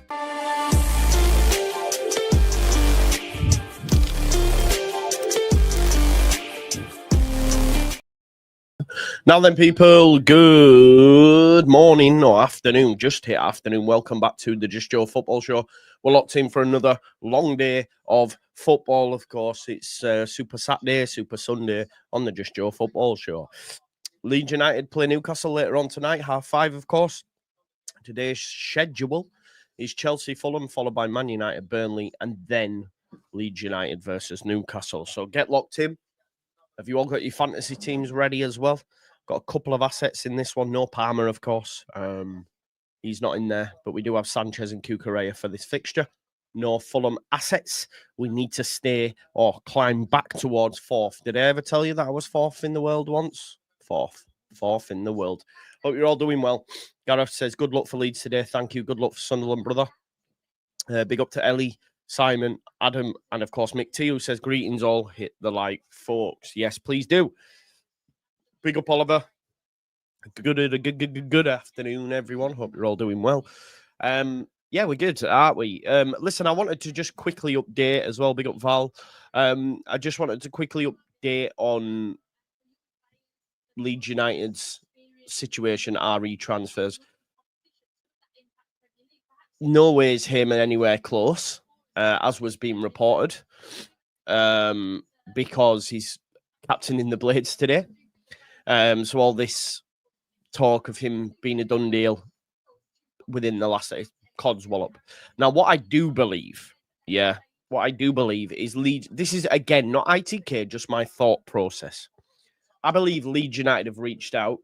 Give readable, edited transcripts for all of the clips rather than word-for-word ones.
Now then, people, good morning or afternoon, just hit afternoon. Welcome back to the Just Joe Football Show. We're locked in for another long day of football, of course. It's Super Saturday, Super Sunday on the Just Joe Football Show. Leeds United play Newcastle later on tonight, 5:30, of course. Today's schedule is Chelsea, Fulham, followed by Man United, Burnley, and then Leeds United versus Newcastle. So get locked in. Have you all got your fantasy teams ready as well? Got a couple of assets in this one. No Palmer, of course. He's not in there, but we do have Sanchez and Cucurella for this fixture. No Fulham assets. We need to stay or climb back towards fourth. Did I ever tell you that I was fourth in the world once? Fourth in the world. Hope you're all doing well. Gareth says, good luck for Leeds today. Thank you. Good luck for Sunderland, brother. Big up to Ellie, Simon, Adam, and of course Mick T, who says, greetings all. Hit the like, folks. Yes, please do. Big up, Oliver. Good afternoon, everyone. Hope you're all doing well. Yeah, we're good, aren't we? Listen, I wanted to just quickly update as well. Big up, Val. I just wanted to quickly update on Leeds United's situation, RE transfers. No way is him anywhere close, as was being reported, because he's captain in the Blades today. So all this talk of him being a done deal within the last codswallop. Now, what I do believe is Leeds. This is, again, not ITK, just my thought process. I believe Leeds United have reached out,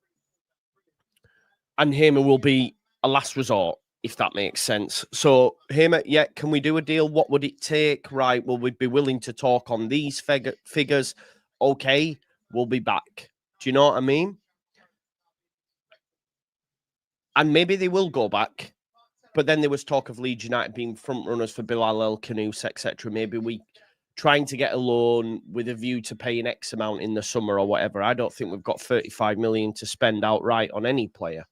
and Hamer will be a last resort, if that makes sense. So, Hamer, yeah, can we do a deal? What would it take? Right, well, we'd be willing to talk on these figures. Okay, we'll be back. Do you know what I mean? And maybe they will go back. But then there was talk of Leeds United being front runners for Bilal El Khanous, etc. Maybe we trying to get a loan with a view to paying X amount in the summer or whatever. I don't think we've got 35 million to spend outright on any player.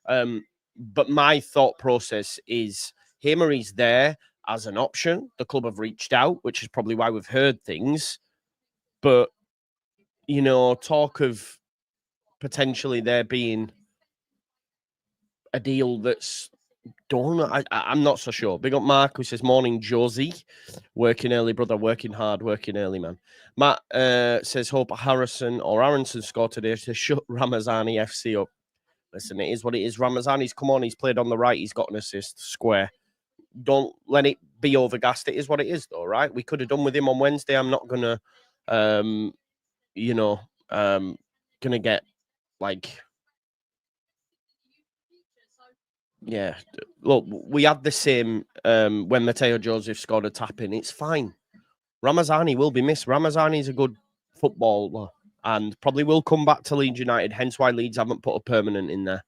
But my thought process is Hamery's there as an option. The club have reached out, which is probably why we've heard things. But, you know, talk of potentially there being a deal that's done. I'm not so sure. Big up Mark, who says, morning, Josie. Working early, brother. Working hard. Working early, man. Matt says, hope Harrison or Aronson score today to shut Ramazani FC up. Listen, it is what it is. Ramazani's come on. He's played on the right. He's got an assist. Square. Don't let it be overgassed. It is what it is, though, right? We could have done with him on Wednesday. I'm not going to, going to get, like... Yeah, look, we had the same when Mateo Joseph scored a tap-in. It's fine. Ramazani will be missed. Ramazani's a good footballer and probably will come back to Leeds United, hence why Leeds haven't put a permanent in there.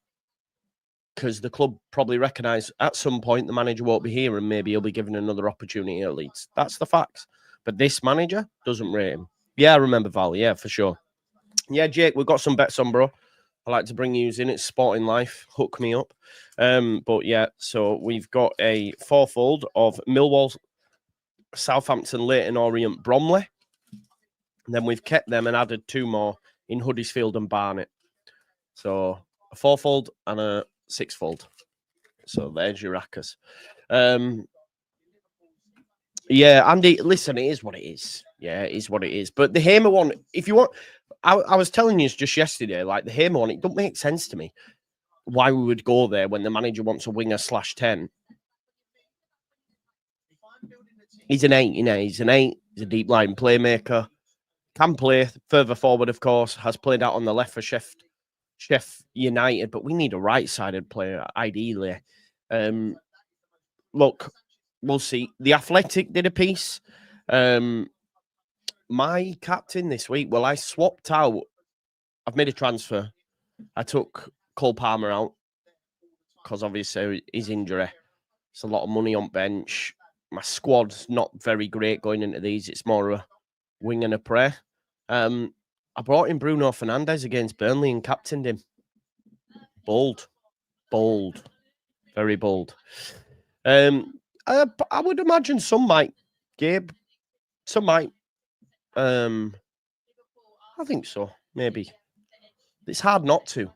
Because the club probably recognise at some point the manager won't be here and maybe he'll be given another opportunity at Leeds. That's the facts. But this manager doesn't rate him. Yeah, I remember Val. Yeah, for sure. Yeah, Jake, we've got some bets on, bro. I like to bring yous in. It's Sporting Life. Hook me up. But yeah, so we've got a fourfold of Millwall, Southampton, Leyton Orient, Bromley. And then we've kept them and added two more in Huddersfield and Barnet. So a fourfold and a sixfold. So there's your rackers. Yeah, Andy, listen, it is what it is. Yeah, it is what it is. But the Hamer one, if you want... I was telling you just yesterday, like the Hamer one, it don't make sense to me why we would go there when the manager wants a winger /10. He's an 8, you know. He's an 8. He's a deep line playmaker. Can play further forward, of course. Has played out on the left for Sheff United, but we need a right-sided player, ideally. Look, we'll see. The Athletic did a piece. My captain this week, well, I swapped out. I've made a transfer. I took Cole Palmer out because obviously his injury. It's a lot of money on bench. My squad's not very great going into these. It's more a wing and a prayer. I brought in Bruno Fernandes against Burnley and captained him. Bold. Very bold. I would imagine some might, Gabe. Some might. I think so. Maybe. It's hard not to,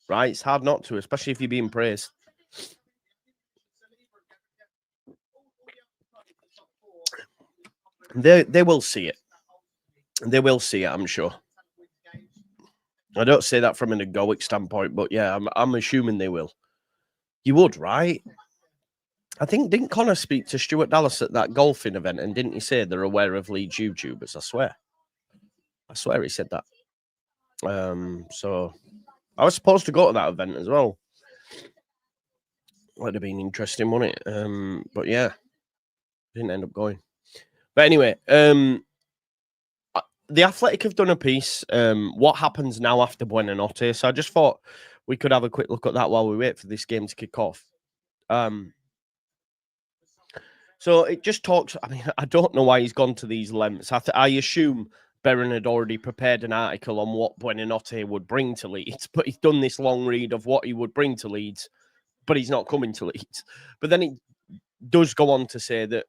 right? It's hard not to, especially if you're being praised. They will see it. They will see it, I'm sure. I don't say that from an egoic standpoint, but yeah, I'm assuming they will. You would, right? I think, didn't Connor speak to Stuart Dallas at that golfing event, and didn't he say they're aware of Leeds YouTubers? I swear he said that. So I was supposed to go to that event as well. Would have been interesting, wouldn't it? But yeah, didn't end up going. But anyway, The Athletic have done a piece. What happens now after Buonanotte? So I just thought we could have a quick look at that while we wait for this game to kick off. So it just talks. I mean, I don't know why he's gone to these lengths. I assume Berren had already prepared an article on what Buonanotte would bring to Leeds, but he's done this long read of what he would bring to Leeds, but he's not coming to Leeds. But then it does go on to say that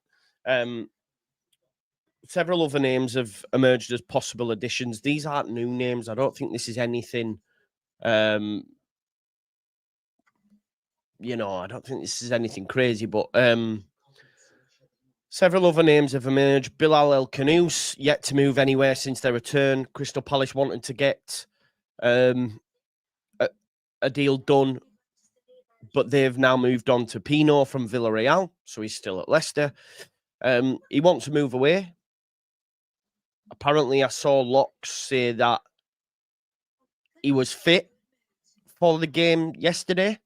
several other names have emerged as possible additions. These aren't new names. I don't think this is anything. I don't think this is anything crazy, but several other names have emerged. Bilal El Khanous, yet to move anywhere since their return. Crystal Palace wanted to get a deal done, but they've now moved on to Pino from Villarreal, so he's still at Leicester. He wants to move away. Apparently, I saw Locks say that he was fit for the game yesterday,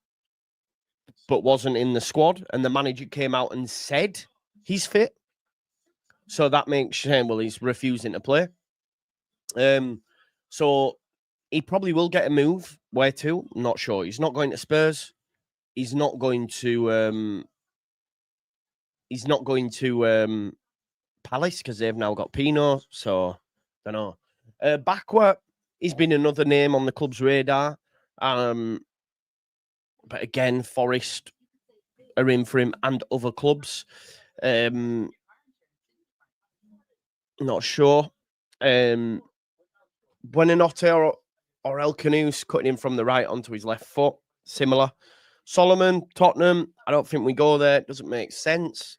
but wasn't in the squad, and the manager came out and said he's fit. So that makes he's refusing to play. So he probably will get a move. Where to? I'm not sure. He's not going to Spurs. He's not going to Palace because they've now got Pino. So don't know. Bakwa, he's been another name on the club's radar. But again, Forest are in for him and other clubs. Not sure. Buonanotte or El Khanous cutting him from the right onto his left foot. Similar. Solomon, Tottenham. I don't think we go there. It doesn't make sense.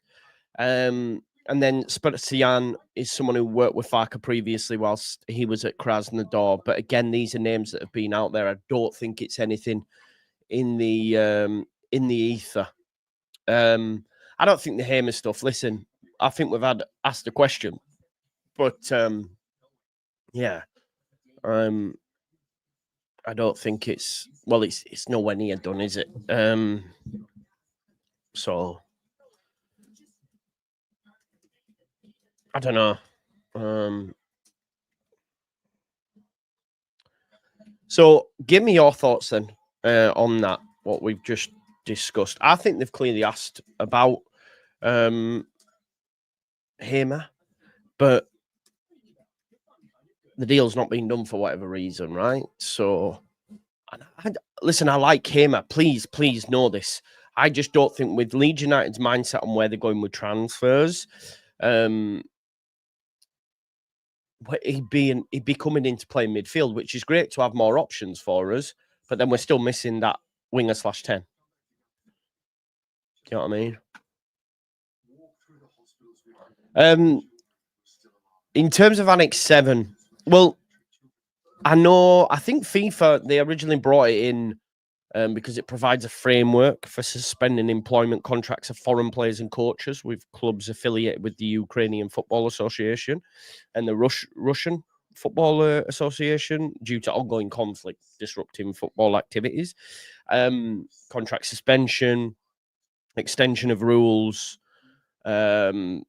And then Spurcian is someone who worked with Farke previously whilst he was at Krasnodar. But again, these are names that have been out there. I don't think it's anything in the ether. I don't think the Hamer stuff. Listen, I think we've asked a question, but yeah, I don't think it's nowhere near done, is it? So I don't know. So give me your thoughts then on that. What we've just discussed. I think they've clearly asked about Hamer, but the deal's not been done for whatever reason, right? So, listen, I like Hamer. Please know this. I just don't think with Leeds United's mindset on where they're going with transfers, he'd be coming in to play midfield, which is great to have more options for us. But then we're still missing that winger /10. You know what I mean? In terms of Annex 7, well, I think FIFA, they originally brought it in because it provides a framework for suspending employment contracts of foreign players and coaches with clubs affiliated with the Ukrainian Football Association and the Russian Football Association due to ongoing conflict disrupting football activities. Contract suspension, extension of rules. So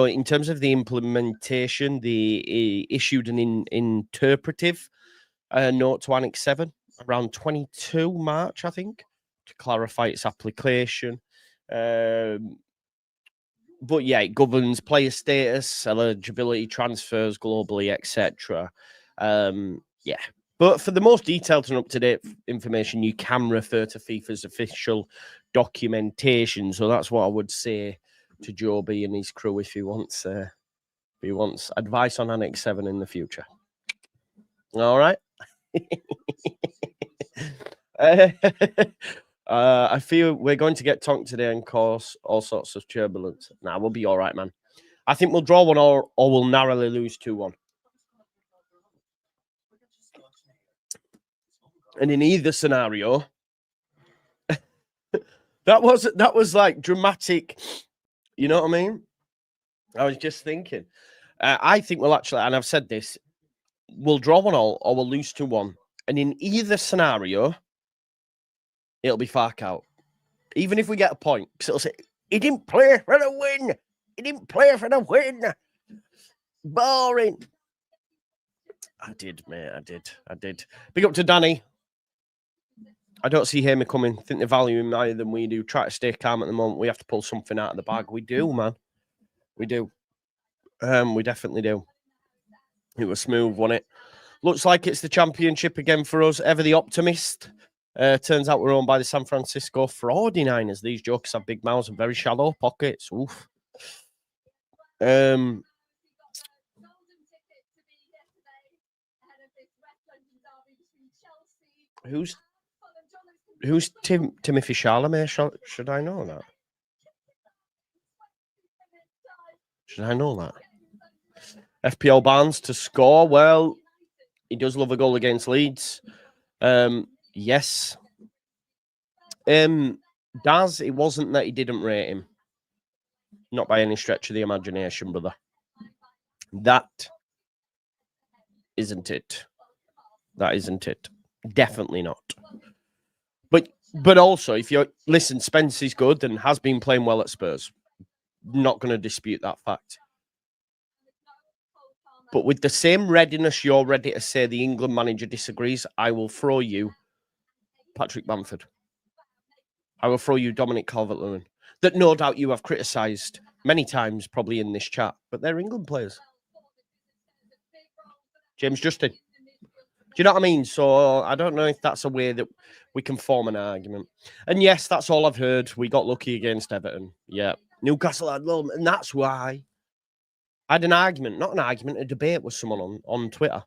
in terms of the implementation, they issued an interpretive note to Annex 7 around 22 March, I think, to clarify its application. But yeah, it governs player status, eligibility, transfers globally, etc. But for the most detailed and up-to-date information, you can refer to FIFA's official documentation. So that's what I would say to Joby and his crew if he wants advice on Annex 7 in the future. All right. I feel we're going to get tonked today and cause all sorts of turbulence. Nah, we'll be all right, man. I think we'll draw 1 or we'll narrowly lose 2-1. And in either scenario, that was like dramatic. You know what I mean? I was just thinking. I think we'll actually, and I've said this, we'll draw 1 or we'll lose 2-1. And in either scenario, it'll be Fark out. Even if we get a point, because it'll say, he didn't play for the win. He didn't play for the win. Boring. I did, mate. I did. Big up to Danny. I don't see Hamey coming. I think they value him higher than we do. Try to stay calm at the moment. We have to pull something out of the bag. We do, man. We do. We definitely do. It was smooth, wasn't it? Looks like it's the championship again for us. Ever the optimist. Turns out we're owned by the San Francisco 49ers. These jokers have big mouths and very shallow pockets. Oof. Who's Timothy Chalamet? Should I know that? Should I know that? FPL Barnes to score. Well, he does love a goal against Leeds. Yes. Daz, it wasn't that he didn't rate him. Not by any stretch of the imagination, brother. That isn't it. That isn't it. Definitely not. But also, if you listen, Spence is good and has been playing well at Spurs. Not going to dispute that fact. But with the same readiness you're ready to say the England manager disagrees, I will throw you Patrick Bamford. I will throw you Dominic Calvert-Lewin. That no doubt you have criticised many times, probably in this chat, but they're England players. James Justin. Do you know what I mean? So I don't know if that's a way that we can form an argument. And yes, that's all I've heard. We got lucky against Everton. Yeah. Newcastle had low, and that's why I had an argument, not an argument, a debate with someone on Twitter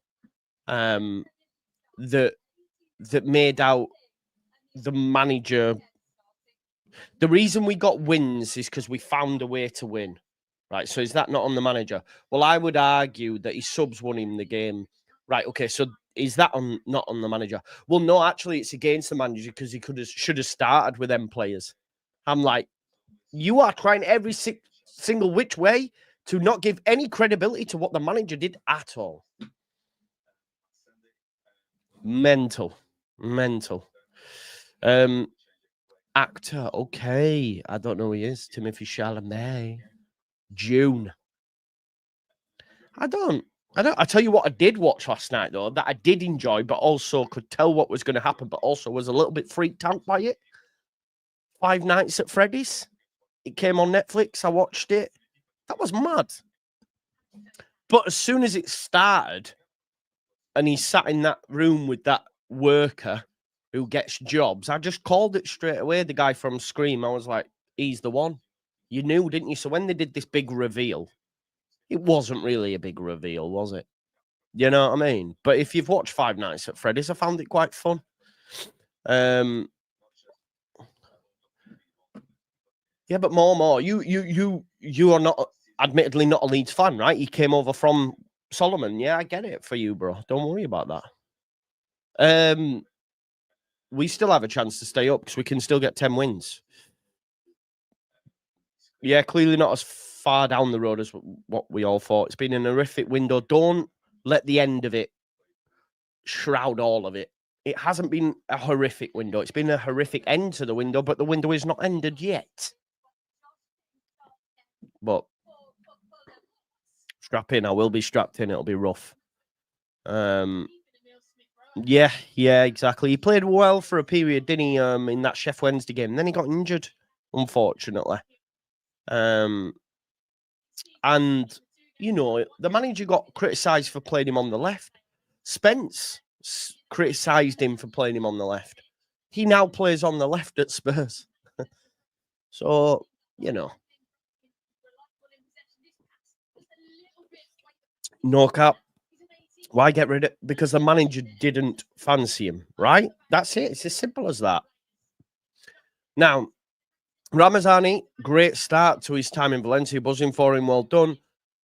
that made out the manager. The reason we got wins is because we found a way to win. Right. So is that not on the manager? Well, I would argue that his subs won him the game. Right. Okay. So is that not on the manager? Well, no, actually, it's against the manager because he should have started with them players. I'm like, you are trying every single which way to not give any credibility to what the manager did at all. Mental. Actor. Okay. I don't know who he is. Timothy Chalamet. June. I tell you what I did watch last night, though, that I did enjoy, but also could tell what was going to happen, but also was a little bit freaked out by it. Five Nights at Freddy's. It came on Netflix. I watched it. That was mad. But as soon as it started, and he sat in that room with that worker who gets jobs, I just called it straight away, the guy from Scream. I was like, he's the one. You knew, didn't you? So when they did this big reveal, it wasn't really a big reveal, was it? You know what I mean? But if you've watched Five Nights at Freddy's, I found it quite fun. Yeah, but more. You are not, admittedly, not a Leeds fan, right? You came over from Solomon. Yeah, I get it for you, bro. Don't worry about that. We still have a chance to stay up because we can still get 10 wins. Yeah, clearly not as far down the road as what we all thought. It's been an horrific window. Don't let the end of it shroud all of it. It hasn't been a horrific window. It's been a horrific end to the window, but the window is not ended yet. But strap in. I will be strapped in. It'll be rough. Yeah, exactly. He played well for a period, didn't he? In that Sheff Wednesday game. And then he got injured, unfortunately. And you know, the manager got criticised for playing him on the left. Spence criticised him for playing him on the left. He now plays on the left at Spurs. So, no cap. Why get rid of? Because the manager didn't fancy him, right? That's it. It's as simple as that. Now, Ramazani, great start to his time in Valencia, buzzing for him, well done.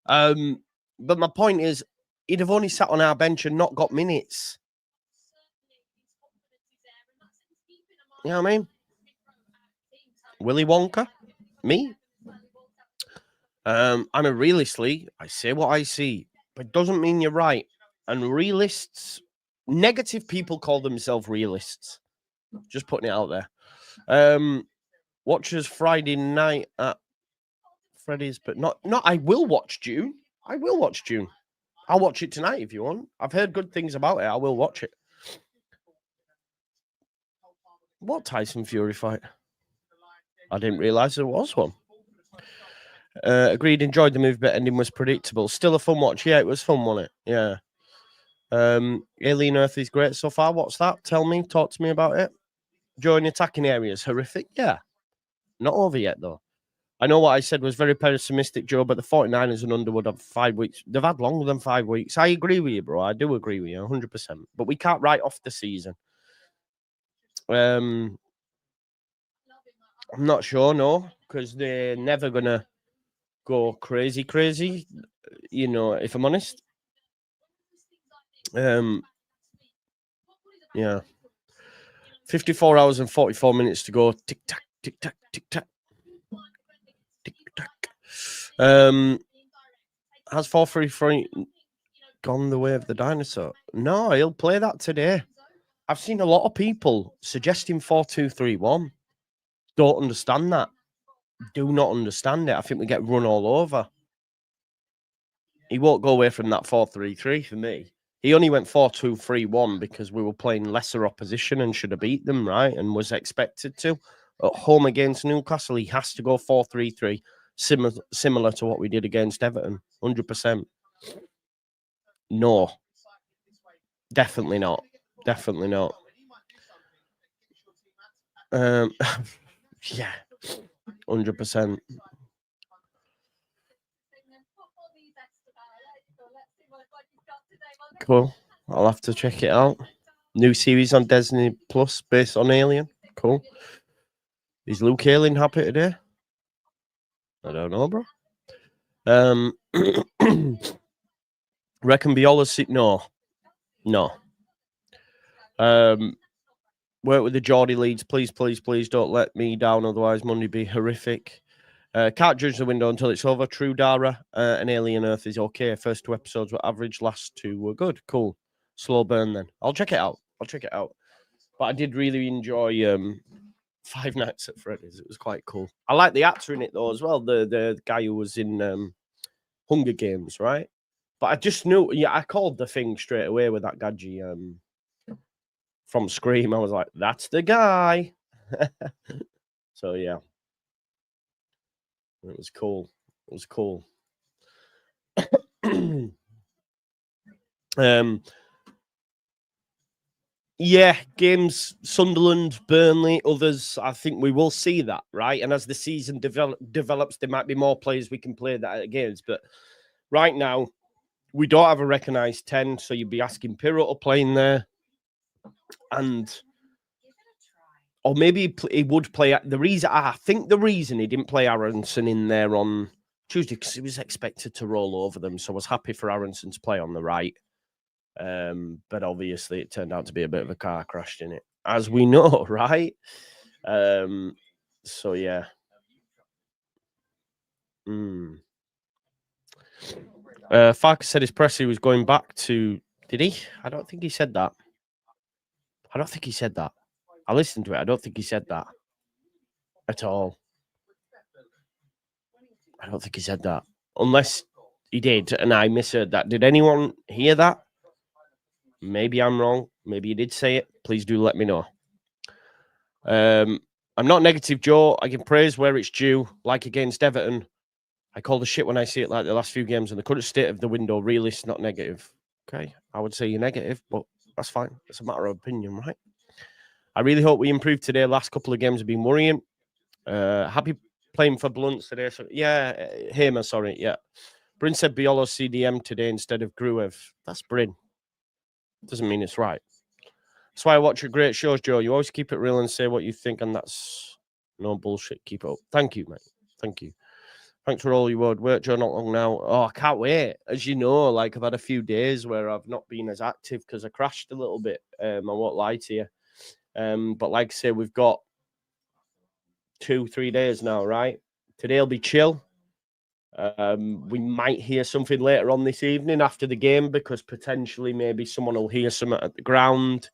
But my point is, he'd have only sat on our bench and not got minutes. You know what I mean? Willy Wonka? Me? I'm a realist, Lee. I say what I see, but it doesn't mean you're right. And realists, negative people call themselves realists. Just putting it out there. Watch us Friday night at Freddy's, but not. I will watch June. I will watch June. I'll watch it tonight if you want. I've heard good things about it. I will watch it. What Tyson Fury fight? I didn't realise there was one. Agreed, enjoyed the move, but ending was predictable. Still a fun watch. Yeah, it was fun, wasn't it? Yeah. Alien Earth is great so far. What's that? Tell me, talk to me about it. Join attacking areas. Horrific. Yeah. Not over yet, though. I know what I said was very pessimistic, Joe, but the 49ers and Underwood have 5 weeks. They've had longer than 5 weeks. I agree with you, bro. I do agree with you 100%. But we can't write off the season. I'm not sure, no, because they're never going to go crazy, if I'm honest. Yeah. 54 hours and 44 minutes to go. Tick tack, tick tack, tick tack. Tick tack. Has 4-3-3 gone the way of the dinosaur? No, he'll play that today. I've seen a lot of people suggesting 4-2-3-1. Don't understand that. Do not understand it. I think we get run all over. He won't go away from that 4-3-3 for me. He only went 4-2-3-1 because we were playing lesser opposition and should have beat them, right? And was expected to. At home against Newcastle, he has to go 4-3-3, similar to what we did against Everton. 100%. No. Definitely not. Definitely not. Yeah. 100%. Cool. I'll have to check it out. New series on Disney Plus based on Alien. Cool. Is Luke Alien happy today? I don't know, bro. Reckon Biola's sit? No. Work with the Geordie leads. Please don't let me down. Otherwise, Monday be horrific. Can't judge the window until it's over. True Dara and Alien Earth is okay. First 2 episodes were average. Last 2 were good. Cool. Slow burn then. I'll check it out. But I did really enjoy Five Nights at Freddy's. It was quite cool. I like the actor in it though as well. The guy who was in Hunger Games, right? But I just knew. Yeah, I called the thing straight away with that gadget from Scream. I was like, that's the guy. So yeah. It was cool. Yeah, games, Sunderland, Burnley, others, I think we will see that, right? And as the season develops, there might be more players we can play that against. But right now, we don't have a recognised 10, so you'd be asking Pirro to play in there. Or maybe he would play. I think the reason he didn't play Aronson in there on Tuesday, because he was expected to roll over them, so I was happy for Aronson to play on the right. But obviously it turned out to be a bit of a car crash, didn't it? As we know, right? So yeah. Farkas said his press he was going back to. Did he? I don't think he said that. I listened to it. I don't think he said that at all. I don't think he said that. Unless he did and I misheard that. Did anyone hear that? Maybe I'm wrong. Maybe he did say it. Please do let me know. I'm not negative, Joe. I give praise where it's due, like against Everton. I call the shit when I see it like the last few games, and the current state of the window really is not negative. Okay, I would say you're negative, but that's fine. It's a matter of opinion, right? I really hope we improve today. Last couple of games have been worrying. Happy playing for Blunts today. So, yeah, Hamer, sorry. Yeah. Bryn said Biolo CDM today instead of Gruev. That's Bryn. Doesn't mean it's right. That's why I watch your great shows, Joe. You always keep it real and say what you think, and that's no bullshit. Keep it up. Thank you, mate. Thank you. Thanks for all your hard work, Joe. Not long now. Oh, I can't wait. As you know, like I've had a few days where I've not been as active because I crashed a little bit. I won't lie to you. But like I say, we've got 2-3 days now, right? Today'll be chill. We might hear something later on this evening after the game because potentially maybe someone will hear something at the ground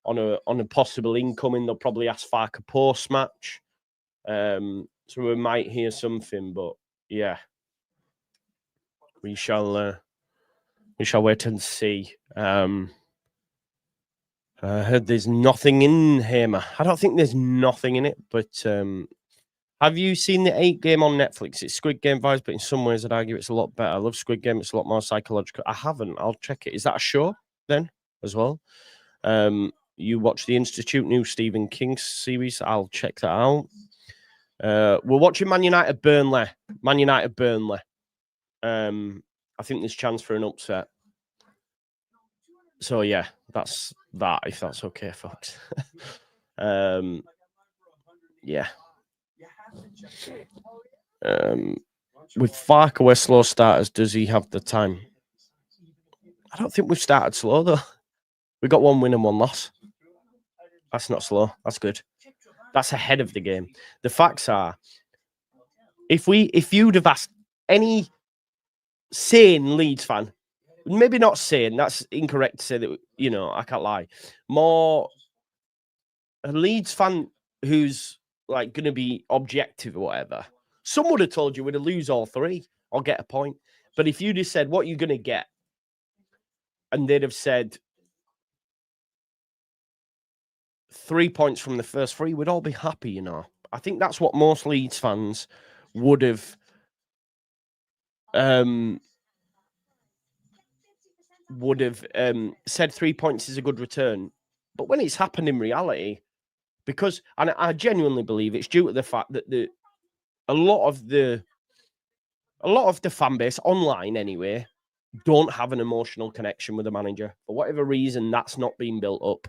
on a possible incoming. They'll probably ask Fark a post match. So we might hear something, but yeah, we shall wait and see. I heard there's nothing in Hamer. I don't think there's nothing in it, but have you seen the 8 game on Netflix? It's Squid Game vibes, but in some ways I'd argue it's a lot better. I love Squid Game. It's a lot more psychological. I haven't. I'll check it. Is that a show then as well? You watch the Institute new Stephen King series. I'll check that out. We're watching Man United Burnley. I think there's chance for an upset. So yeah, that's that. If that's okay, folks. Yeah. With Fark slow starters, does he have the time? I don't think we've started slow though. We got 1 win and 1 loss. That's not slow. That's good. That's ahead of the game. The facts are, if you'd have asked any sane Leeds fan, maybe not sane, that's incorrect to say that, you know, I can't lie. More a Leeds fan who's like going to be objective or whatever, some would have told you we'd lose all 3 or get a point. But if you'd have said, what are you going to get? And they'd have said 3 points from the first 3, we'd all be happy, you know. I think that's what most Leeds fans would have said 3 points is a good return. But when it's happened in reality, because, and I genuinely believe it's due to the fact that a lot of the fan base online anyway don't have an emotional connection with the manager. For whatever reason, that's not been built up.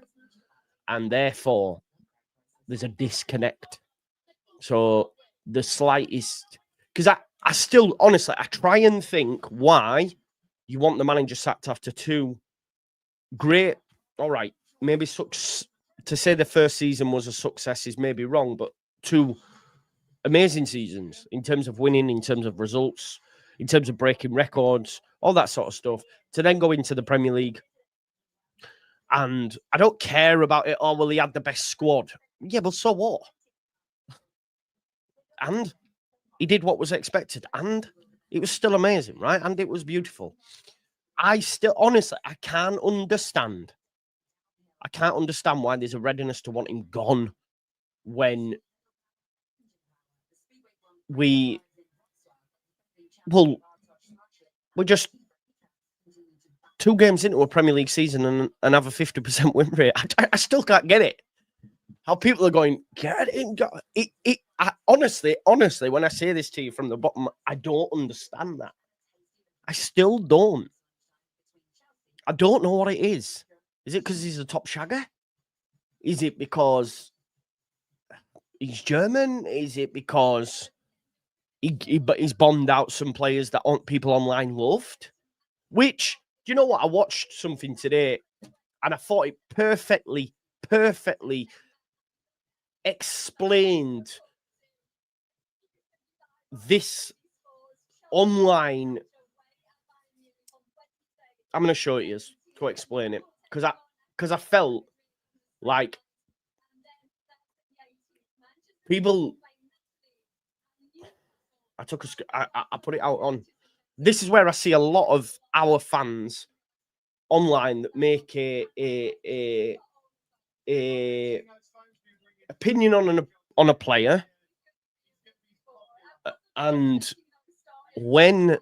And therefore, there's a disconnect. So the slightest, because I still, honestly, I try and think why you want the manager sacked after 2 great, all right, maybe to say the first season was a success is maybe wrong, but 2 amazing seasons in terms of winning, in terms of results, in terms of breaking records, all that sort of stuff, to then go into the Premier League. And I don't care about it. Oh, well, he had the best squad. Yeah, well, so what? And he did what was expected. And it was still amazing, right? And it was beautiful. I still, honestly, I can't understand why there's a readiness to want him gone when we're just 2 games into a Premier League season and have a 50% win rate. I still can't get it. How people are going, get it. Honestly, when I say this to you from the bottom, I don't understand that. I still don't. I don't know what it is. Is it because he's a top shagger? Is it because he's German? Is it because he's bombed out some players that people online loved? Which, do you know what? I watched something today and I thought it perfectly explained this online. I'm going to show it you to explain it because I felt like people. I put it out on. This is where I see a lot of our fans online that make a opinion on a player, and when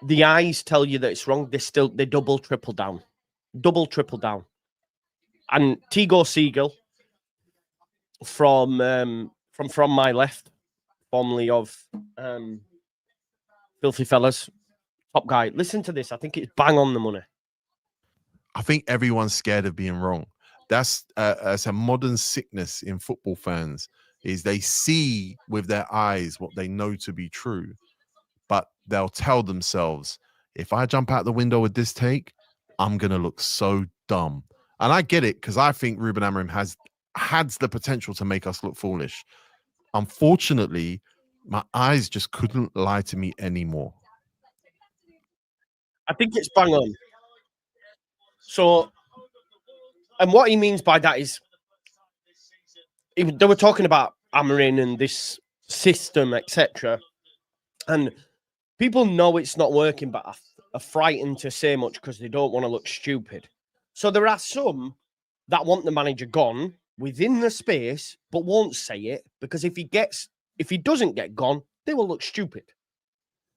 the eyes tell you that it's wrong, they double, triple down. And Tigo Seagull, from my left, formerly of Filthy Fellas, top guy. Listen to this. I think it's bang on the money. I think everyone's scared of being wrong. That's a modern sickness in football fans, is they see with their eyes what they know to be true, but they'll tell themselves, if I jump out the window with this take, I'm going to look so dumb. And I get it, because I think Ruben Amorim has the potential to make us look foolish. Unfortunately, my eyes just couldn't lie to me anymore. I think it's bang on. So, and what he means by that is, they were talking about Amorim and this system, etc. And people know it's not working, but are frightened to say much because they don't want to look stupid. So there are some that want the manager gone within the space, but won't say it, because if he doesn't get gone, they will look stupid.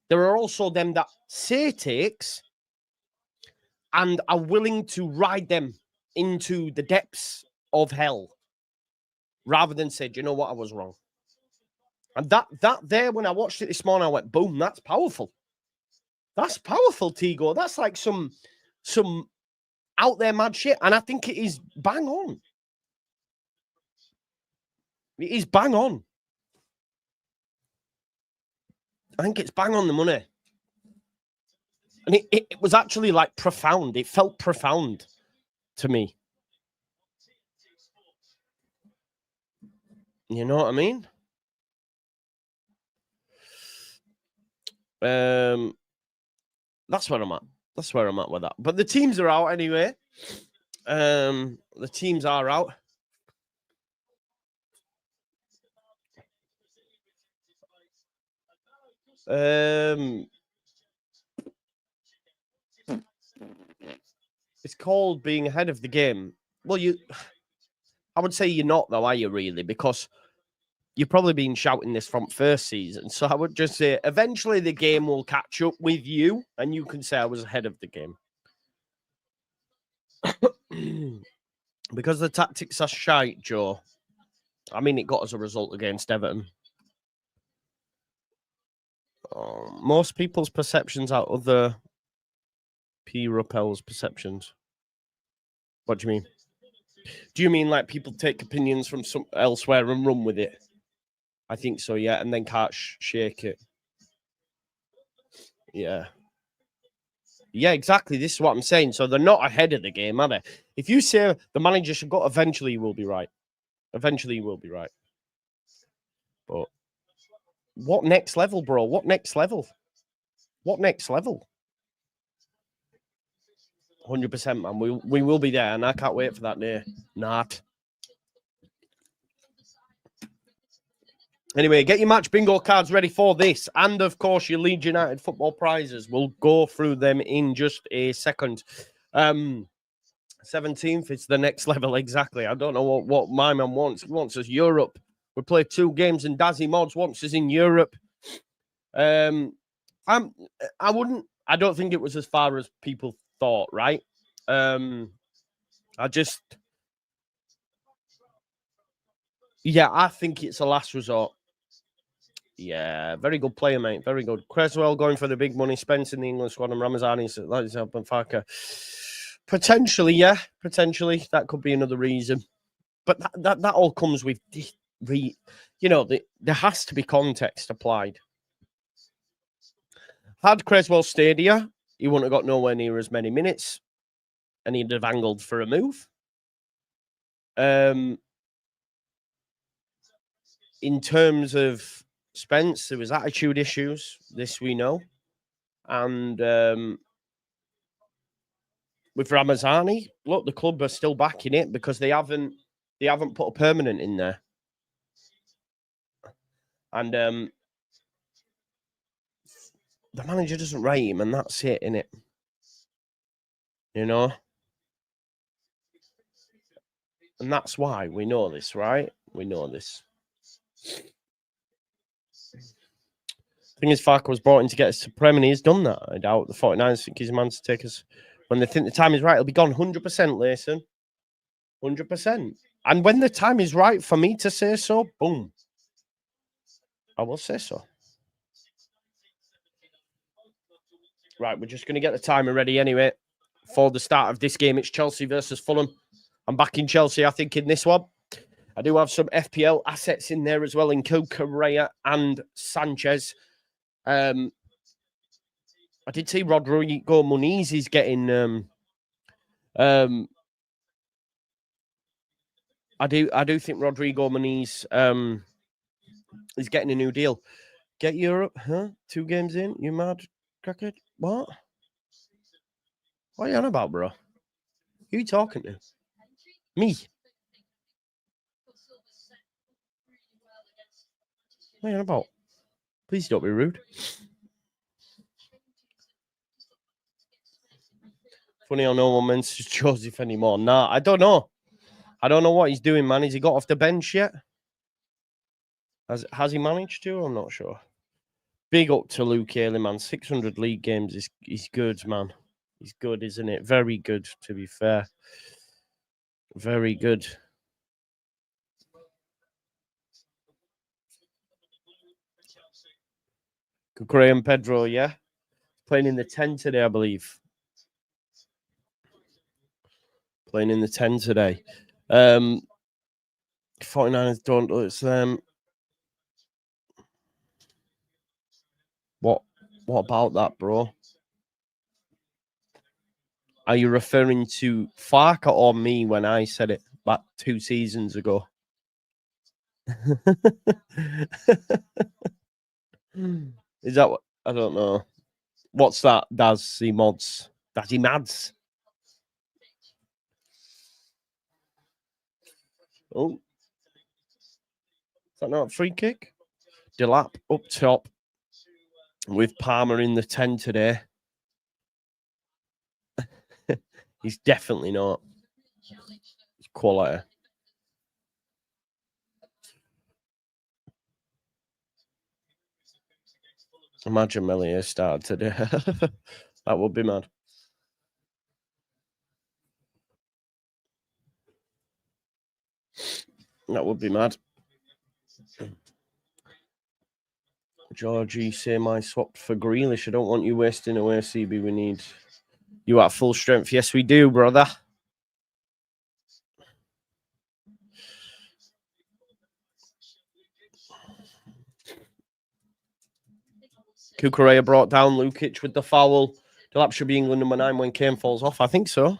There are also them that say takes and are willing to ride them into the depths of hell, rather than say, do you know what, I was wrong. And that there, when I watched it this morning, I went, boom, that's powerful. That's powerful, Tigo. That's like some out there mad shit. And I think it is bang on. It is bang on. I think it's bang on the money. And it was actually like profound. It felt profound to me. You know what I mean? That's where I'm at. That's where I'm at with that. But the teams are out anyway. The teams are out. It's called being ahead of the game. Well, I would say you're not, though, are you, really? Because you've probably been shouting this from first season. So I would just say eventually the game will catch up with you and you can say I was ahead of the game. Because the tactics are shite, Joe. I mean, it got us a result against Everton. Most people's perceptions are other P. Rappel's perceptions. What do you mean? Do you mean like people take opinions from some elsewhere and run with it? I think so, yeah, and then can't shake it. Yeah. Yeah, exactly. This is what I'm saying. So they're not ahead of the game, are they? If you say the manager should go, eventually you will be right. Eventually you will be right. But what next level, bro? What next level? What next level? 100%, man. We will be there, and I can't wait for that day. Not. Anyway, get your match bingo cards ready for this. And, of course, your Leeds United football prizes. We'll go through them in just a second. 17th, it's the next level, exactly. I don't know what my man wants. He wants us Europe. We play 2 games, and Dazzy Mods wants us in Europe. I don't think it was as far as people thought, right? I think it's a last resort. Yeah, very good player, mate. Very good. Creswell going for the big money. Spence in the England squad, and Ramazani's helping Farker. Potentially, yeah. Potentially. That could be another reason. But that all comes with, there has to be context applied. Had Creswell stayed here, he wouldn't have got nowhere near as many minutes, and he'd have angled for a move. In terms of Spence, there was attitude issues. This we know. And with Ramazani, look, the club are still backing it because they haven't put a permanent in there. And the manager doesn't rate him, and that's it, innit? You know? And that's why we know this, right? We know this. The thing is, Farker was brought in to get us to Prem, and he's done that. I doubt the 49ers think he's a man to take us. When they think the time is right, he'll be gone 100%, Layson. 100%. And when the time is right for me to say so, boom, I will say so. Right, we're just going to get the timer ready anyway for the start of this game. It's Chelsea versus Fulham. I'm back in Chelsea, I think, in this one. I do have some FPL assets in there as well, in Correa and Sanchez. I did see Rodrigo Muniz is getting I do think Rodrigo Muniz is getting a new deal. Get Europe, huh? 2 games in, you mad crackhead? What? What are you on about, bro? Who are you talking to? Me? What are you on about? Please don't be rude. Funny how no one mentions Joseph anymore. Nah, I don't know. I don't know what he's doing, man. Has he got off the bench yet? Has he managed to? I'm not sure. Big up to Luke Haley, man. 600 league games is good, man. He's good, isn't it? Very good, to be fair. Very good. Graham Pedro, yeah? Playing in the 10 today, I believe. Playing in the 10 today. 49ers don't it's What about that, bro? Are you referring to Farker or me when I said it back 2 seasons ago? Is that what? I don't know. What's that? Does he mods? Does he mads? Oh, is that not a free kick? Delap up top with Palmer in the 10 today. He's definitely not. It's quality. Imagine Melier started today. That would be mad. That would be mad. Georgie, same I swapped for Grealish. I don't want you wasting away, CB. We need you at full strength. Yes, we do, brother. Kukurea brought down Lukic with the foul. Delap should be England number 9 when Kane falls off. I think so.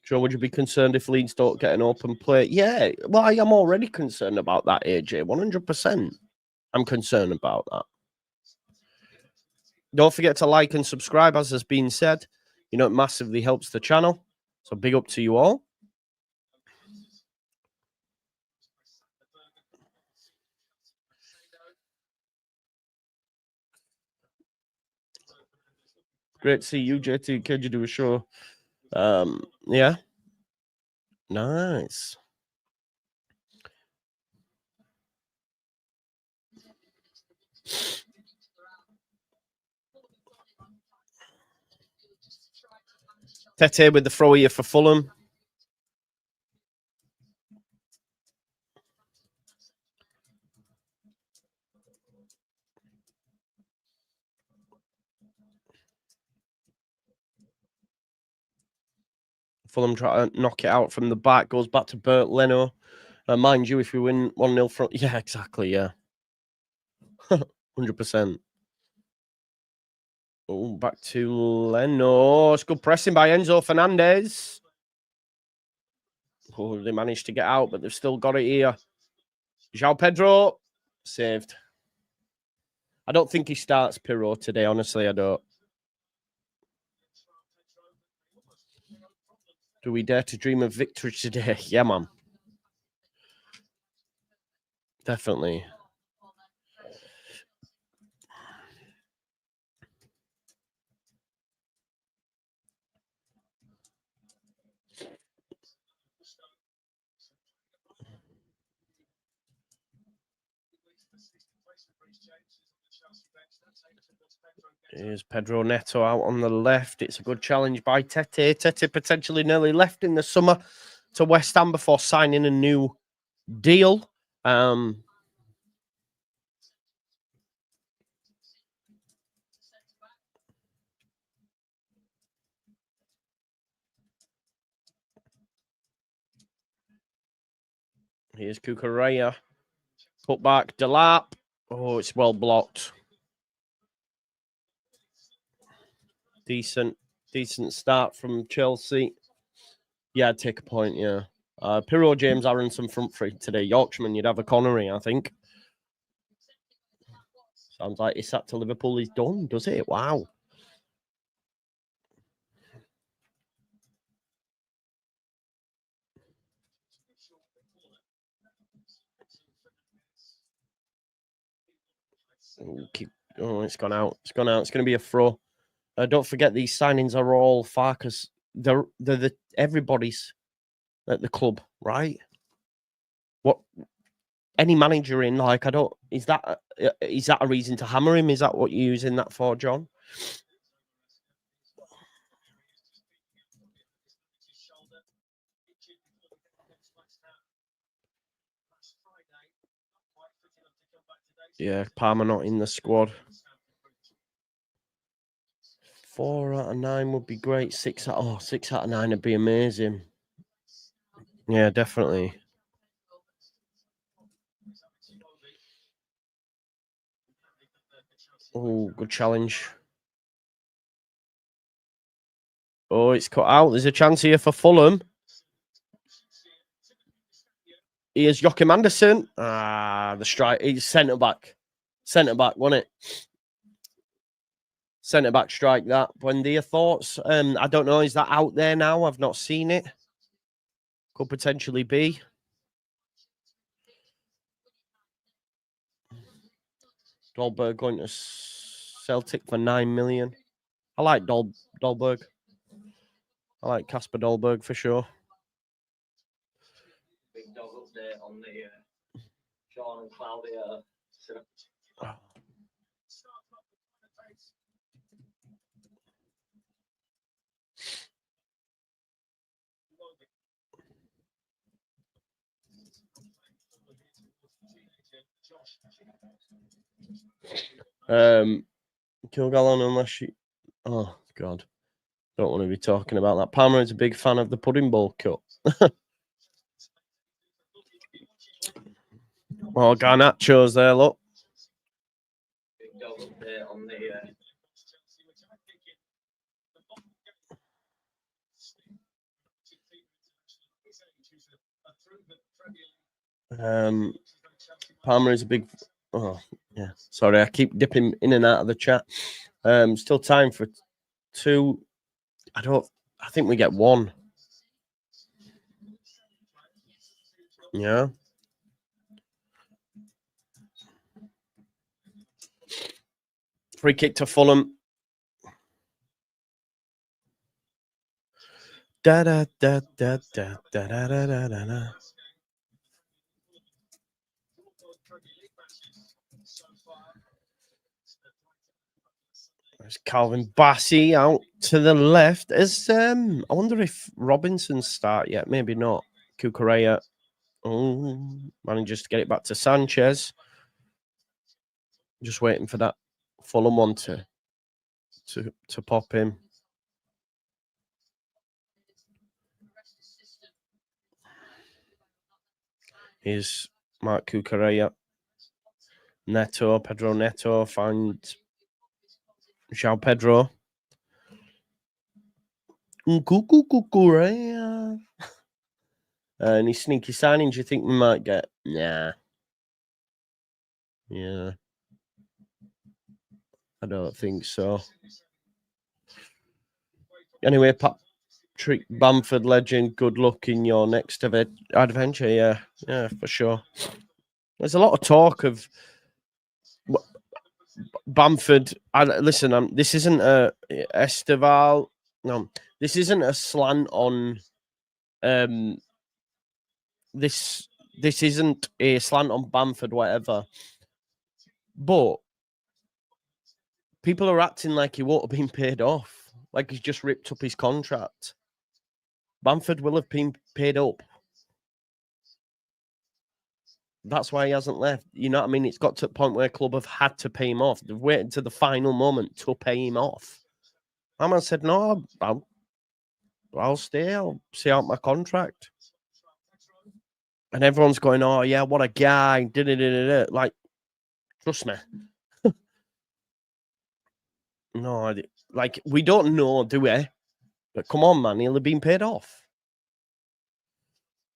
Joe, would you be concerned if Leeds don't get an open play? Yeah, well, I am already concerned about that, AJ. 100%. I'm concerned about that. Don't forget to like and subscribe, as has been said. You know, it massively helps the channel. So big up to you all. Great to see you, JT. Could you do a show? Yeah. Nice. Tete with the throw here for Fulham. Fulham try to knock it out from the back. Goes back to Bert Leno. Mind you, if we win 1-0 from... Yeah, exactly, yeah. 100%. Oh, back to Leno. It's good pressing by Enzo Fernandez. Oh, they managed to get out, but they've still got it here. João Pedro. Saved. I don't think he starts Pirro today, honestly, I don't. Do we dare to dream of victory today? Yeah, man. Definitely. Here's Pedro Neto out on the left. It's a good challenge by Tete. Tete potentially nearly left in the summer to West Ham before signing a new deal. Here's Cucurella. Put back, Delap. Oh, it's well blocked. Decent start from Chelsea. Yeah, I'd take a point, yeah. Pirro, James Aronson front three today. Yorkshireman, you'd have a Connery, I think. Sounds like he's sat to Liverpool. He's done, does it? Wow. Oh, it's gone out. It's gone out. It's going to be a throw. Don't forget these signings are all far because they're everybody's at the club, right? What any manager in like I don't is that a reason to hammer him? Is that what you're using that for, John? Yeah, Palmer not in the squad. 4 out of 9 would be great. 6 out of 9 would be amazing. Yeah, definitely. Oh, good challenge. Oh, it's cut out. There's a chance here for Fulham. Here's Joachim Anderson. The strike. He's centre back. Centre back, wasn't it? Centre back strike that. Buendia thoughts? I don't know. Is that out there now? I've not seen it. Could potentially be. Dolberg going to Celtic for 9 million. I like Dolberg. I like Casper Dolberg for sure. Big dog update on the Sean and Claudia. Kilgallen, unless you. Oh God, don't want to be talking about that. Palmer is a big fan of the Pudding Bowl Cup. Oh, Garnacho's there. Look. Big dog update on the. Palmer is a big. Oh yeah, sorry, I keep dipping in and out of the chat. Still time for 2. I think we get 1. Yeah. Free kick to Fulham. Da da da da da da da da da da. There's Calvin Bassey out to the left. I wonder if Robinson's start yet. Maybe not. Cucurella. Oh, manages to get it back to Sanchez. Just waiting for that Fulham one to pop in. Here's Mark Cucurella. Pedro Neto finds João Pedro. Cucurella. Any sneaky signings you think we might get? Nah. Yeah. I don't think so. Anyway, Patrick Bamford, legend, good luck in your next adventure. Yeah, for sure. There's a lot of talk of Bamford. Listen, this isn't a Esteval. No, this isn't a slant on. This isn't a slant on Bamford, whatever. But people are acting like he won't have been paid off, like he's just ripped up his contract. Bamford will have been paid up. That's why he hasn't left. You know what I mean? It's got to the point where club have had to pay him off. They've waited to the final moment to pay him off. My man said, no, I'll stay. I'll see out my contract. And everyone's going, oh, yeah, what a guy. Da-da-da-da-da. Like, trust me. No, like, we don't know, do we? But come on, man. He'll have been paid off.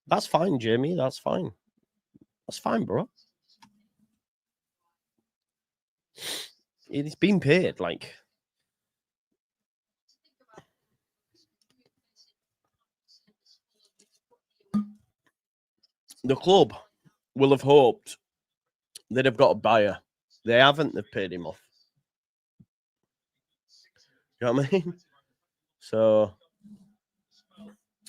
That's fine, Jamie. That's fine. That's fine, bro. It's been paid, like. The club will have hoped they'd have got a buyer. They haven't. They've paid him off. You know what I mean? So,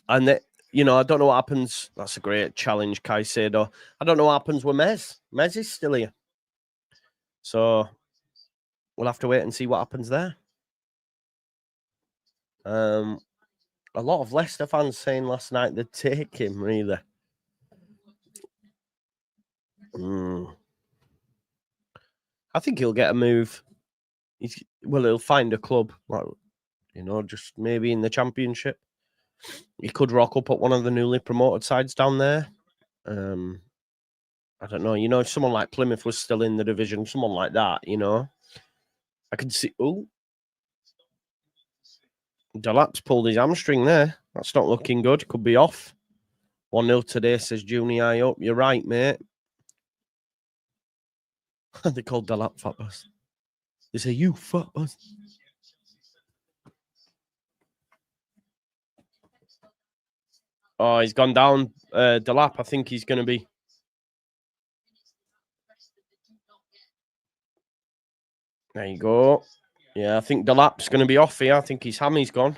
and you know, I don't know what happens. That's a great challenge, Caicedo. I don't know what happens with Mez. Mez is still here. So, we'll have to wait and see what happens there. A lot of Leicester fans saying last night they'd take him, really. I think he'll get a move. He'll find a club, like, you know, just maybe in the Championship. He could rock up at one of the newly promoted sides down there. I don't know. You know, if someone like Plymouth was still in the division, someone like that, you know, I could see. Oh, Delap's pulled his hamstring there. That's not looking good. Could be off. 1-0 today, says Junior. I hope you're right, mate. They called Delap fat bus. They say, you fat bus. Oh, he's gone down. Delap, I think he's going to be. There you go. Yeah, I think Delap's going to be off here. I think his hammy's gone.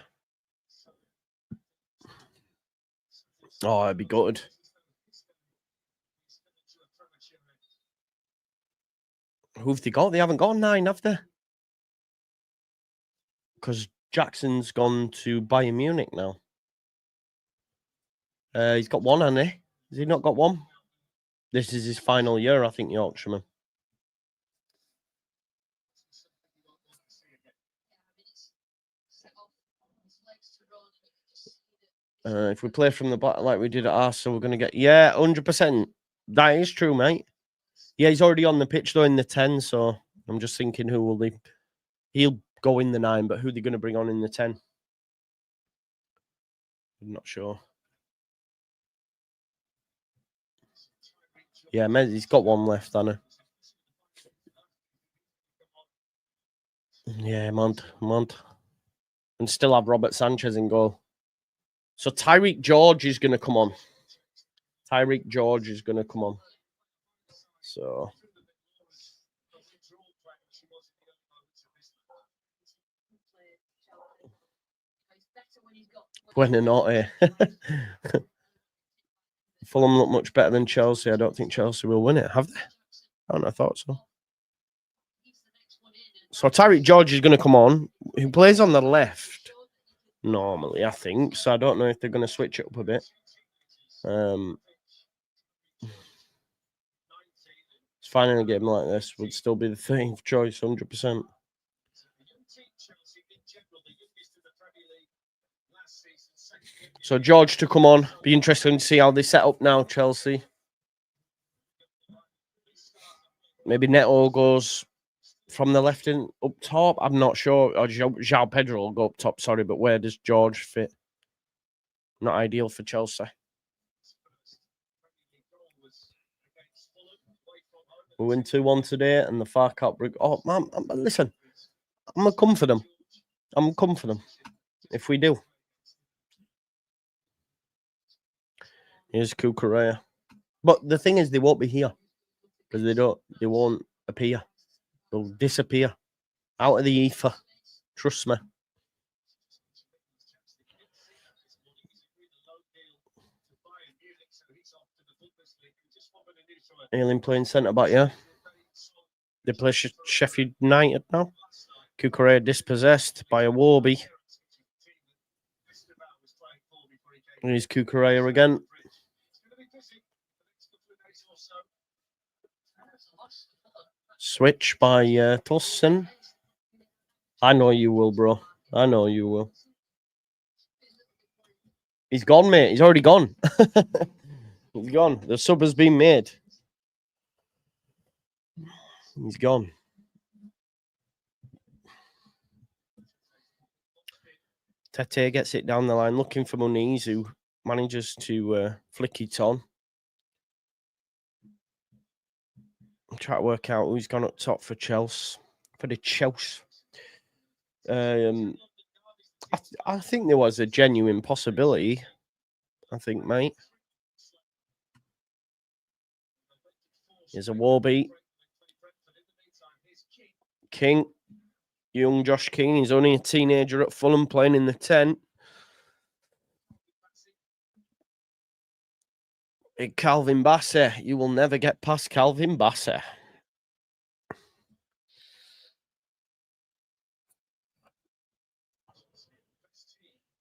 Oh, it'd be good. Who've they got? They haven't got 9, have they? Because Jackson's gone to Bayern Munich now. He's got 1, hasn't he? Has he not got 1? This is his final year, I think, Yorkshireman. If we play from the back like we did at Arsenal, we're going to get... Yeah, 100%. That is true, mate. Yeah, he's already on the pitch, though, in the 10, so I'm just thinking who will he... He'll go in the 9, but who are they going to bring on in the 10? I'm not sure. Yeah, he's got 1 left, hasn't he? Yeah, Mount. And still have Robert Sanchez in goal. So Tyreek George is going to come on. So... When they're not here. Fulham look much better than Chelsea. I don't think Chelsea will win it, have they? I thought so. So Tyreek George is going to come on. Who plays on the left normally, I think. So I don't know if they're going to switch it up a bit. Finding a game like this would still be the 13th choice, 100%. So George to come on. Be interesting to see how they set up now, Chelsea. Maybe Neto goes from the left in up top. I'm not sure. Or João Pedro will go up top, sorry, but where does George fit? Not ideal for Chelsea. We win 2-1 today, and the far cut. Oh, man, listen, I'm going to come for them. If we do. Here's Cucurella. But the thing is, they won't be here because they won't appear. They'll disappear out of the ether. Trust me. Ailing playing centre back, yeah. They play Sheffield United now. Cucurella dispossessed by a Warby. Here's Cucurella again. Switch by Tossen. I know you will, bro. I know you will. He's gone, mate. He's already gone. He's gone. The sub has been made. He's gone. Tete gets it down the line, looking for Muniz, who manages to flick it on. Try to work out who's gone up top for Chelsea. For the Chelsea. I think there was a genuine possibility. I think, mate. Here's a Warby. King. Young Josh King. He's only a teenager at Fulham playing in the 10. Big Calvin Bassett. You will never get past Calvin Bassett.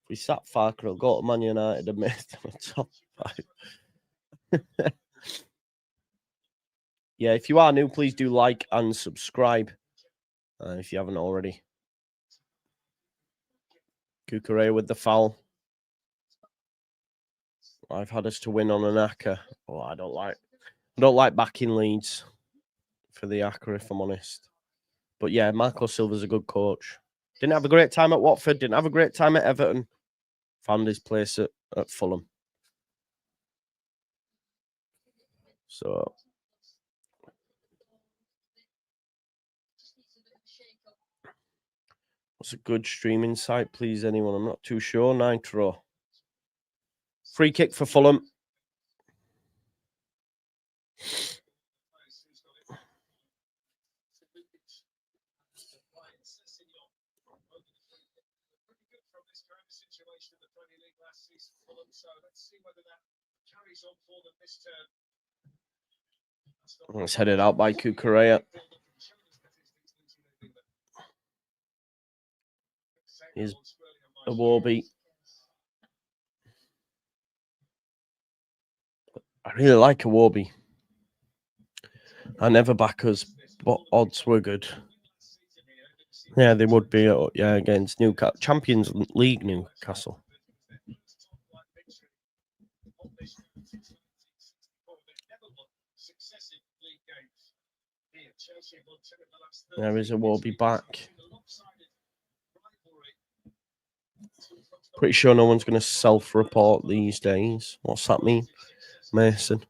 If we sat Farker, he'll go to Man United and make them a top 5. Yeah, if you are new, please do like and subscribe if you haven't already. Cucurella with the foul. I've had us to win on an Aka. Oh, I don't like backing Leeds for the Aka, if I'm honest. But yeah, Marco Silva's a good coach. Didn't have a great time at Watford. Didn't have a great time at Everton. Found his place at Fulham. So what's a good streaming site, please, anyone? I'm not too sure. Nitro. Free kick for Fulham. It's headed out by Cucurella. Here's a Warby. I really like a Warby. I never back us, but odds were good. Yeah, they would be. Yeah, against Newcastle, Champions League Newcastle. There is a Warby back. Pretty sure no one's going to self-report these days. What's that mean, Mason?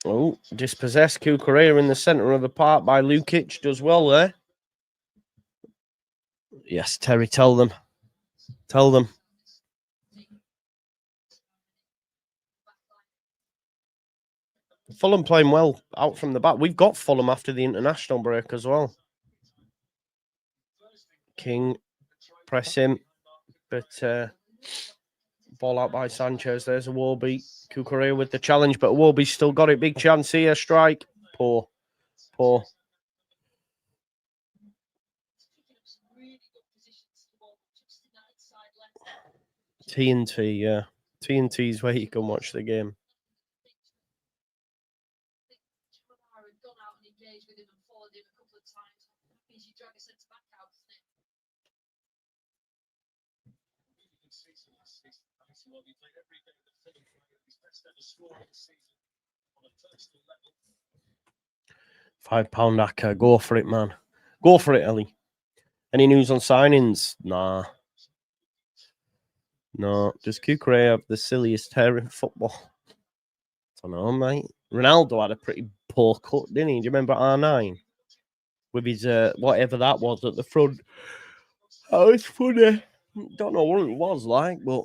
Oh, dispossessed Cucurella in the centre of the park by Lukic. Does well there. Yes, Terry, tell them. Tell them. Fulham playing well out from the back. We've got Fulham after the international break as well. King, press him. But ball out by Sanchez. There's a Warby. Cucurella with the challenge, but Warby's still got it. Big chance here. Strike. Poor. TNT, yeah. TNT's where you can watch the game. £5 Aka. Go for it, man. Go for it, Ellie. Any news on signings? Nah. No. Does Cucurella have the silliest hair in football? I don't know, mate. Ronaldo had a pretty poor cut, didn't he? Do you remember R9? With his whatever that was at the front. Oh, it's funny. Don't know what it was like, but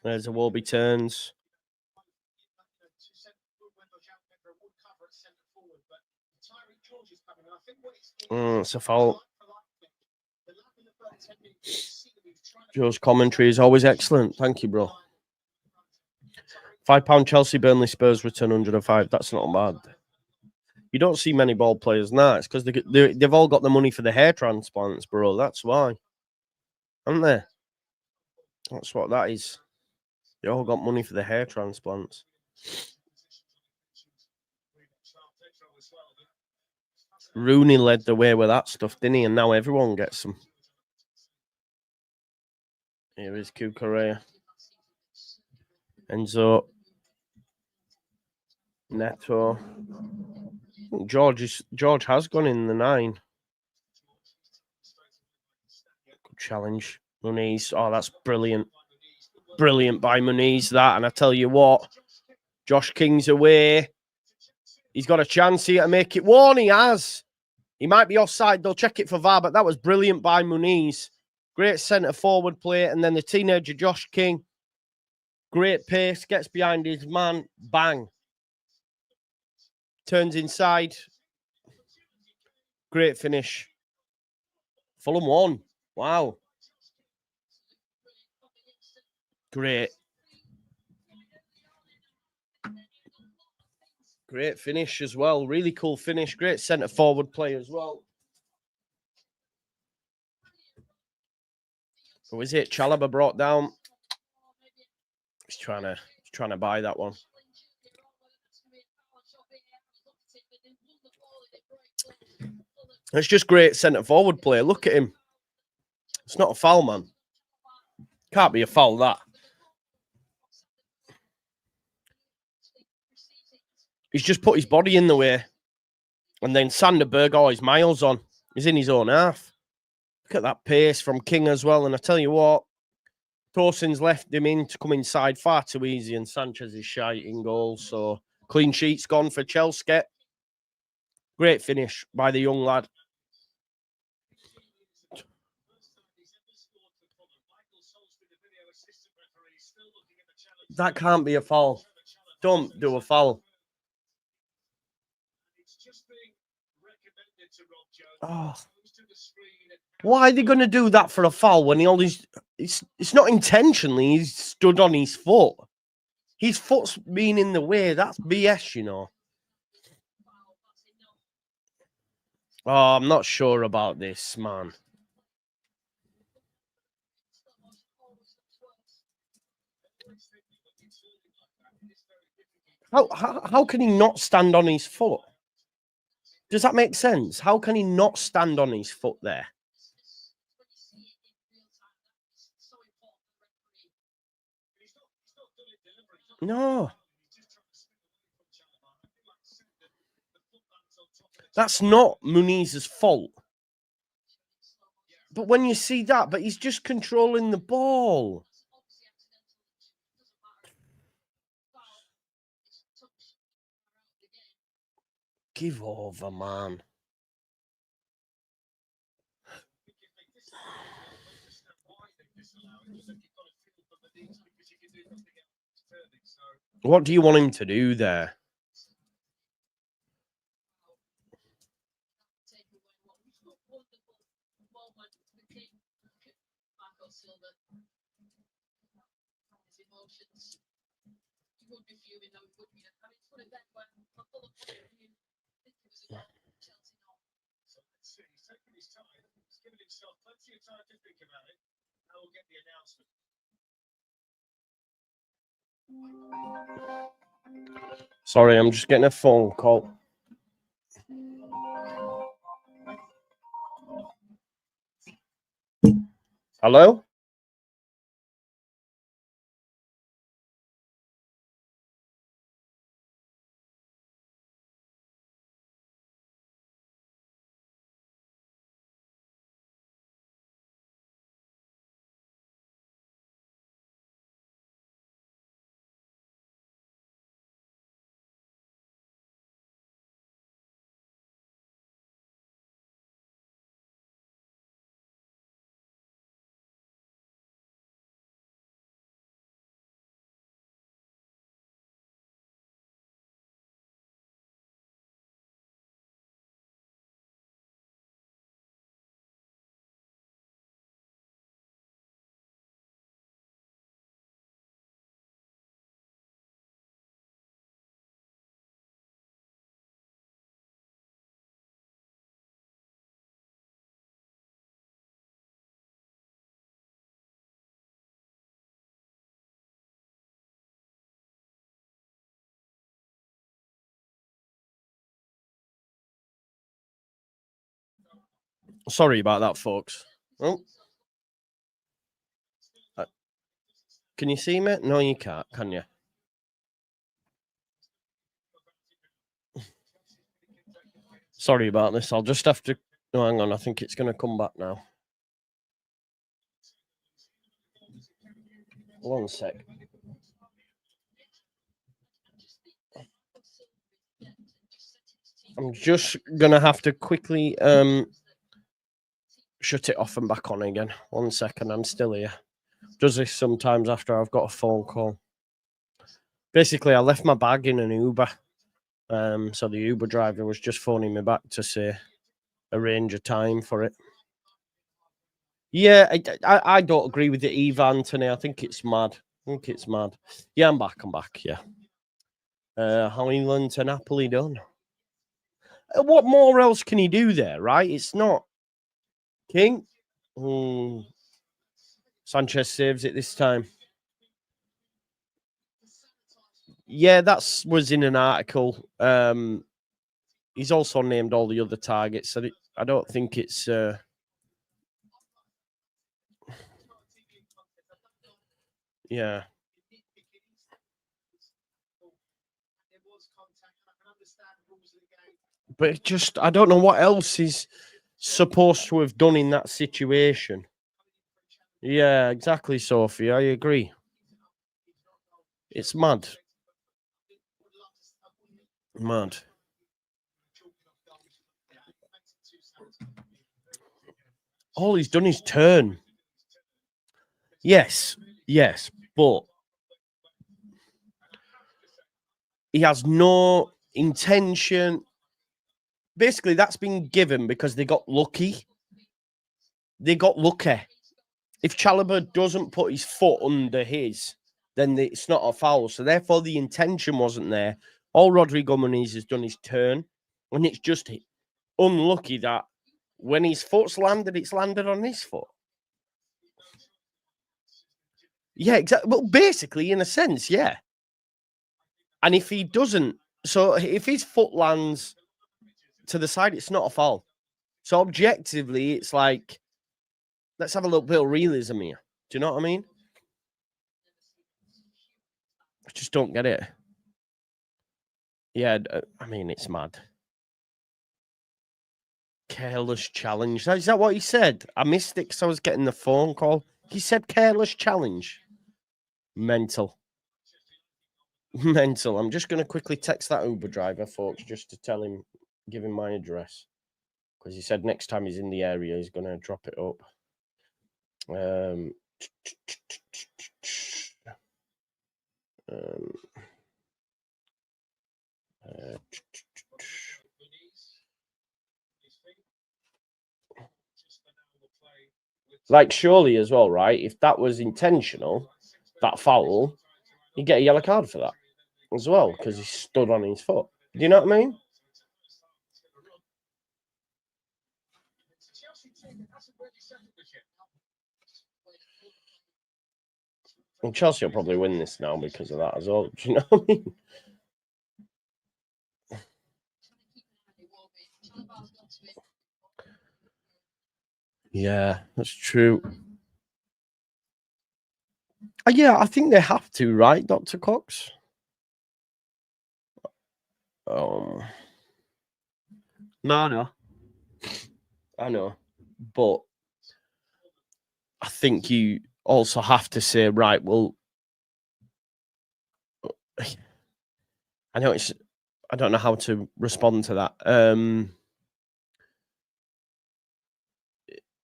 there's a Warby turns. It's a foul. Joe's commentary is always excellent. Thank you, bro. £5 Chelsea, Burnley, Spurs return 105. That's not bad. You don't see many ball players now. It's because they've all got the money for the hair transplants, bro. That's why. Haven't they? That's what that is. They all got money for the hair transplants. Rooney led the way with that stuff, didn't he? And now everyone gets them. Here is Cucurella. Enzo. Neto. George has gone in the 9. Good challenge. Muniz. Oh, that's brilliant. Brilliant by Muniz, that. And I tell you what, Josh King's away. He's got a chance here to make it 1. He has. He might be offside. They'll check it for VAR, but that was brilliant by Muniz. Great centre forward play. And then the teenager, Josh King. Great pace. Gets behind his man. Bang. Turns inside. Great finish. Fulham 1. Wow. Great. Great finish as well. Really cool finish. Great centre forward play as well. Who is it? Chalobah brought down. He's trying to buy that one. It's just great centre forward play. Look at him. It's not a foul, man. Can't be a foul, that. He's just put his body in the way. And then Sanderberg, oh, he's miles on. He's in his own half. Look at that pace from King as well. And I tell you what, Torsen's left him in to come inside far too easy. And Sanchez is shite in goal. So clean sheet's gone for Chelsea. Great finish by the young lad. That can't be a foul. Don't do a foul. Oh. Why are they going to do that for a foul when it's not intentionally, he's stood on his foot. His foot's been in the way. That's BS, you know. Oh, I'm not sure about this, man. How can he not stand on his foot? Does that make sense? How can he not stand on his foot there? No. That's not Muniz's fault. But when you see that, but he's just controlling the ball. Give over, man. What do you want him to do there? Sorry, I'm just getting a phone call. Hello? Sorry about that, folks. Oh. Can you see me? No, you can't, can you? Sorry about this. I'll just have to... No, hang on. I think it's going to come back now. One sec. I'm just going to have to quickly shut it off and back on again. 1 second. I'm still here. Does this sometimes after I've got a phone call. Basically, I left my bag in an Uber. So the Uber driver was just phoning me back to say arrange a time for it. Yeah, I don't agree with it either, Anthony. I think it's mad. Yeah, I'm back. Yeah. How England to Napoli done? What more else can he do there, right? It's not King. Sanchez saves it this time. Yeah, that was in an article. He's also named all the other targets. So I don't think it's... Yeah. But just, I don't know what else he's supposed to have done in that situation. Yeah, exactly, Sophie. I agree. It's mad. Mad. All he's done is turn. Yes, but he has no intention. Basically, that's been given because they got lucky. If Chalobah doesn't put his foot under his, then it's not a foul. So therefore, the intention wasn't there. All Rodrigo Muniz has done is turn, and it's just unlucky that when his foot's landed, it's landed on his foot. Yeah, exactly. Well, basically, in a sense, yeah. And if he doesn't, so if his foot lands to the side, it's not a foul. So objectively, it's like, let's have a little bit of realism here. Do you know what I mean? I just don't get it. Yeah, I mean, it's mad. Careless challenge. Is that what he said? I missed it because I was getting the phone call. He said careless challenge. Mental. I'm just going to quickly text that Uber driver, folks, just to tell him, give him my address. Because he said next time he's in the area, he's going to drop it up. Like, surely as well, right? If that was intentional, that foul, you get a yellow card for that as well because he stood on his foot. Do you know what I mean? And Chelsea will probably win this now because of that as well. Do you know what I mean? Yeah, that's true. Yeah, I think they have to, right, Dr. Cox? No. I know. But I think you also have to say, right, well, I don't know how to respond to that.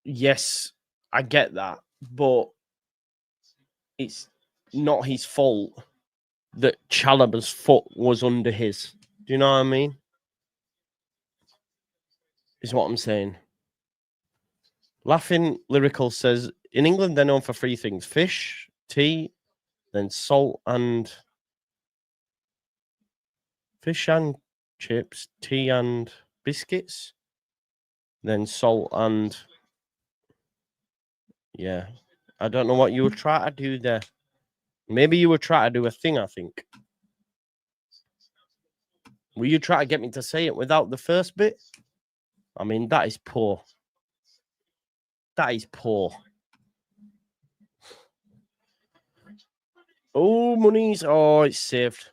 Yes, I get that, but it's not his fault that Chalobah's foot was under his. Do you know what I mean? Is what I'm saying. Laughing Lyrical says, in England, they're known for three things: fish, tea, then salt and... Fish and chips, tea and biscuits, then salt and... Yeah. I don't know what you were trying to do there. Maybe you were trying to do a thing, I think. Were you trying to get me to say it without the first bit? I mean, that is poor. That is poor. Oh, Money's. Oh, it's saved.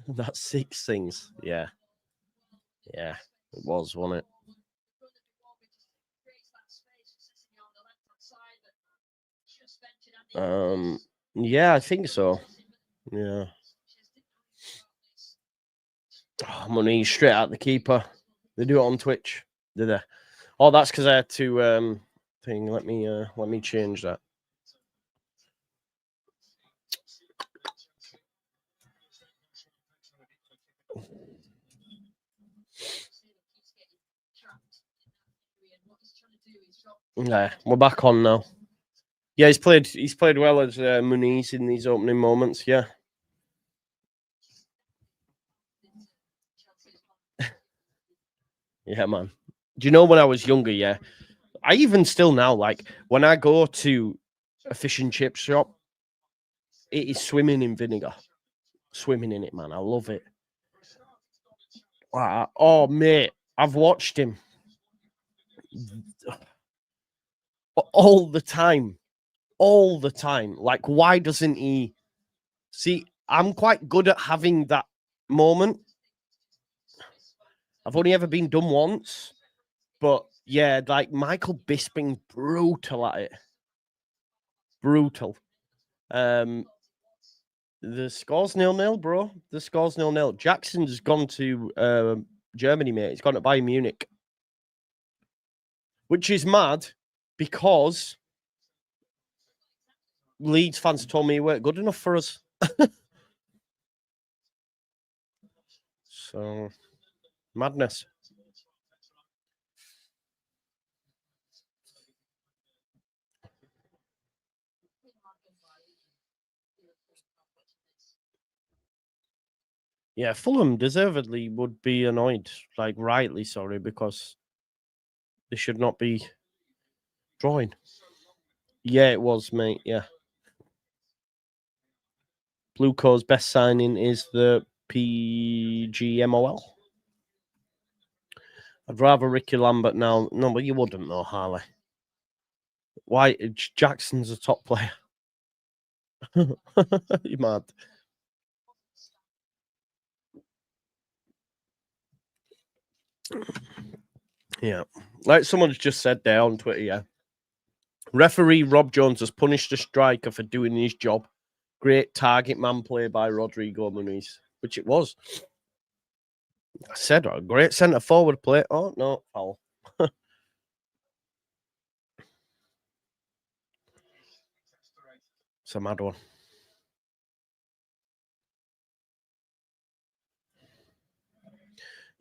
That's 6 things. Yeah. Yeah, it was, wasn't it? Yeah, I think so. Yeah. Oh, Money straight out the keeper. They do it on Twitch, did they? Oh, that's because I had to thing. Let me change that. Yeah, we're back on now. Yeah, he's played well as Muniz in these opening moments. Yeah. Yeah, man. Do you know when I was younger? Yeah, I even still now, like when I go to a fish and chip shop, it is swimming in vinegar, swimming in it, man. I love it. Wow. Oh, mate, I've watched him all the time, all the time. Like, why doesn't he see? I'm quite good at having that moment. I've only ever been done once, but yeah, like Michael Bisping, brutal at it. Brutal. The score's 0-0, bro. The score's 0-0. Jackson's gone to Germany, mate. He's gone to Bayern Munich, which is mad because Leeds fans told me he weren't good enough for us. So, madness. Yeah, Fulham deservedly would be annoyed, like rightly sorry, because they should not be drawing. Yeah, it was, mate. Yeah. Blue Co's best signing is the PGMOL. I'd rather Ricky Lambert now. No, but you wouldn't know, Harley. Why? Jackson's a top player. You mad? Yeah. Like someone's just said there on Twitter, yeah. Referee Rob Jones has punished a striker for doing his job. Great target man play by Rodrigo Muniz, which it was. I said, a great centre forward play. Oh, no, foul. It's a mad one.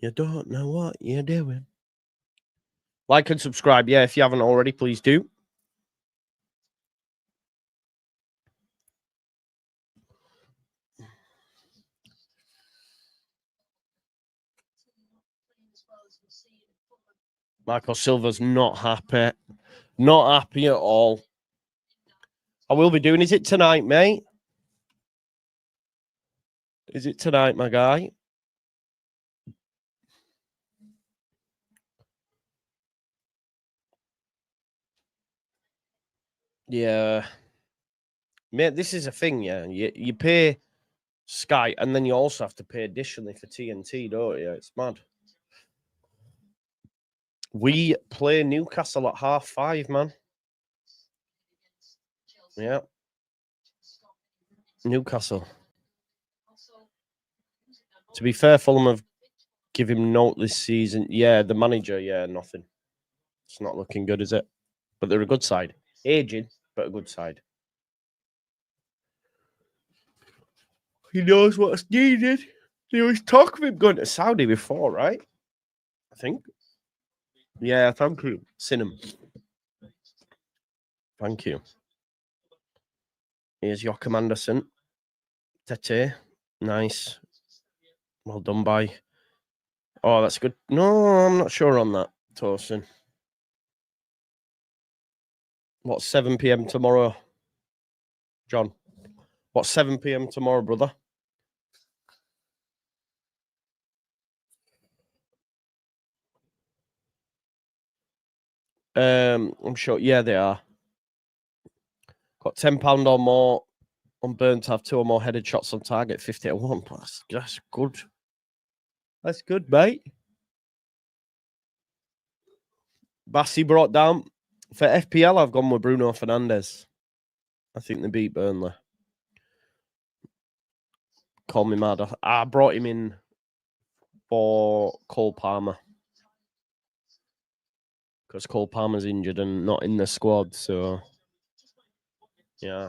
You don't know what you're doing. Like and subscribe. Yeah, if you haven't already, please do. Michael Silva's not happy. Not happy at all. I will be doing. Is it tonight, mate? Is it tonight, my guy? Yeah. Mate, this is a thing, yeah. You pay Sky and then you also have to pay additionally for TNT, don't you? It's mad. We play Newcastle at 5:30, man. Yeah. Newcastle. To be fair, Fulham have given him note this season. Yeah, the manager, yeah, nothing. It's not looking good, is it? But they're a good side. Aging, but a good side. He knows what's needed. There was talk of him going to Saudi before, right? I think. Yeah, thank you. Sinem. Thank you. Here's Joachim Anderson. Tete. Nice. Well done by. Oh, that's good. No, I'm not sure on that, Torsten. What, 7 p.m. tomorrow, John? What, 7 p.m. tomorrow, brother? I'm sure. Yeah, they are. Got £10 or more on burn to have 2 or more headed shots on target. 50 to 1. That's good. That's good, mate. Bassi brought down for FPL. I've gone with Bruno Fernandes. I think they beat Burnley. Call me mad. I brought him in for Cole Palmer because Cole Palmer's injured and not in the squad. So, yeah.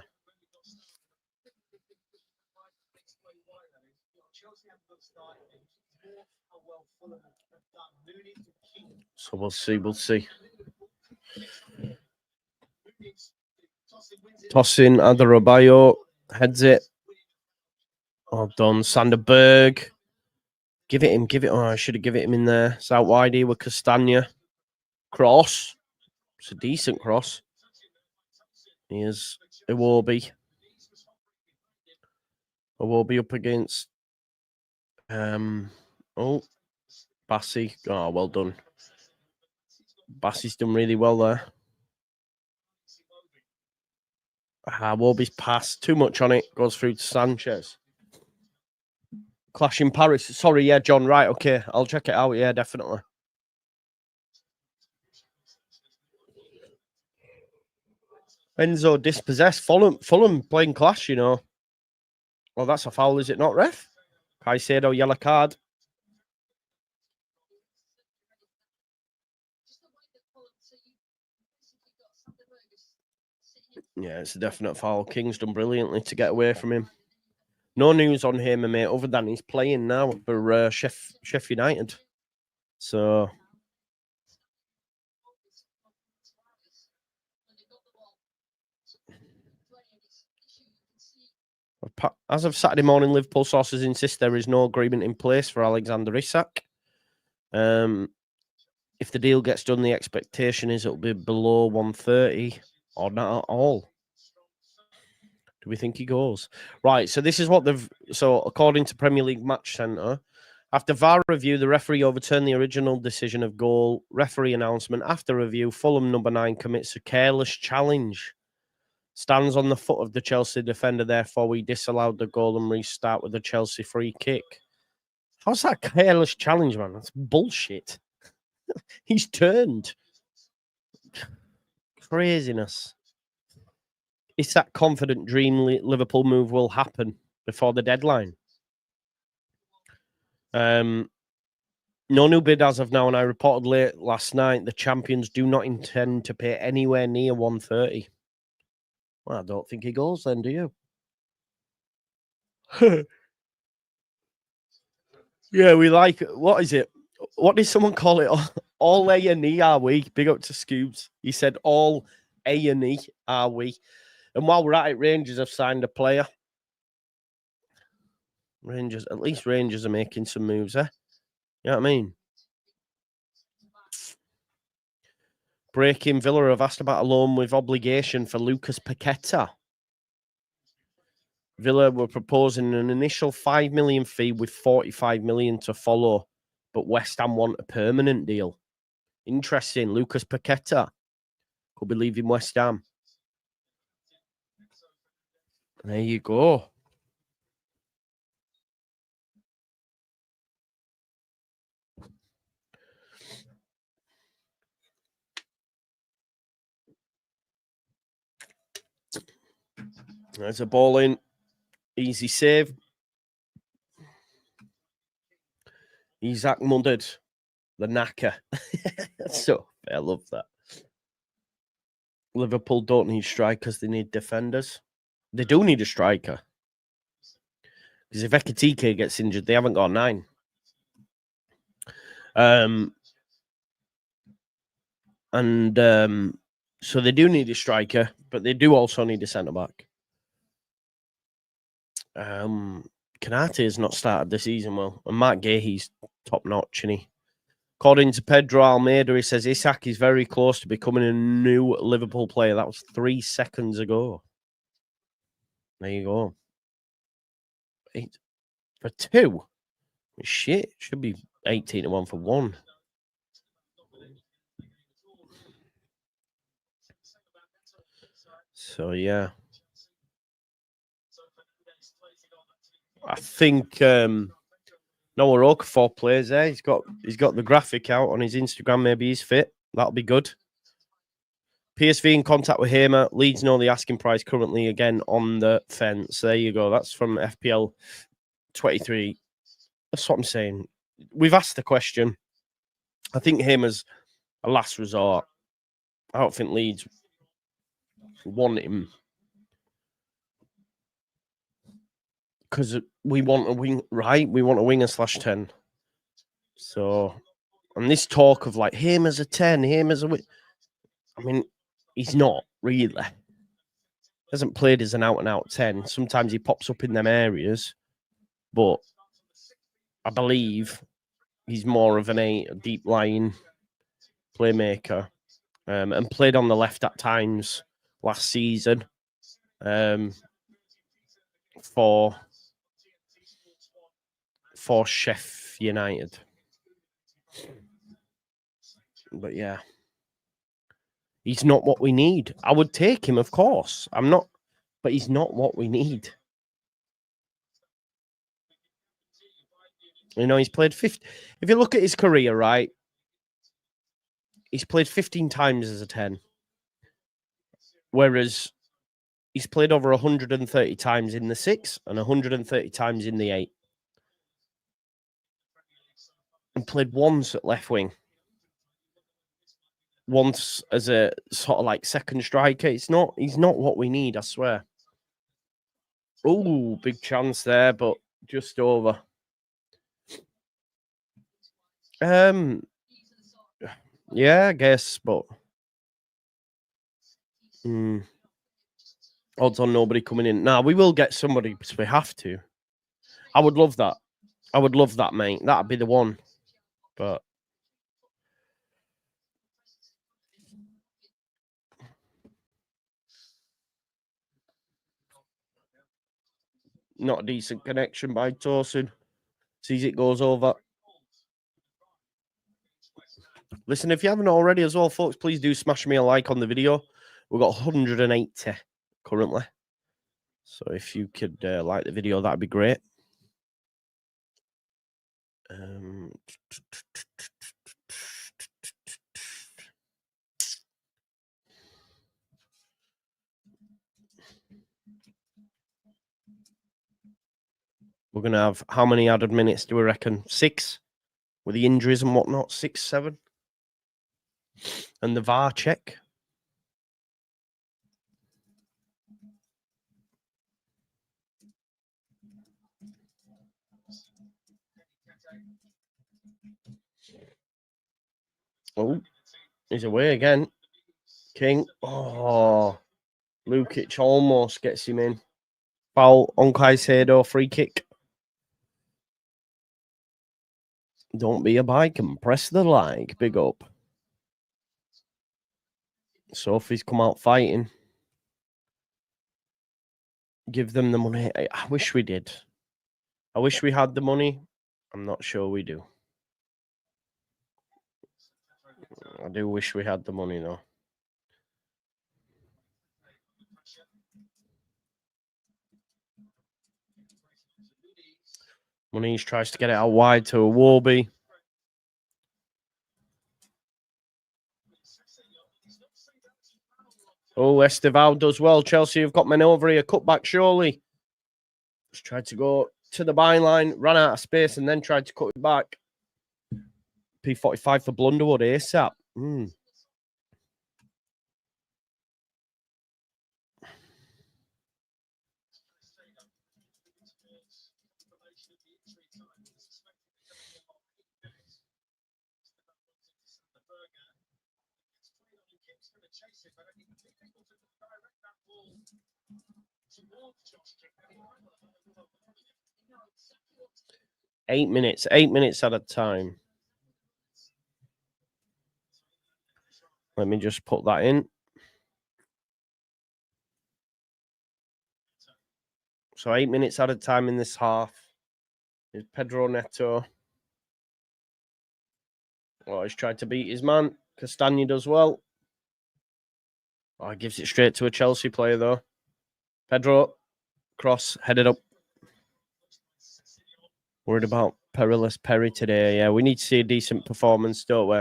So we'll see. We'll see. Tossing Adebayo heads it. Well done, Sanderberg. Give it him. Give it. Oh, I should have given it him in there. It's out wide here with Castagna. Cross. It's a decent cross. Here's Iwobi. Iwobi up against. Bassi. Oh, well done. Bassi's done really well there. Iwobi's pass. Too much on it. Goes through to Sanchez. Clash in Paris. Sorry, yeah, John. Right, okay. I'll check it out. Yeah, definitely. Enzo dispossessed. Fulham playing Clash, you know. Well, that's a foul, is it not, ref? Caicedo, yellow card. Yeah, it's a definite foul. King's done brilliantly to get away from him. No news on him, mate, other than he's playing now for Sheffield United. So, as of Saturday morning, Liverpool sources insist there is no agreement in place for Alexander Isak. If the deal gets done, the expectation is it'll be below 130 or not at all. Do we think he goes? Right, so this is what they've... So, according to Premier League Match Centre, after VAR review, the referee overturned the original decision of goal. Referee announcement. After review, Fulham number 9 commits a careless challenge. Stands on the foot of the Chelsea defender, therefore we disallowed the goal and restart with a Chelsea free kick. How's that careless challenge, man? That's bullshit. He's turned. Craziness. It's that confident dream Liverpool move will happen before the deadline. No new bid as of now, and I reported late last night the champions do not intend to pay anywhere near 130. Well, I don't think he goes then, do you? Yeah, we like... What is it? What did someone call it? All A&E are we? Big up to Scoobs. He said all A&E are we? And while we're at it, Rangers have signed a player. At least Rangers are making some moves, eh? You know what I mean? Breaking Villa have asked about a loan with obligation for Lucas Paqueta. Villa were proposing an initial 5 million fee with 45 million to follow, but West Ham want a permanent deal. Interesting. Lucas Paqueta could be leaving West Ham. There you go. There's a ball in. Easy save. Isaac Muddard, the knacker. So, I love that. Liverpool don't need strikers, they need defenders. They do need a striker. Because if Ekitike gets injured, they haven't got 9. So they do need a striker, but they do also need a centre-back. Kanate has not started the season well. And Matt Gahey's top-notch, isn't he? According to Pedro Almeida, he says Isak is very close to becoming a new Liverpool player. That was 3 seconds ago. There you go. 8 for 2. Shit, should be 18 to 1 for 1. So yeah, I think Noah Okafor plays there. He's got the graphic out on his Instagram. Maybe he's fit. That'll be good. PSV in contact with Hamer. Leeds know the asking price currently again on the fence. There you go. That's from FPL 23. That's what I'm saying. We've asked the question. I think Hamer's a last resort. I don't think Leeds want him because we want a wing, right? We want a winger /10. So, and this talk of like Hamer's a 10, Hamer's a wing. I mean, he's not really. Hasn't played as an out-and-out 10. Sometimes he pops up in them areas, but I believe he's more of an 8, a deep-lying playmaker, and played on the left at times last season for Sheffield United. But yeah, he's not what we need. I would take him, of course. I'm not, but he's not what we need. You know, he's played 50. If you look at his career, right, he's played 15 times as a 10. Whereas he's played over 130 times in the 6 and 130 times in the 8. And played once at left wing. Once as a sort of like second striker. He's not what we need, I swear. Oh, big chance there, but just over. Yeah, I guess, but odds on nobody coming in. Nah, we will get somebody because we have to. I would love that. I would love that, mate. That'd be the one. But not a decent connection by Torson. Sees it goes over. Listen, if you haven't already as well, folks, please do smash me a like on the video. We've got 180 currently. So if you could like the video, that'd be great. We're going to have how many added minutes do we reckon? 6 with the injuries and whatnot? 6, 7? And the VAR check. Oh, he's away again. King. Oh, Lukic almost gets him in. Foul on Caicedo, free kick. Don't be a bike and press the like. Big up. Sophie's come out fighting. Give them the money. I wish we did. I wish we had the money. I'm not sure we do. I do wish we had the money, though. Moniz tries to get it out wide to a Warby. Oh, Esteval does well. Chelsea have got men over here. Cut back, surely. Just tried to go to the byline, ran out of space, and then tried to cut it back. P45 for Blunderwood ASAP. 8 minutes. 8 minutes at a time. Let me just put that in. So 8 minutes at a time in this half. Is Pedro Neto. Oh, he's tried to beat his man. Castagna does well. Oh, he gives it straight to a Chelsea player, though. Pedro, cross, headed up. Worried about perilous Perry today. Yeah, we need to see a decent performance, don't we?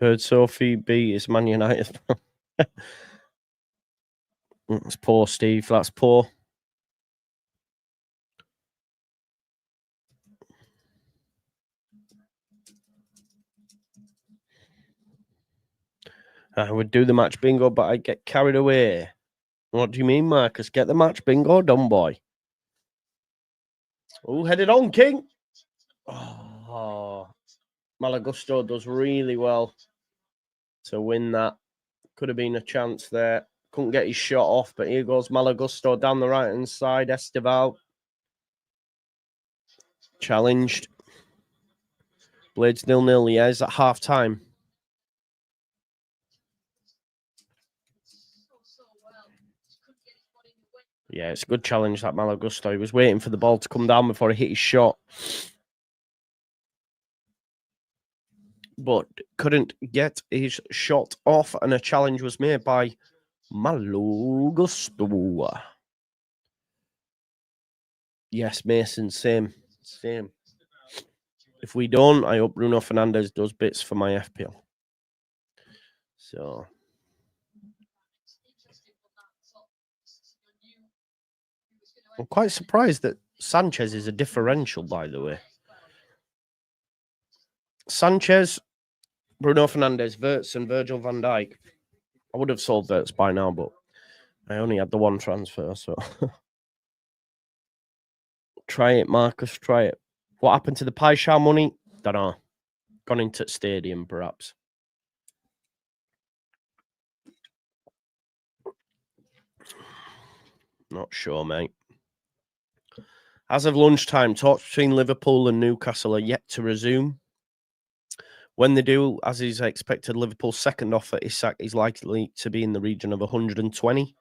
Heard Sophie B is Man United. That's poor, Steve. That's poor. I would do the match bingo, but I'd get carried away. What do you mean, Marcus? Get the match bingo done, boy. Oh, headed on, King. Oh, Malagusto does really well to win that. Could have been a chance there. Couldn't get his shot off, but here goes Malagusto down the right-hand side. Esteval challenged. Blades 0-0. Yeah, is at half-time. Yeah, it's a good challenge, that Malagusto. He was waiting for the ball to come down before he hit his shot. But couldn't get his shot off, and a challenge was made by Malagusto. Yes, Mason, same. If we don't, I hope Bruno Fernandes does bits for my FPL. So... I'm quite surprised that Sanchez is a differential, by the way. Sanchez, Bruno Fernandes, Wirtz, and Virgil van Dijk. I would have sold Wirtz by now, but I only had the one transfer, so... Try it, Marcus, try it. What happened to the Paixão money? Don't know. Gone into the stadium, perhaps. Not sure, mate. As of lunchtime, talks between Liverpool and Newcastle are yet to resume. When they do, as is expected, Liverpool's second offer is likely to be in the region of 120.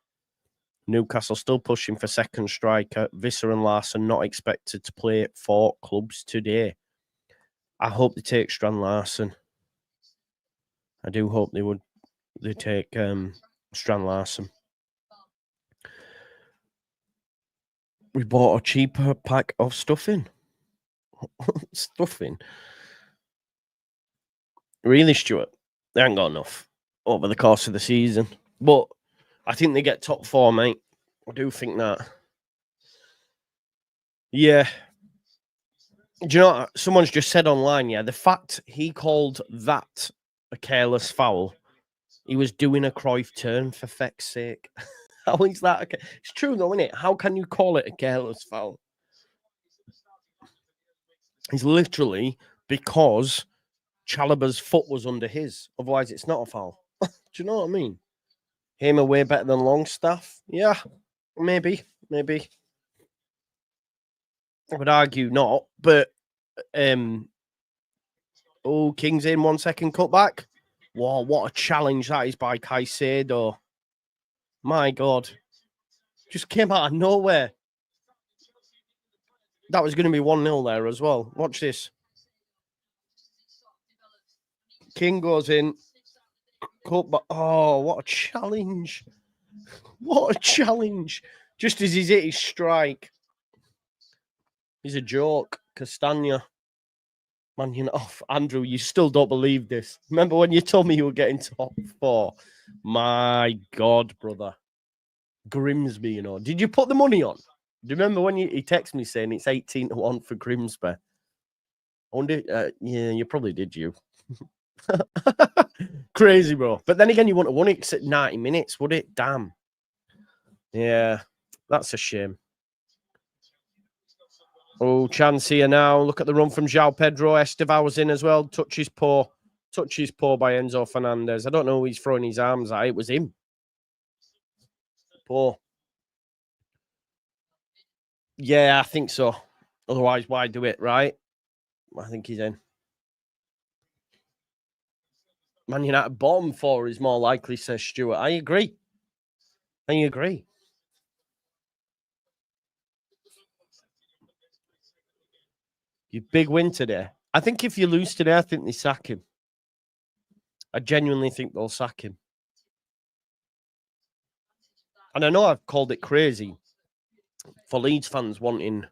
Newcastle still pushing for second striker. Visser and Larson not expected to play for clubs today. I hope they take Strand Larson. I do hope they take Strand Larson. We bought a cheaper pack of stuffing. Stuffing. Really, Stuart? They haven't got enough over the course of the season. But I think they get top four, mate. I do think that. Yeah. Do you know what? Someone's just said online, yeah, the fact he called that a careless foul, he was doing a Cruyff turn, for feck's sake. How is that? Okay? It's true, though, isn't it? How can you call it a careless foul? It's literally because Chalobah's foot was under his. Otherwise, it's not a foul. Do you know what I mean? Him are way better than Longstaff. Yeah, maybe. I would argue not, but King's in 1 second cutback. Wow, what a challenge that is by Caicedo. My God. Just came out of nowhere. That was going to be 1-0 there as well. Watch this. King goes in. Cutback. Oh, what a challenge. What a challenge. Just as he's hit his strike. He's a joke. Castagna. Man, you know, Andrew, you still don't believe this. Remember when you told me you were getting top four? My God, brother. Grimsby, you know. Did you put the money on? Do you remember when he texted me saying it's 18-1 for Grimsby? I wonder, yeah, you probably did, you. Crazy, bro. But then again, you wouldn't have won it at 90 minutes, would it? Damn. Yeah, that's a shame. Oh, chance here now. Look at the run from João Pedro. Estevao was in as well. Touches poor by Enzo Fernandez. I don't know who he's throwing his arms at. It was him. Poor. Yeah, I think so. Otherwise, why do it, right? I think he's in. Man United bottom 4 is more likely, says Stuart. I agree. Your big win today. I think if you lose today, I think they sack him. I genuinely think they'll sack him. And I know I've called it crazy for Leeds fans wanting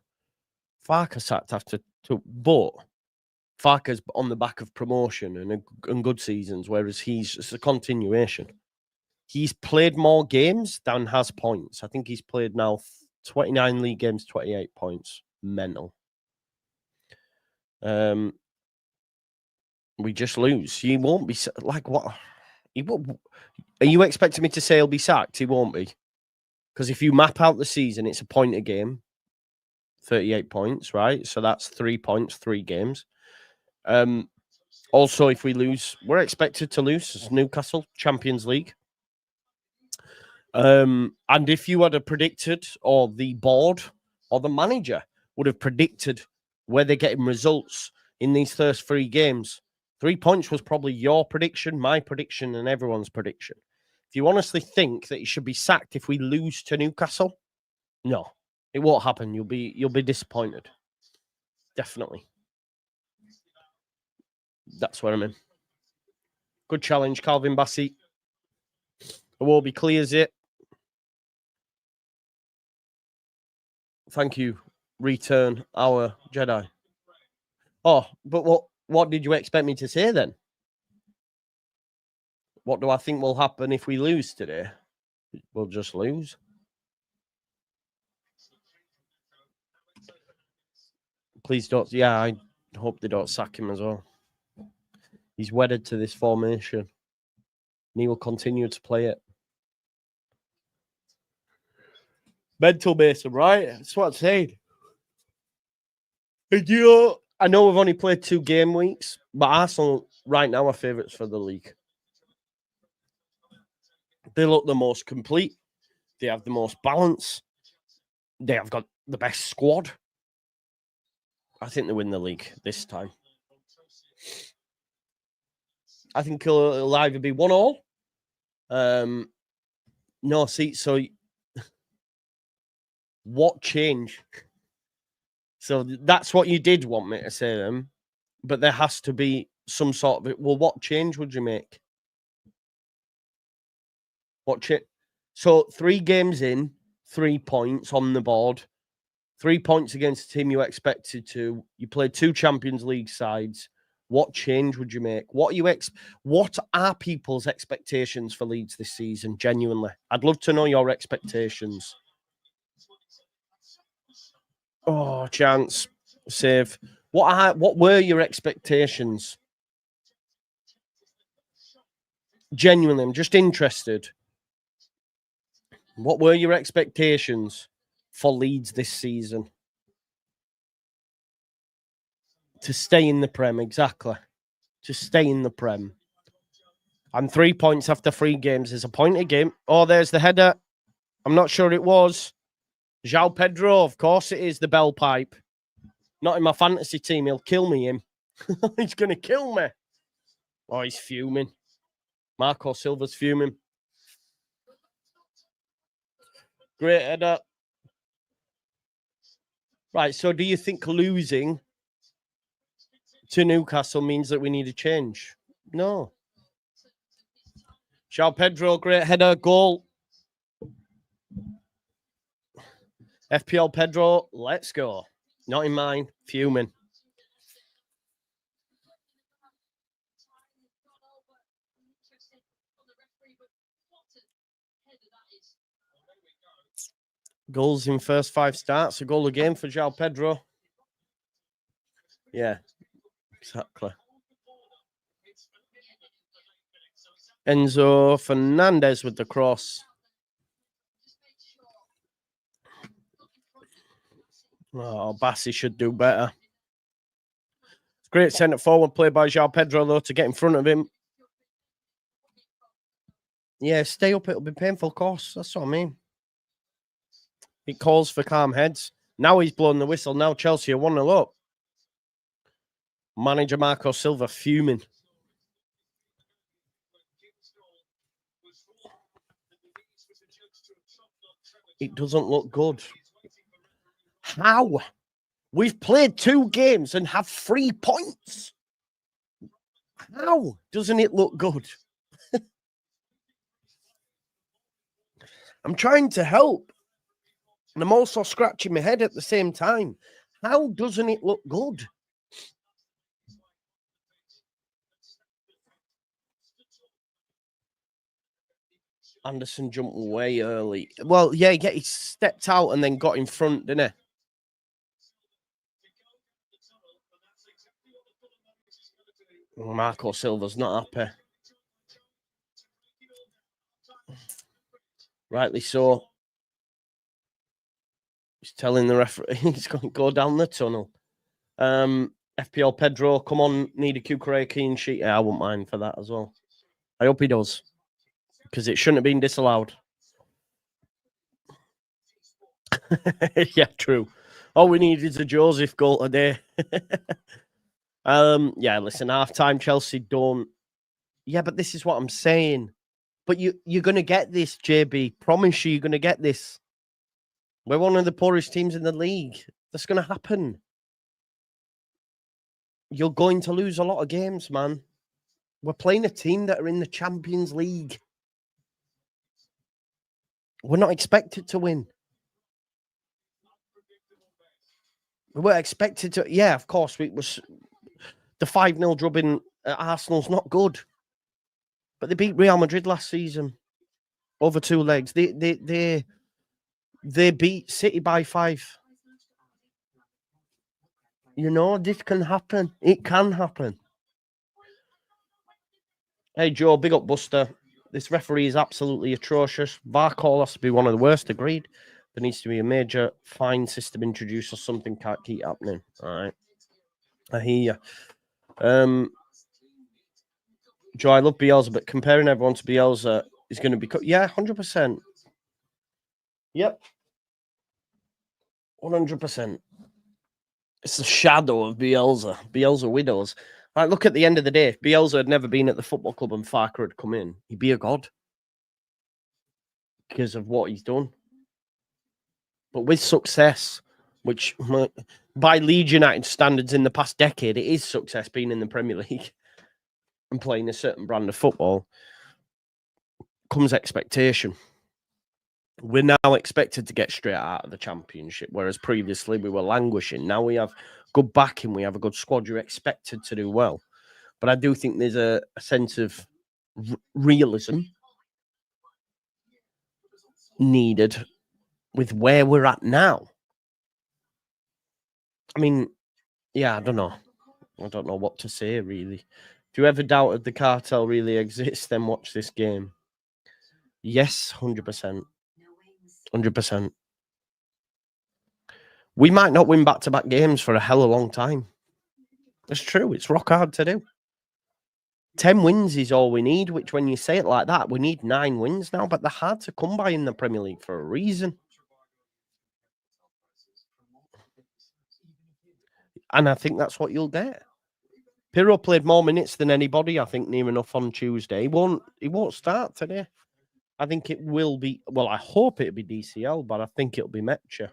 Farke sacked after 2, but Farke's on the back of promotion and good seasons, whereas it's a continuation. He's played more games than has points. I think he's played now 29 league games, 28 points. Mental. We just lose. He won't be like what? He won't. Are you expecting me to say he'll be sacked? He won't be. Because if you map out the season, it's a point a game, 38 points, right? So that's 3 points, 3 games. Also, if we lose, we're expected to lose Newcastle, Champions League. And if you had predicted, or the board, or the manager would have predicted where they're getting results in these first 3 games, 3 points was probably your prediction, my prediction, and everyone's prediction. If you honestly think that he should be sacked if we lose to Newcastle, no, it won't happen. You'll be disappointed. Definitely. That's where I'm in. Good challenge, Calvin Bassey. Awobi clears it. Thank you. Return our Jedi. Oh, but what did you expect me to say then? What do I think will happen if we lose today? We'll just lose. Please don't. Yeah, I hope they don't sack him as well. He's wedded to this formation. And he will continue to play it. Mental, Mason, right? That's what I'm saying. I know we've only played 2 game weeks, but Arsenal right now are favourites for the league. They look the most complete. They have the most balance. They have got the best squad. I think they win the league this time. I think it'll either be 1-1. No, see, so what change? So that's what you did want me to say them, but there has to be some sort of, well, what change would you make? So 3 games in, 3 points on the board, 3 points against the team you expected to. You played 2 Champions League sides. What change would you make? What are people's expectations for Leeds this season? Genuinely, I'd love to know your expectations. Oh, chance save. What were your expectations? Genuinely, I'm just interested. What were your expectations for Leeds this season? To stay in the Prem, exactly. To stay in the Prem. And 3 points after 3 games is a point a game. Oh, there's the header. I'm not sure it was. João Pedro, of course it is, the bell pipe. Not in my fantasy team. He'll kill me, him. He's going to kill me. Oh, he's fuming. Marco Silva's fuming. Great header. Right, so do you think losing to Newcastle means that we need a change? No. João Pedro, great header, goal. FPL Pedro, let's go. Not in mine, fuming. Goals in first 5 starts, a goal a game for João Pedro. Yeah, exactly. Enzo Fernandez with the cross. Oh, Bassey should do better. Great centre forward play by João Pedro, though, to get in front of him. Yeah, stay up. It'll be painful, of course. That's what I mean. It calls for calm heads. Now he's blown the whistle. Now Chelsea are 1-0 up. Manager Marco Silva fuming. It doesn't look good. How? We've played 2 games and have 3 points. How doesn't it look good? I'm trying to help. And I'm also scratching my head at the same time. How doesn't it look good? Anderson jumped way early. Well, yeah, he stepped out and then got in front, didn't he? Marco Silva's not happy. Rightly so. He's telling the referee he's going to go down the tunnel. FPL Pedro, come on, need a Cucurella clean sheet. Yeah, I wouldn't mind for that as well. I hope he does, because it shouldn't have been disallowed. Yeah, true. All we need is a Joseph goal today. Yeah, listen, half-time Chelsea don't. Yeah, but this is what I'm saying. But you're going to get this, JB. Promise you're going to get this. We're one of the poorest teams in the league. That's going to happen. You're going to lose a lot of games, man. We're playing a team that are in the Champions League. We're not expected to win. We were expected to. Yeah, of course. It was the 5-0 drubbing at Arsenal's not good. But they beat Real Madrid last season over 2 legs. They beat City by 5. You know, this can happen. It can happen. Hey, Joe, big up Buster. This referee is absolutely atrocious. VAR call has to be one of the worst, agreed. There needs to be a major fine system introduced or something can't keep happening. All right. I hear you. Joe, I love Bielsa, but comparing everyone to Bielsa is going to be... Yeah, 100%. Yep. 100%. It's the shadow of Bielsa. Bielsa widows. Like, look at the end of the day. If Bielsa had never been at the football club and Farker had come in, he'd be a god because of what he's done. But with success, which by Leeds United standards in the past decade, it is success being in the Premier League and playing a certain brand of football, comes expectation. We're now expected to get straight out of the Championship, whereas previously we were languishing. Now we have good backing, we have a good squad. You're expected to do well. But I do think there's a sense of realism needed with where we're at now. I mean, yeah, I don't know. I don't know what to say, really. If you ever doubted the cartel really exists, then watch this game. Yes, 100%. 100%. We might not win back-to-back games for a hell of a long time. That's true. It's rock hard to do. 10 wins is all we need, which when you say it like that, we need 9 wins now, but they're hard to come by in the Premier League for a reason. And I think that's what you'll get. Pirro played more minutes than anybody, I think, near enough on Tuesday. He won't start today. I think it will be, well, I hope it'll be DCL, but I think it'll be Metcha.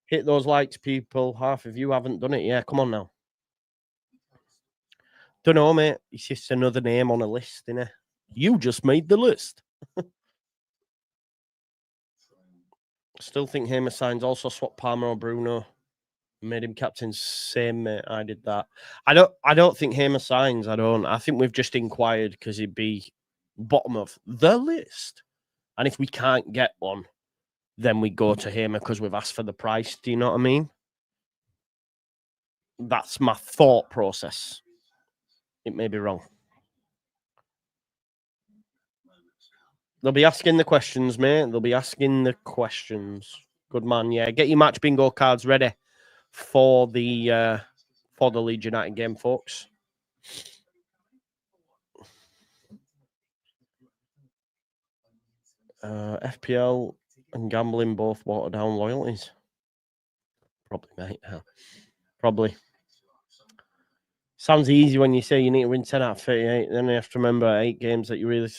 Hit those likes, people. Half of you haven't done it. Yeah, come on now. Don't know, mate. It's just another name on a list, innit? You just made the list. Still think Hamer signs also swapped Palmer or Bruno. Made him captain. Same, mate. I did that. I don't think Hamer signs. I think we've just inquired because he'd be bottom of the list. And if we can't get one, then we go to Hamer because we've asked for the price. Do you know what I mean? That's my thought process. It may be wrong. They'll be asking the questions, mate. They'll be asking the questions. Good man, yeah. Get your match bingo cards ready for the Leeds United game, folks. FPL and gambling both water down loyalties. Probably, mate. Probably. Sounds easy when you say you need to win 10 out of 38. Then you have to remember 8 games that you really...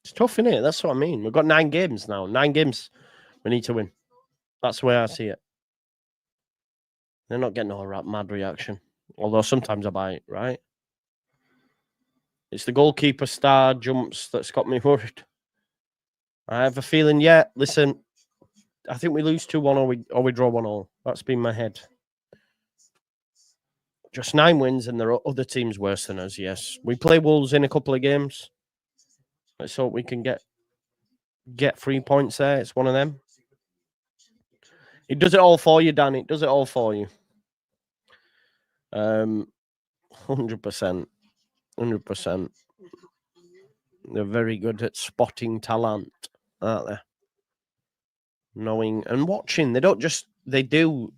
It's tough, isn't it? That's what I mean. We've got 9 games now. 9 games we need to win. That's the way I see it. They're not getting all mad reaction. Although sometimes I bite, right? It's the goalkeeper star jumps that's got me worried. I have a feeling, listen, I think we lose 2-1 or we draw 1-1. That's been my head. Just 9 wins, and there are other teams worse than us, yes. We play Wolves in a couple of games. Let's hope we can get 3 points there. It's one of them. It does it all for you, Dan. It does it all for you. 100%. 100%. They're very good at spotting talent, aren't they? Knowing and watching. They do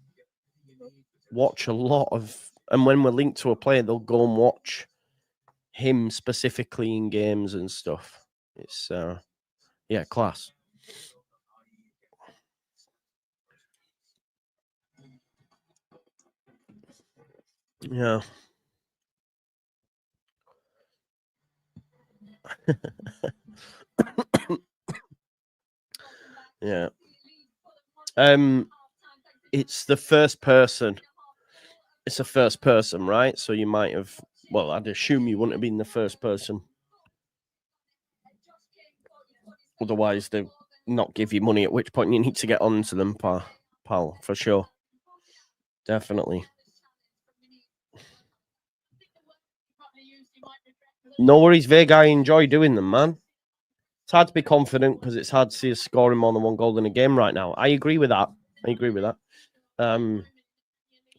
watch a lot of, and when we're linked to a player, they'll go and watch him specifically in games and stuff. It's, class. Yeah. Yeah. It's the first person. It's a first person, right? So you might have. Well, I'd assume you wouldn't have been the first person. Otherwise, they not give you money. At which point you need to get on to them, pal, for sure. Definitely. No worries, Vega. I enjoy doing them, man. It's hard to be confident because it's hard to see us scoring more than 1 goal in a game right now. I agree with that.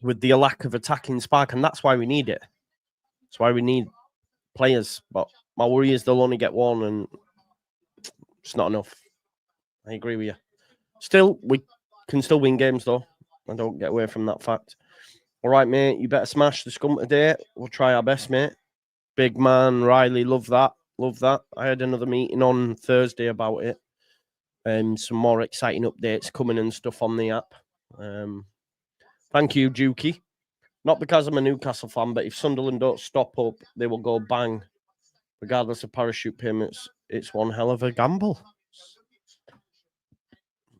With the lack of attacking spark, and that's why we need it. That's why we need players. But my worry is they'll only get 1, and it's not enough. I agree with you. Still, we can still win games, though. I don't get away from that fact. All right, mate, you better smash the scum today. We'll try our best, mate. Big man, Riley, love that. Love that. I had another meeting on Thursday about it. Some more exciting updates coming and stuff on the app. Thank you, Juki. Not because I'm a Newcastle fan, but if Sunderland don't stop up, they will go bang. Regardless of parachute payments, it's one hell of a gamble.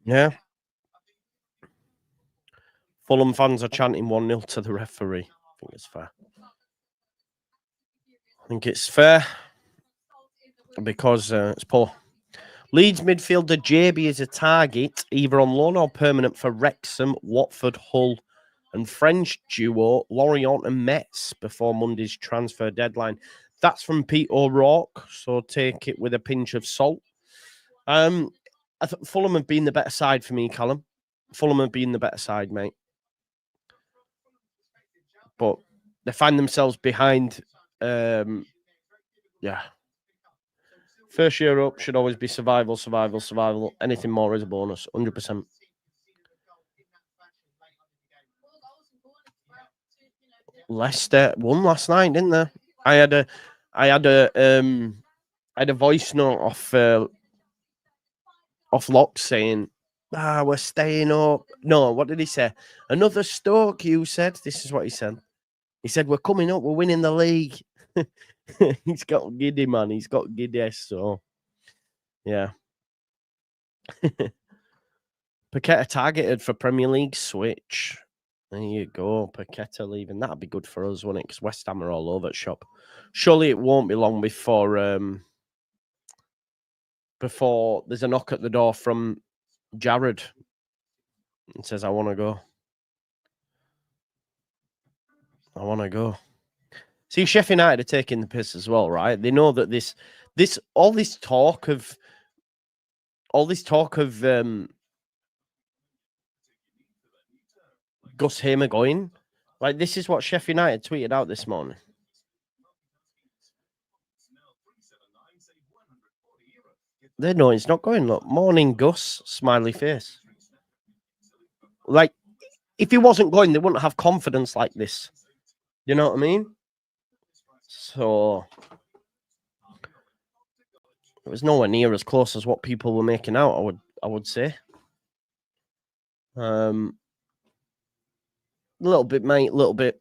Yeah. Fulham fans are chanting 1-0 to the referee. I think it's fair. Because it's poor. Leeds midfielder JB is a target, either on loan or permanent for Wrexham, Watford, Hull, and French duo Lorient and Metz before Monday's transfer deadline. That's from Pete O'Rourke, so take it with a pinch of salt. I thought Fulham have been the better side for me, Callum. Fulham have been the better side, mate. But they find themselves behind. First year up should always be survival. Anything more is a bonus, 100%. Leicester won last night, didn't they? I had a voice note off Locke saying, we're staying up. No, what did he say? Another Stoke, you said. This is what he said. He said, we're coming up, we're winning the league. He's got giddy, man. He's got giddy, so yeah. Paqueta targeted for Premier League switch. There you go. Paqueta leaving. That'd be good for us, wouldn't it? Because West Ham are all over the shop. Surely it won't be long before there's a knock at the door from Jared and says, I want to go. I want to go. See, Sheffield United are taking the piss as well, right? They know that all this talk of Gus Hamer going, like, this is what Sheffield United tweeted out this morning. They know he's not going. Look, morning, Gus, smiley face. Like, if he wasn't going, they wouldn't have confidence like this. You know what I mean? So it was nowhere near as close as what people were making out. I would say. A little bit, mate. Little bit.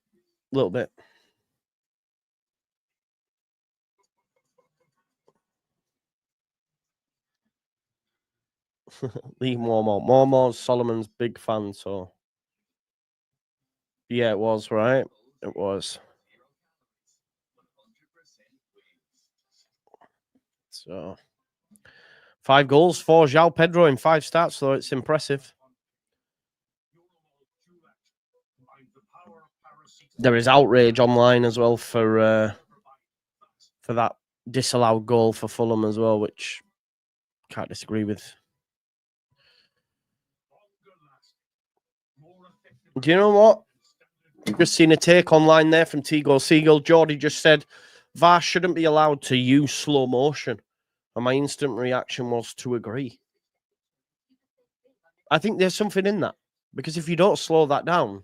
Lee Mormont, Solomon's big fan, so yeah, it was, right? It was. So 5 goals for João Pedro in 5 starts, so it's impressive. There is outrage online as well for that disallowed goal for Fulham as well, which can't disagree with. Do you know what? I've just seen a take online there from Tigo Seagull. Geordie just said VAR shouldn't be allowed to use slow motion. And my instant reaction was to agree. I think there's something in that. Because if you don't slow that down,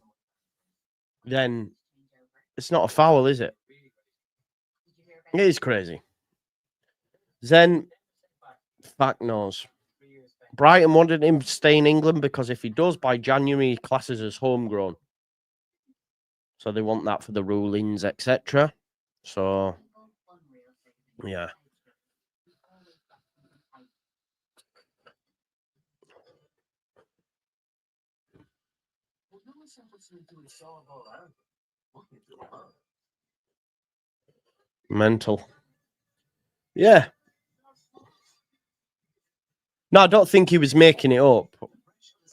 then it's not a foul, is it? It is crazy. Zen, fact knows. Brighton wanted him to stay in England because if he does, by January, he classes as homegrown. So they want that for the rulings, etc. So, yeah. Mental. Yeah. No, I don't think he was making it up.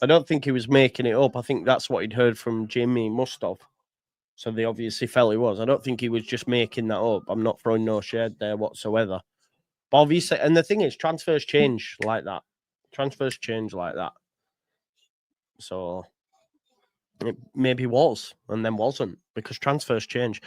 I don't think he was making it up. I think that's what he'd heard from Jimmy Mustov. So they obviously felt he was. I don't think he was just making that up. I'm not throwing no shade there whatsoever. But obviously, and the thing is, transfers change like that. Transfers change like that. So it maybe was and then wasn't because transfers change.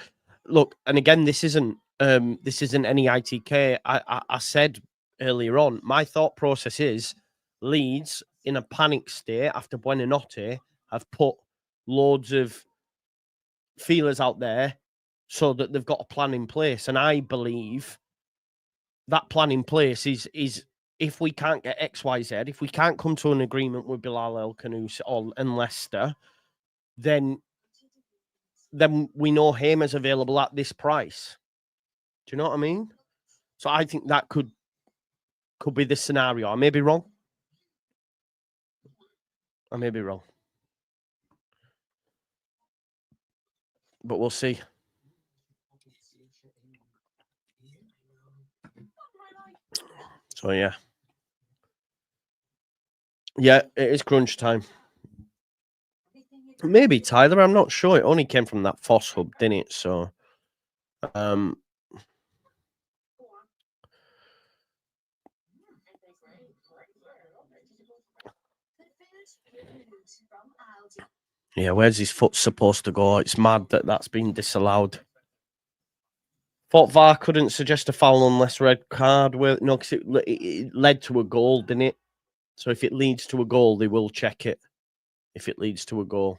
Look, and again, this isn't any ITK. I said earlier on, my thought process is Leeds in a panic state after Buonanotte have put loads of feelers out there so that they've got a plan in place. And I believe that plan in place is if we can't get XYZ, if we can't come to an agreement with Bilal El Khanous and Leicester, then we know Hamer's available at this price. Do you know what I mean? So I think that could be the scenario. I may be wrong. But we'll see. So yeah. Yeah, it is crunch time. Maybe Tyler, I'm not sure. It only came from that FOSS hub, didn't it? So yeah, where's his foot supposed to go? It's mad that that's been disallowed. Thought VAR couldn't suggest a foul unless red card. No, because it led to a goal, didn't it? So if it leads to a goal, they will check it. If it leads to a goal.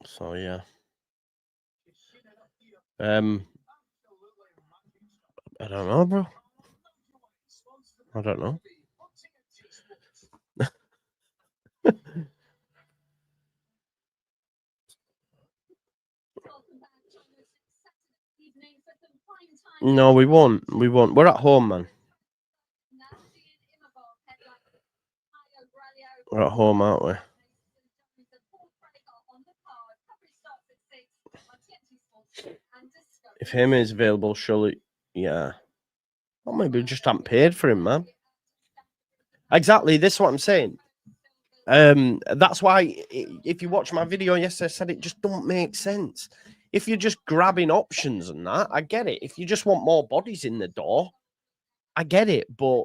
So yeah. I don't know, bro. I don't know. No, we won't. We won't. We're at home, man. We're at home, aren't we? If him is available, surely, yeah. Well, maybe we just haven't paid for him, man. Exactly. This is what I'm saying. That's why if you watch my video yesterday, I said it just don't make sense. If you're just grabbing options and that, I get it. If you just want more bodies in the door, I get it. But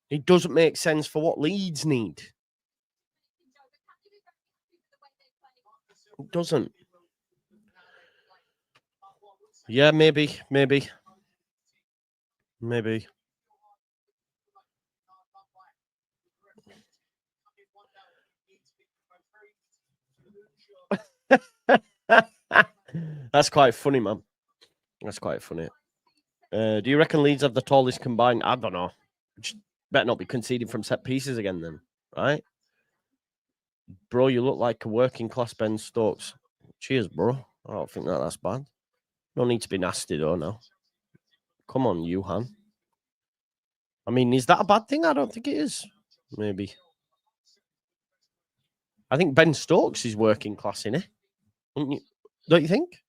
it doesn't make sense for what Leeds need. It doesn't. Yeah, maybe. That's quite funny, man. That's quite funny. Do you reckon Leeds have the tallest combined? I don't know. Just better not be conceding from set pieces again, then, right? Bro, you look like a working class Ben Stokes. Cheers, bro. I don't think that's bad. No need to be nasty, though, no. Come on, Johan. I mean, is that a bad thing? I don't think it is. Maybe. I think Ben Stokes is working class, innit? Don't you think?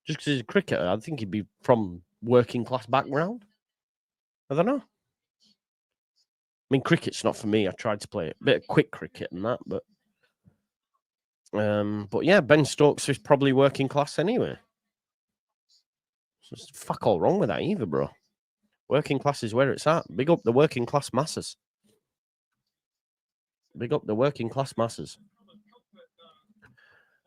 Just because he's a cricketer, I think he'd be from working class background. I don't know. I mean, cricket's not for me. I tried to play a bit of quick cricket and that, but yeah, Ben Stokes is probably working class anyway. So there's fuck all wrong with that either, bro. Working class is where it's at. Big up the working class masses. Big up the working class masses.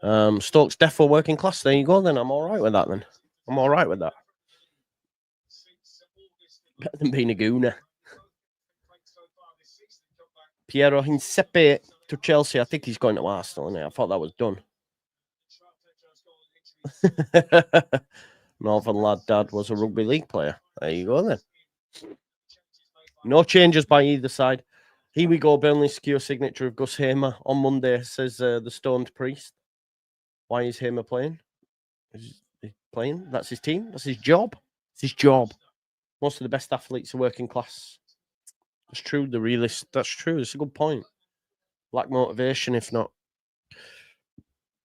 Stokes defo working class. There you go. Then I'm all right with that. I'm all right with that. Better than being a gooner. Piero Hinsepe to Chelsea. I think he's going to Arsenal, isn't he? I thought that was done. Northern lad dad was a rugby league player. There you go then. No changes by either side. Here we go. Burnley secure signature of Gus Hamer on Monday, says the stoned priest. Why is Hamer playing? Is he playing? That's his team. That's his job. It's his job. Most of the best athletes are working class. That's true. The realist. That's true. It's a good point. Lack motivation, if not.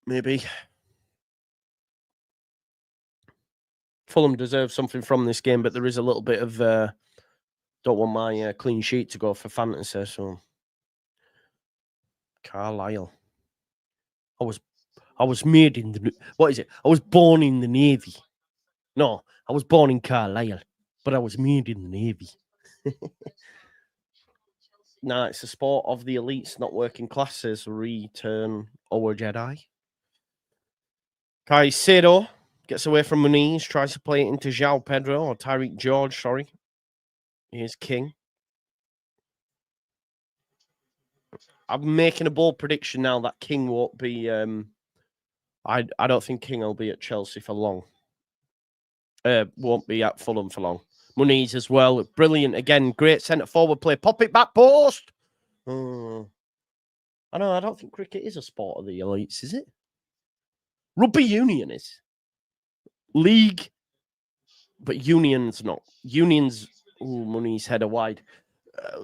Maybe. Fulham deserves something from this game, but there is a little bit of don't want my clean sheet to go for fantasy. So Carlisle. I was made in the what is it? I was born in the Navy. No, I was born in Carlisle, but I was made in the Navy. Nah, it's a sport of the elites, not working classes. Return over Jedi. Caicedo gets away from Muniz, tries to play it into João Pedro or Tyreek George. Sorry, here's King. I'm making a bold prediction now that King won't be. I don't think King will be at Chelsea for long. Won't be at Fulham for long. Muniz as well. Brilliant again. Great centre forward play. Pop it back post. I know. I don't think cricket is a sport of the elites, is it? Rugby union is. League, but union's not. Unions. Ooh, Muniz header wide.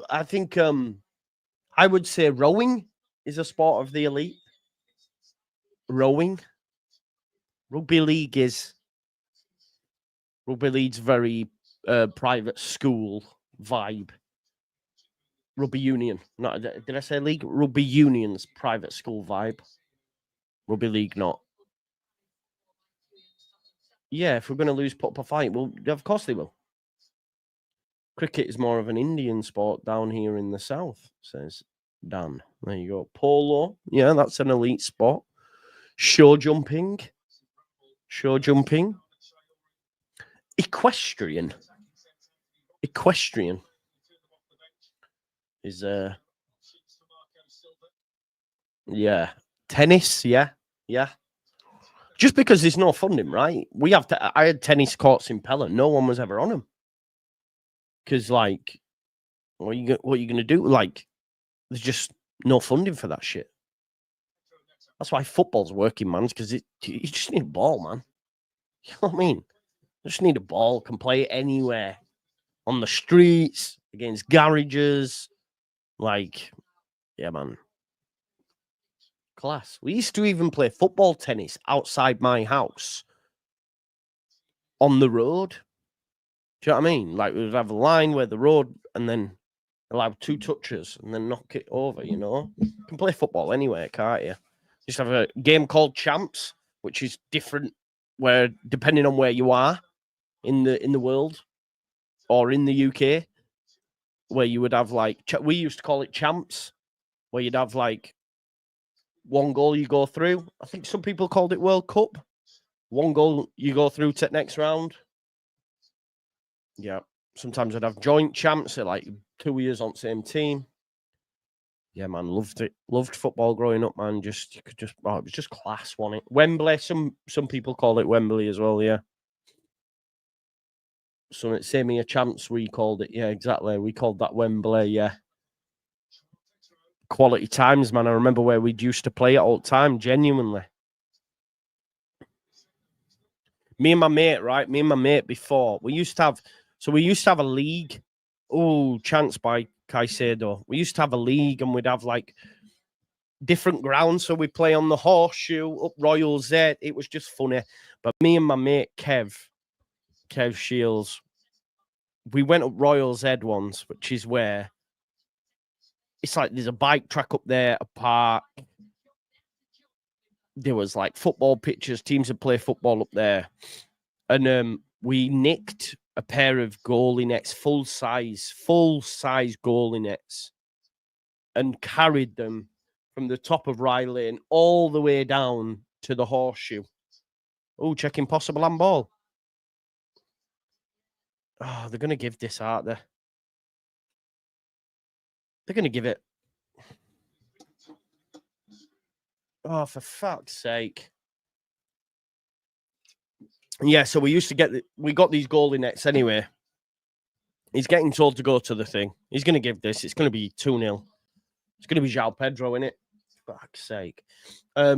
I think. I would say rowing is a sport of the elite. Rowing. Rugby league is. Rugby league's very private school vibe. Rugby union. Not did I say league? Rugby union's private school vibe. Rugby league not. Yeah, if we're going to lose, put up a fight. Well, of course they will. Cricket is more of an Indian sport down here in the south, says Dan. There you go. Polo. Yeah, that's an elite sport. Show jumping. Equestrian is yeah. Tennis, yeah. Just because there's no funding, right? I had tennis courts in Pella. No one was ever on them. Because, like, what are you going to do? Like, there's just no funding for that shit. That's why football's working, man. Because you just need a ball, man. You know what I mean? You just need a ball. Can play it anywhere. On the streets, against garages. Like, yeah, man. Class. We used to even play football tennis outside my house. On the road. Do you know what I mean? Like, we would have a line where the road and then allow 2 touches and then knock it over, you know? You can play football anywhere, can't you? Just have a game called Champs, which is different where depending on where you are in the world or in the UK, where you would have like we used to call it Champs, where you'd have like 1 goal you go through. I think some people called it World Cup. 1 goal you go through to the next round. Yeah. Sometimes I'd have joint champs, so like 2 years on the same team. Yeah, man, loved it. Loved football growing up, man. It was just class, wasn't it? Wembley, some people call it Wembley as well, yeah. So it's same here, champs, we called it. Yeah, exactly. We called that Wembley, yeah. Quality times, man. I remember where we'd used to play it all the time, genuinely. Me and my mate, right? Me and my mate before, we used to have a league. Oh, chance by Caicedo. We used to have a league and we'd have like different grounds. So we play on the Horseshoe, up Royal Z. It was just funny. But me and my mate Kev Shields, we went up Royal Z once, which is where it's like there's a bike track up there, a park. There was like football pitches, teams that play football up there. And we nicked a pair of goalie nets, full size goalie nets, and carried them from the top of Rye Lane all the way down to the Horseshoe. Oh, checking possible handball. Oh, they're going to give this, aren't they? They're going to give it. Oh, for fuck's sake. Yeah, so we used to we got these goalie nets anyway. He's getting told to go to the thing. He's going to give this. It's going to be 2-0. It's going to be João Pedro, innit? Fuck's sake. They're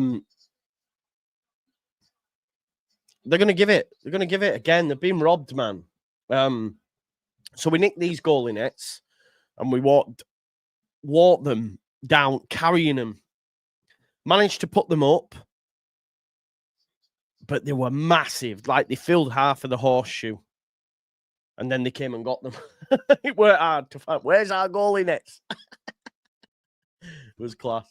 going to give it. They're going to give it again. They've been robbed, man. So we nicked these goalie nets and we walked them down, carrying them. Managed to put them up, but they were massive. Like they filled half of the Horseshoe. And then they came and got them. It weren't hard to find. Where's our goalie nets? It was class.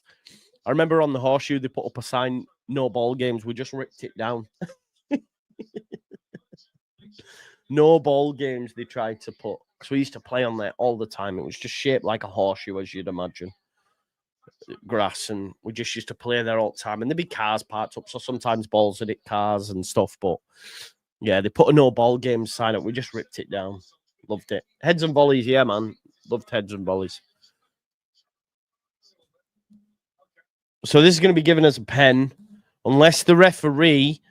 I remember on the Horseshoe, they put up a sign, no ball games. We just ripped it down. No ball games they tried to put. So we used to play on there all the time. It was just shaped like a horseshoe, as you'd imagine. Grass, and we just used to play there all the time. And there'd be cars parked up, so sometimes balls would hit cars and stuff. But yeah, they put a no ball game sign up. We just ripped it down. Loved it. Heads and volleys, yeah, man. Loved heads and volleys. So this is going to be giving us a pen, unless the referee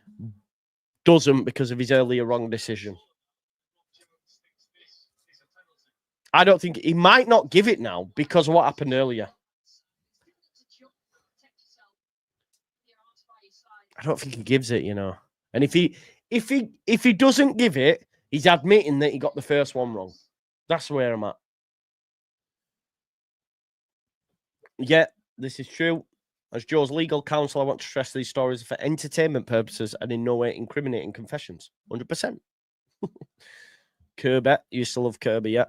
doesn't because of his earlier wrong decision. I don't think he might not give it now because of what happened earlier. I don't think he gives it, you know. And if he doesn't give it, he's admitting that he got the first one wrong. That's where I'm at. Yeah, this is true. As Joe's legal counsel, I want to stress these stories for entertainment purposes and in no way incriminating confessions. 100%. Kirby, you used to love Kirby, yeah.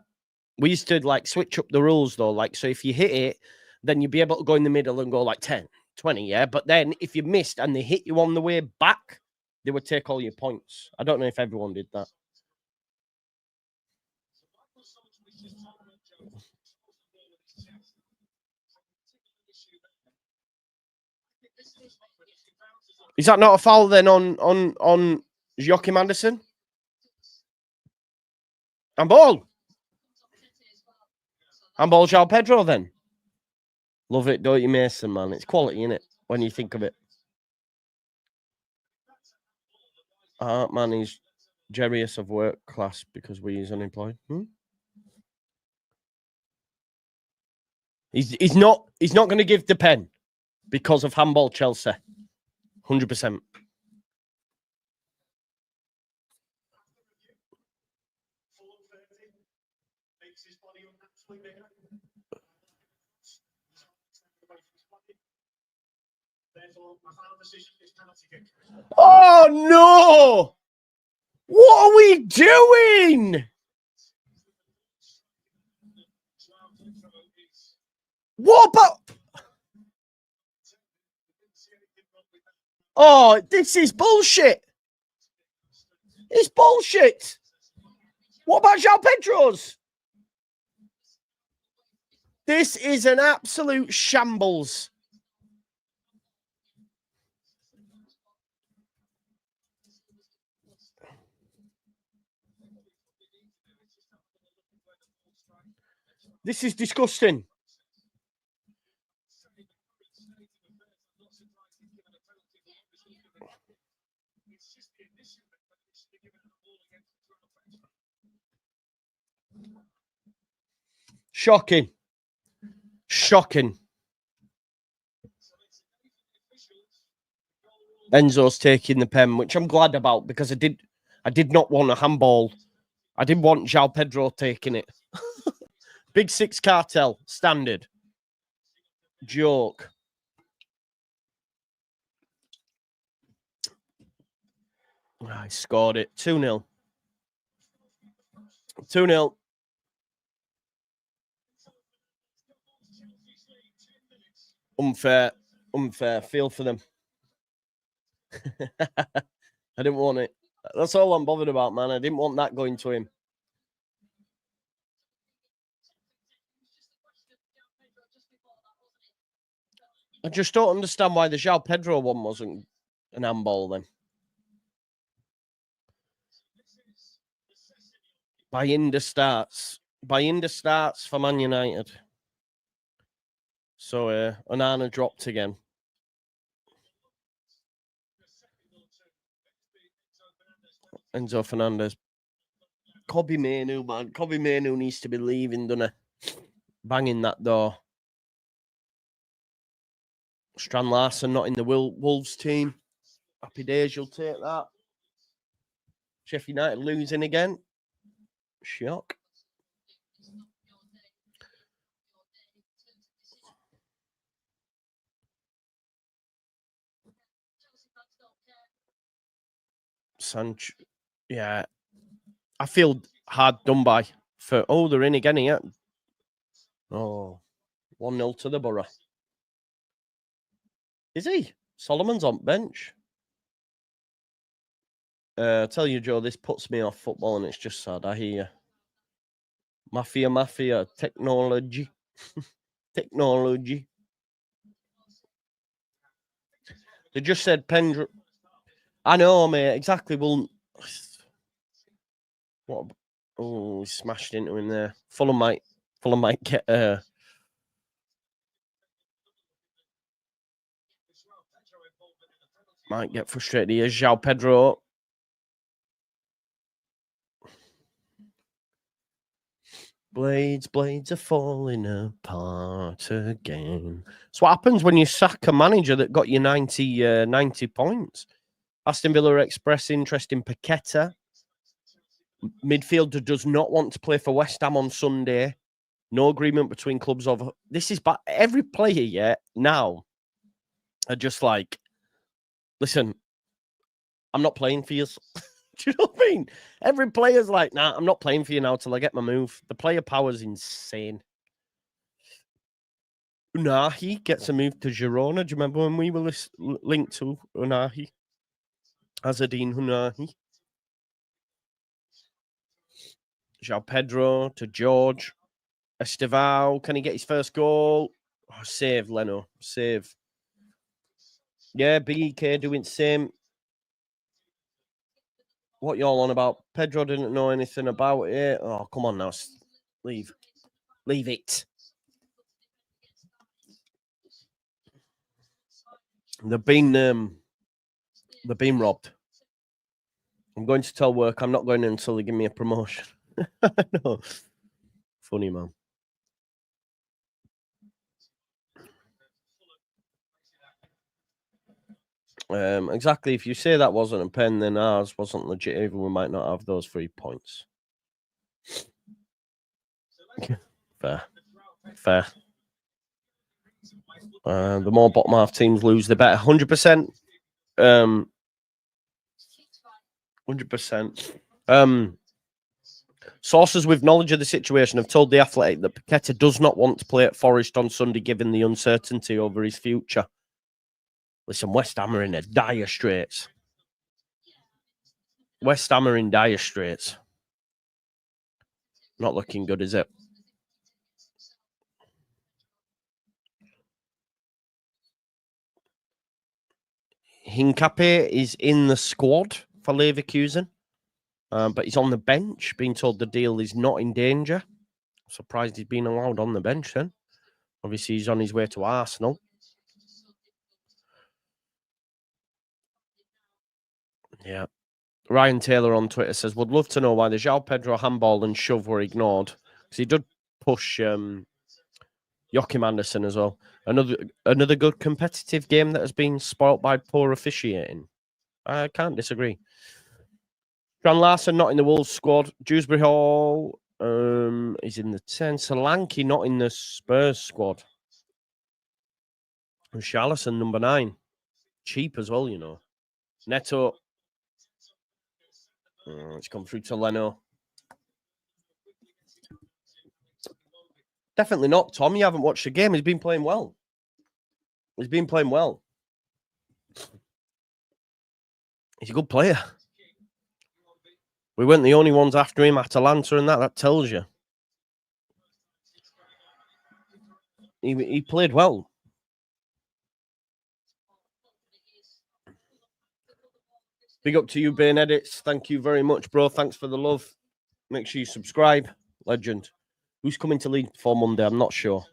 We used to like switch up the rules though. Like, so if you hit it, then you'd be able to go in the middle and go like 10, 20, yeah. But then if you missed and they hit you on the way back, they would take all your points. I don't know if everyone did that. Is that not a foul then on Joachim Anderson? Handball. Handball João Pedro then. Love it, don't you, Mason, man? It's quality, innit? When you think of it. Man, he's jealous of work class because he's unemployed. He's not going to give the pen because of handball Chelsea. 100%. Oh no! What are we doing? What about? Oh, this is bullshit. It's bullshit. What about João Pedro's? This is an absolute shambles. This is disgusting. Shocking. Shocking. Enzo's taking the pen, which I'm glad about because I did not want a handball. I didn't want João Pedro taking it. Big Six cartel, standard. Joke. I scored it. 2-0. 2-0. Unfair. Feel for them. I didn't want it. That's all I'm bothered about, man. I didn't want that going to him. I just don't understand why the João Pedro one wasn't an handball then. Bayinda starts for Man United. So Onana dropped again. Enzo Fernandez. Kobe Mainu, man. Kobe Mainu needs to be leaving, doesn't he? Banging that door. Strand Larson not in the Wolves team. Happy days, you'll take that. Sheffield United losing again. Shock. Sancho. Yeah. I feel hard done by. They're in again here. Oh, 1-0 to the Borough. Is he? Solomon's on bench. Tell you, Joe, this puts me off football and it's just sad. I hear you. Mafia, technology. Technology. They just said Pendra. I know, mate. Exactly. Well, what? Oh, he smashed into him there. Fulham might get. Might get frustrated. Here's João Pedro. Blades are falling apart again. That's what happens when you sack a manager that got you 90 points. Aston Villa express interest in Paqueta. Midfielder does not want to play for West Ham on Sunday. No agreement between clubs over. This is bad. Every player, now are just like, listen, I'm not playing for you. Do you know what I mean? Every player's like, nah, I'm not playing for you now till I get my move. The player power's insane. Unahi gets a move to Girona. Do you remember when we were linked to Unahi? Azadine Unahi. João Pedro to George. Estevao. Can he get his first goal? Oh, save, Leno. Save. Yeah, BK doing the same. What y'all on about? Pedro didn't know anything about it. Oh, come on now. Leave it. They've been robbed. I'm going to tell work I'm not going in until they give me a promotion. No. Funny, man. Exactly. If you say that wasn't a pen, then ours wasn't legit. Even we might not have those 3 points. Fair. The more bottom half teams lose, the better. 100%. 100%. Sources with knowledge of the situation have told The Athletic that Paqueta does not want to play at Forest on Sunday, given the uncertainty over his future. Listen, West Ham are in a dire straits. Not looking good, is it? Hincapié is in the squad for Leverkusen, but he's on the bench, being told the deal is not in danger. Surprised he's been allowed on the bench then. Obviously, he's on his way to Arsenal. Yeah. Ryan Taylor on Twitter says, would love to know why the João Pedro handball and shove were ignored. Because he did push Joachim Andersen as well. Another good competitive game that has been spoilt by poor officiating. I can't disagree. John Larson not in the Wolves squad. Dewsbury Hall is in the 10. Solanke not in the Spurs squad. And Charlison, number 9. Cheap as well, you know. Neto. It's come through to Leno. Definitely not, Tom. You haven't watched the game. He's been playing well. He's a good player. We weren't the only ones after him, Atalanta, and that tells you. He played well. Big up to you, Bain Edits. Thank you very much, bro. Thanks for the love. Make sure you subscribe. Legend. Who's coming to lead for Monday? I'm not sure.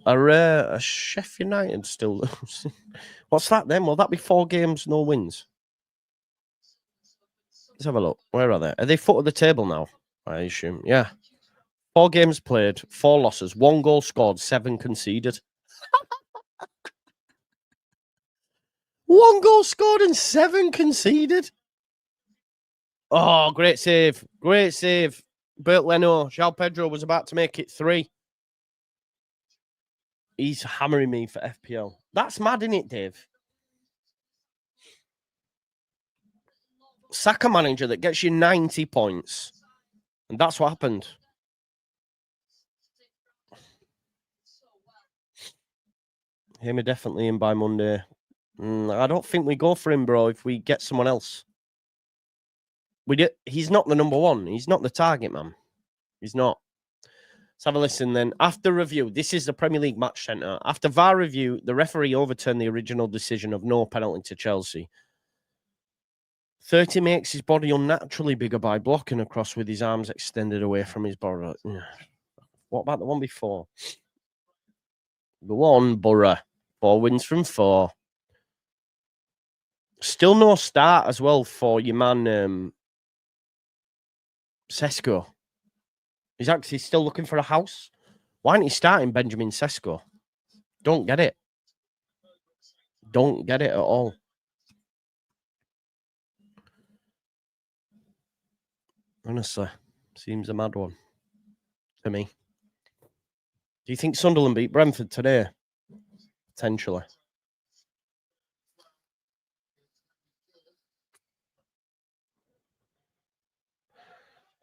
Are Sheffield United still? What's that then? Will that be 4 games, no wins? Let's have a look. Where are they? Are they foot of the table now? I assume. Yeah. 4 games played, 4 losses, 1 goal scored, 7 conceded. 1 goal scored and 7 conceded. Oh, great save. Great save. Bert Leno. João Pedro was about to make it 3. He's hammering me for FPL. That's mad, isn't it, Dave? Sack a manager that gets you 90 points. And that's what happened. Hear me definitely in by Monday. I don't think we go for him, bro, if we get someone else. He's not the number 1. He's not the target, man. He's not. Let's have a listen then. After review, this is the Premier League Match Centre. After VAR review, the referee overturned the original decision of no penalty to Chelsea. 30 makes his body unnaturally bigger by blocking across with his arms extended away from his body. What about the one before? Go on, Borough. 4 wins from 4. Still no start as well for your man Sesko. He's actually still looking for a house. Why aren't he starting Benjamin Sesko? Don't get it. Don't get it at all. Honestly, seems a mad one to me. Do you think Sunderland beat Brentford today? Potentially.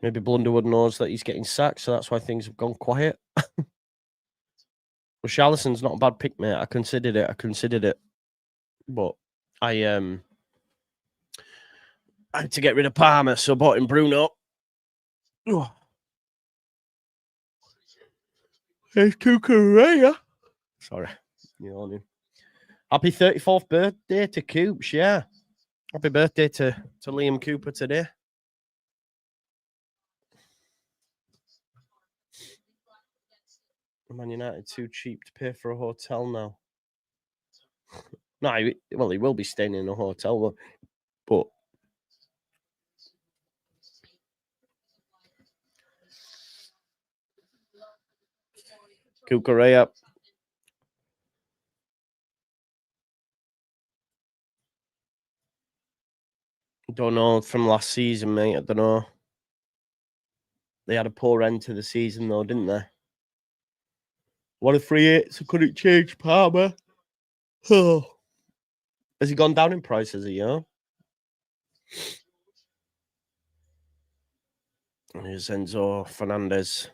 Maybe Blunderwood knows that he's getting sacked, so that's why things have gone quiet. Well, Charlison's not a bad pick, mate. I considered it. But I had to get rid of Palmer, so bought in Bruno. Oh. There's Cucurella. Sorry. Yawning. Happy 34th birthday to Coops, yeah. Happy birthday to Liam Cooper today. Man United too cheap to pay for a hotel now. No, he will be staying in a hotel, but Cucurella. Don't know from last season, mate. I don't know. They had a poor end to the season, though, didn't they? What a free hit, so couldn't change Palmer. Oh. Has he gone down in price, has he, yeah? Here's Enzo Fernandez.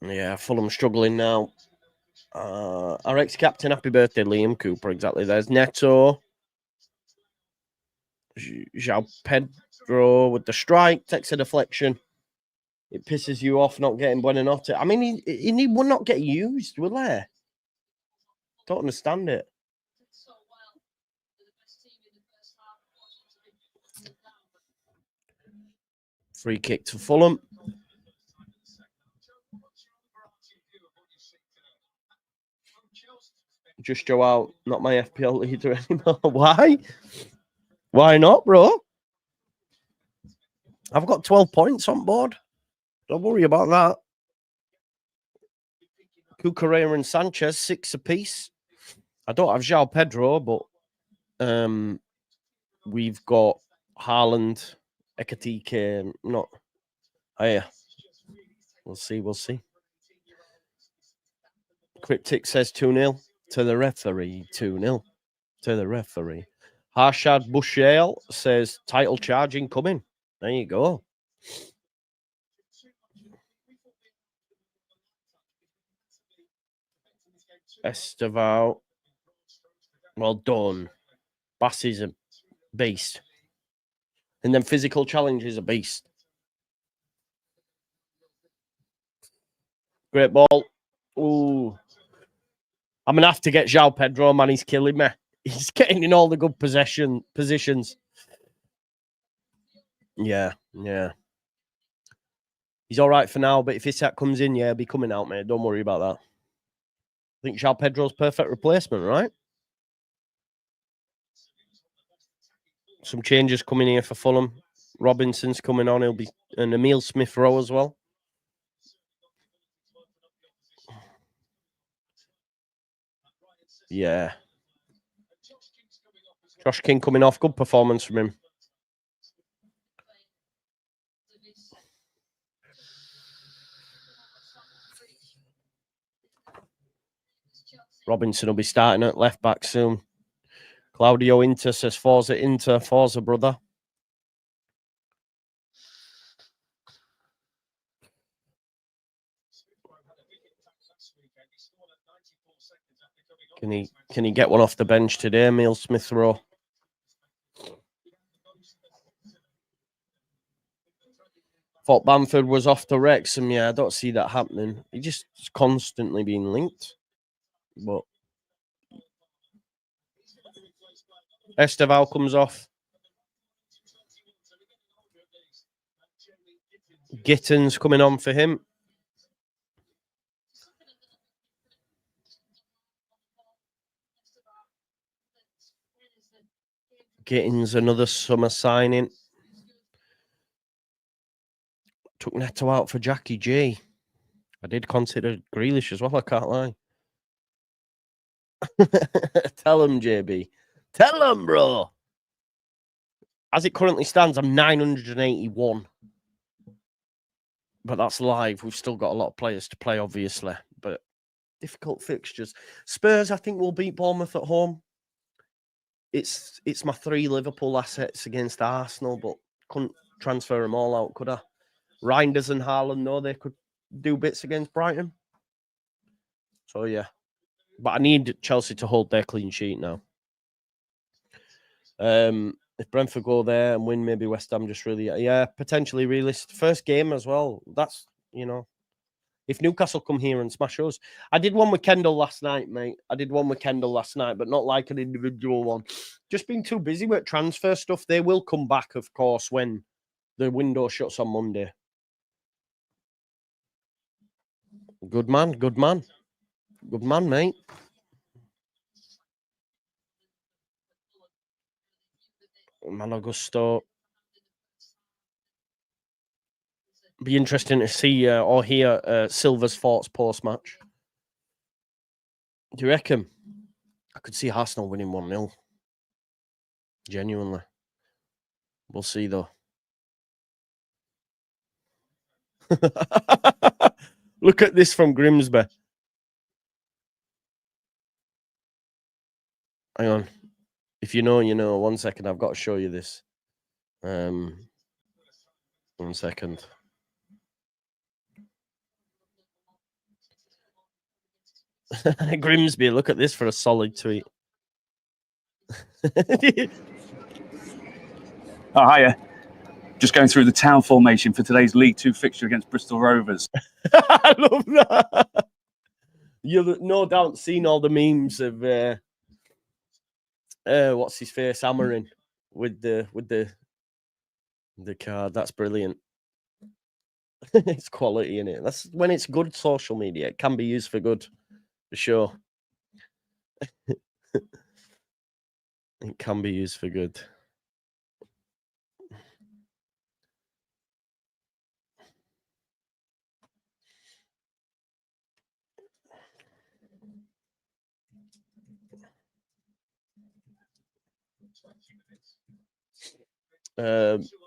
Yeah, Fulham struggling now. Our ex-captain, happy birthday, Liam Cooper. Exactly. There's Neto. João Pedro with the strike. Takes a deflection. It pisses you off not getting Buonanotte. I mean, he will not get used, will there? Don't understand it. Free kick to Fulham. Just Joe out, not my FPL leader anymore. Why? Why not, bro? I've got 12 points on board. Don't worry about that. Cucurella and Sanchez, 6 apiece. I don't have João Pedro, but we've got Haaland, Ekatike, not. Oh, yeah. We'll see. Cryptic says 2-0 to the referee. 2-0 to the referee. Harshad Bushale says title charge incoming. There you go. Esteval. Well done. Bass is a beast. And then physical challenge is a beast. Great ball. Ooh. I'm going to have to get João Pedro, man. He's killing me. He's getting in all the good positions. Yeah. He's all right for now, but if Isak comes in, yeah, he'll be coming out, mate. Don't worry about that. I think João Pedro's perfect replacement, right? Some changes coming here for Fulham. Robinson's coming on. He'll be and Emile Smith-Rowe as well. Yeah. Josh King coming off. Good performance from him. Robinson will be starting at left back soon. Claudio Inter says Forza brother. Can he get one off the bench today, Emile Smith-Rowe? Thought Bamford was off to Wrexham. Yeah, I don't see that happening. He just constantly being linked. But Esteval comes off. Gittins coming on for him. Gittins, another summer signing. Took Neto out for Jackie G. I did consider Grealish as well, I can't lie. Tell him, JB. Tell him, bro. As it currently stands, I'm 981. But that's live. We've still got a lot of players to play, obviously. But difficult fixtures. Spurs, I think, will beat Bournemouth at home. It's my 3 Liverpool assets against Arsenal, but couldn't transfer them all out, could I? Reinders and Haaland, no, they could do bits against Brighton. So, yeah. But I need Chelsea to hold their clean sheet now. If Brentford go there and win, maybe West Ham just really, potentially realist. First game as well. That's, if Newcastle come here and smash us. I did one with Kendall last night, mate. But not like an individual one. Just been too busy with transfer stuff. They will come back, of course, when the window shuts on Monday. Good man, mate. Malagusto. Be interesting to see or hear Silva's thoughts post-match. Do you reckon? I could see Arsenal winning 1-0. Genuinely. We'll see, though. Look at this from Grimsby. Hang on. If you know, you know. 1 second. I've got to show you this. 1 second. Grimsby, look at this for a solid tweet. Oh, hiya. Just going through the town formation for today's League 2 fixture against Bristol Rovers. I love that. You've no doubt seen all the memes of what's his face hammering with the card. That's brilliant. It's quality, in it. That's when it's good social media. It can be used for good, for sure. It can be used for good.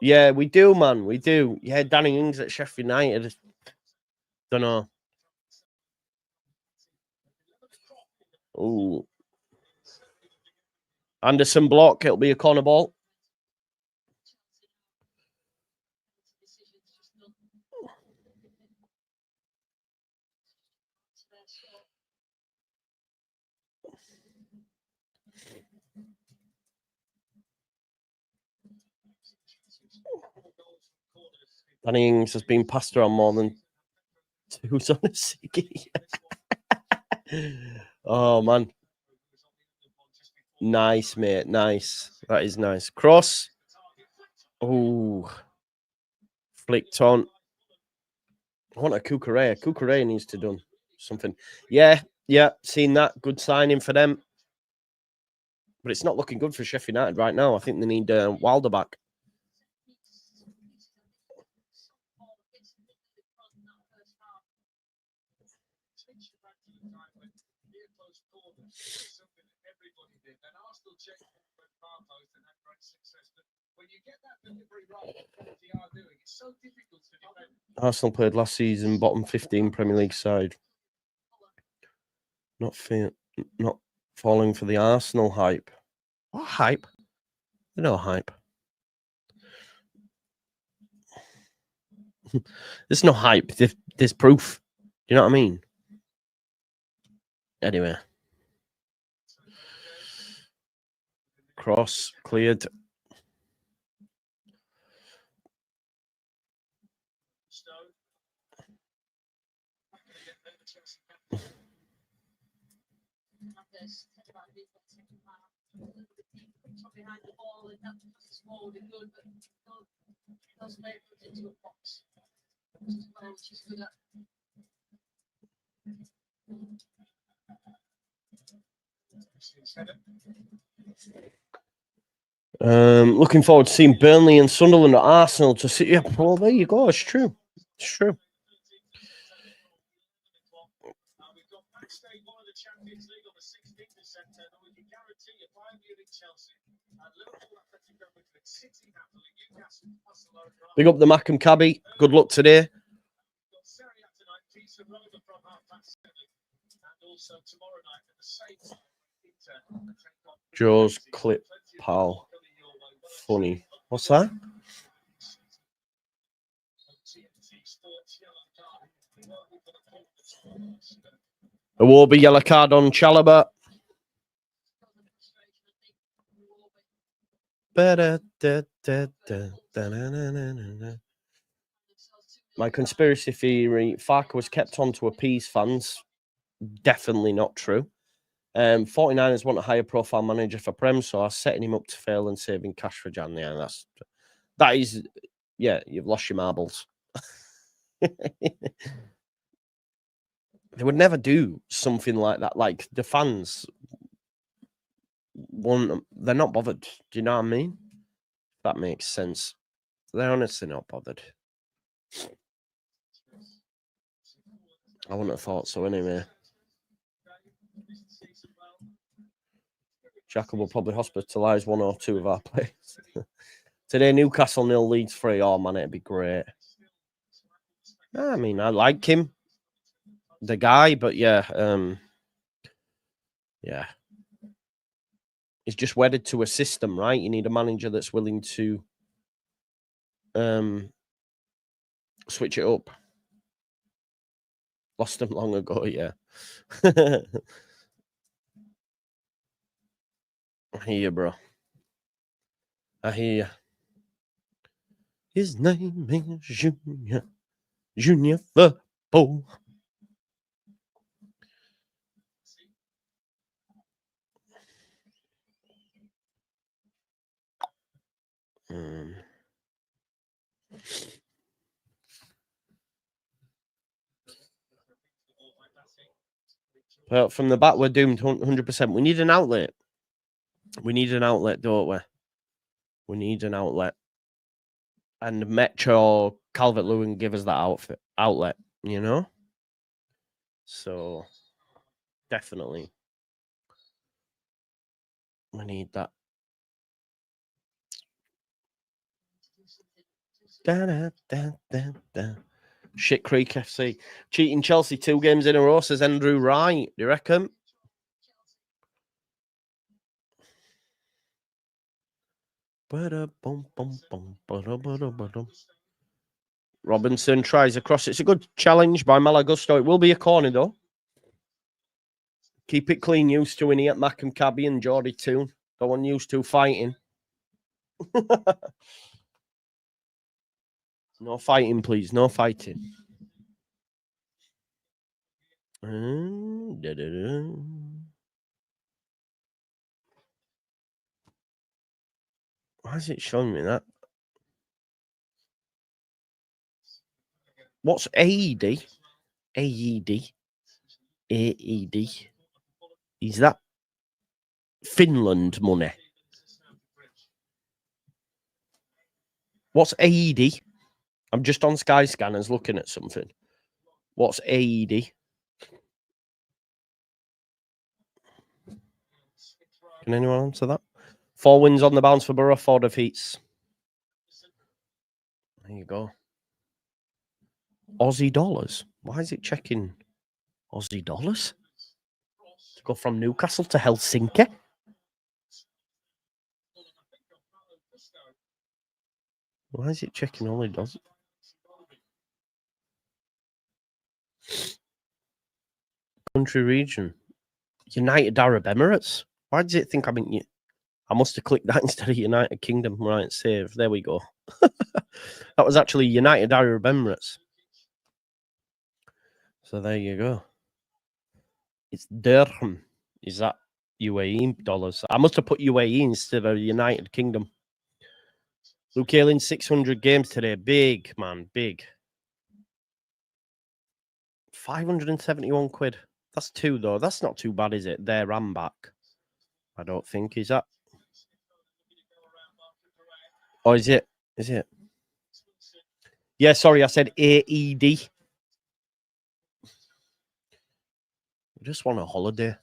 Yeah, we do, man. We do. Yeah, Danny Ings at Sheffield United. Don't know. Ooh. Anderson block. It'll be a corner ball. Danny Ings has been passed around more than who's on a Siggy. Oh, man. Nice, mate. Nice. That is nice. Cross. Oh. Flicked on. I want a Cucurella. Cucurella needs to do something. Yeah. Seen that. Good signing for them. But it's not looking good for Sheffield United right now. I think they need Wilder back. Arsenal played last season, bottom 15 Premier League side. Not falling for the Arsenal hype. What hype? There's no hype. There's no hype. There's proof. Do you know what I mean? Anyway. Cross cleared. Looking forward to seeing Burnley and Sunderland at Arsenal to see. Yeah, well, there you go. It's true. It's true. Big up the Mackham Cabby. Good luck today. Joe's clip, pal. Funny. What's that? A Warby yellow card on Chalobah. My conspiracy theory, Farker was kept on to appease fans. Definitely not true. 49ers want a higher profile manager for Prem, so I'm setting him up to fail and saving cash for Jan. Yeah, that is, you've lost your marbles. They would never do something like that. Like the fans they're not bothered. Do you know what I mean? That makes sense. They're honestly not bothered. I wouldn't have thought so anyway. Jacob will probably hospitalise one or two of our players. Today, Newcastle 0, Leeds 3. Oh, man, it'd be great. I mean, I like him, the guy, but yeah. He's just wedded to a system, right? You need a manager that's willing to switch it up. Lost him long ago, yeah. I hear you, bro. I hear you. His name is Junior. Junior football. But from the back, we're doomed 100%. We need an outlet. We need an outlet, don't we? We need an outlet. And Metro, Calvert-Lewin give us that outlet, you know? So, definitely. We need that. Da, da, da, da, da. Shit Creek FC. Cheating Chelsea 2 games in a row, says Andrew Wright. Do you reckon? Robinson tries across. It's a good challenge by Malagusto. It will be a corner, though. Keep it clean, used to winning at Mac and Cabby and Geordie too. Don't want used to fighting. No fighting, please. No fighting. Why is it showing me that? What's AED? AED? AED? Is that Finland money? What's AED? I'm just on Sky Scanners looking at something. What's AED? Can anyone answer that? 4 wins on the bounce for Borough, 4 defeats. There you go. Aussie dollars. Why is it checking Aussie dollars? To go from Newcastle to Helsinki? Why is it checking Aussie dollars? Country region. United Arab Emirates. Why does it think I'm in? I must have clicked that instead of United Kingdom. Right, save. There we go. That was actually United Arab Emirates. So there you go. It's dirham. Is that UAE dollars? I must have put UAE instead of United Kingdom. Luke Ayling, 600 games today. Big, man, big. 571 quid. That's 2, though. That's not too bad, is it? There and back. I don't think. Is that? Oh, is it? Is it? Yeah, sorry, I said AED. I just want a holiday.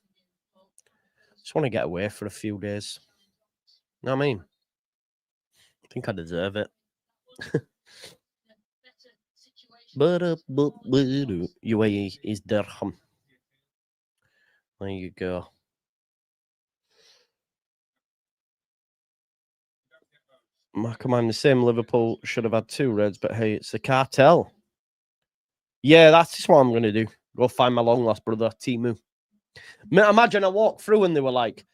Just want to get away for a few days. You know what I mean? I think I deserve it. UAE is dirham. There you go. I'm the same. Liverpool should have had 2 reds, but hey, it's the cartel. Yeah, that's just what I'm going to do. Go find my long lost brother, Timu. Imagine I walked through and they were like,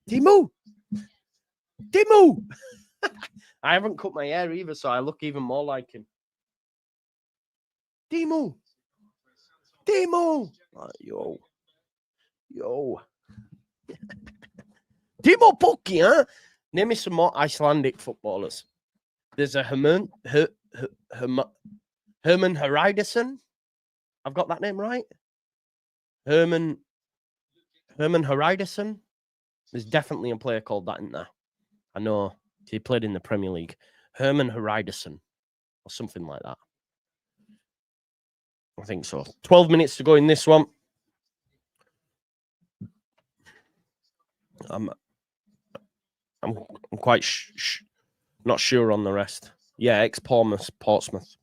Timu! Timu! I haven't cut my hair either, so I look even more like him. Timu! Timu! Yo. Timo Pukki, huh? Name me some more Icelandic footballers. There's a Herman Hreidarsson. I've got that name right. Herman Hreidarsson. There's definitely a player called that in there. I know he played in the Premier League. Herman Hreidarsson or something like that. I think so. 12 minutes to go in this one. I'm quite not sure on the rest. Yeah, Portsmouth.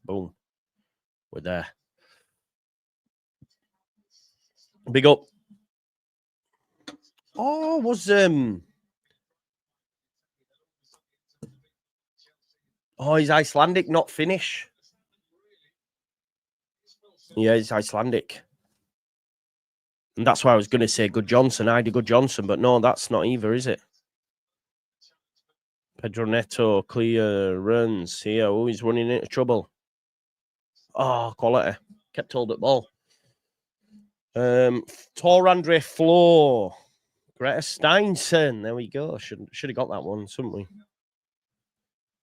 Boom. We're there. Big up. Oh, was Oh, he's Icelandic, not Finnish. Yeah, he's Icelandic. And that's why I was going to say Good Johnson, Good Johnson, but no, that's not either, is it? Pedro Neto, clear runs here. Oh, he's running into trouble. Oh, quality. Kept hold of the ball. Tor Andre Flo. Greta Steinson. There we go. Should have got that one, shouldn't we?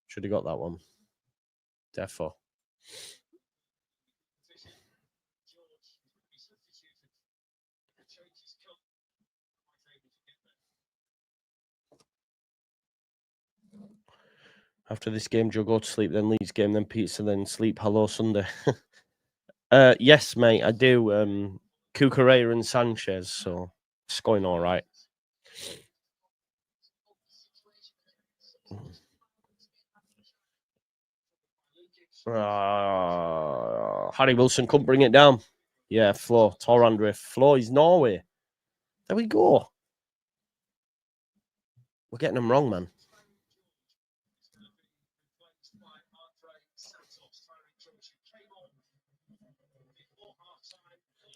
Should have got that one. Defo. After this game, Joe, go to sleep, then Leeds game, then pizza, then sleep. Hello, Sunday. Yes, mate, I do. Cucurella and Sanchez, so it's going all right. Harry Wilson couldn't bring it down. Yeah, Flo. Torandre. Flo is Norway. There we go. We're getting them wrong, man.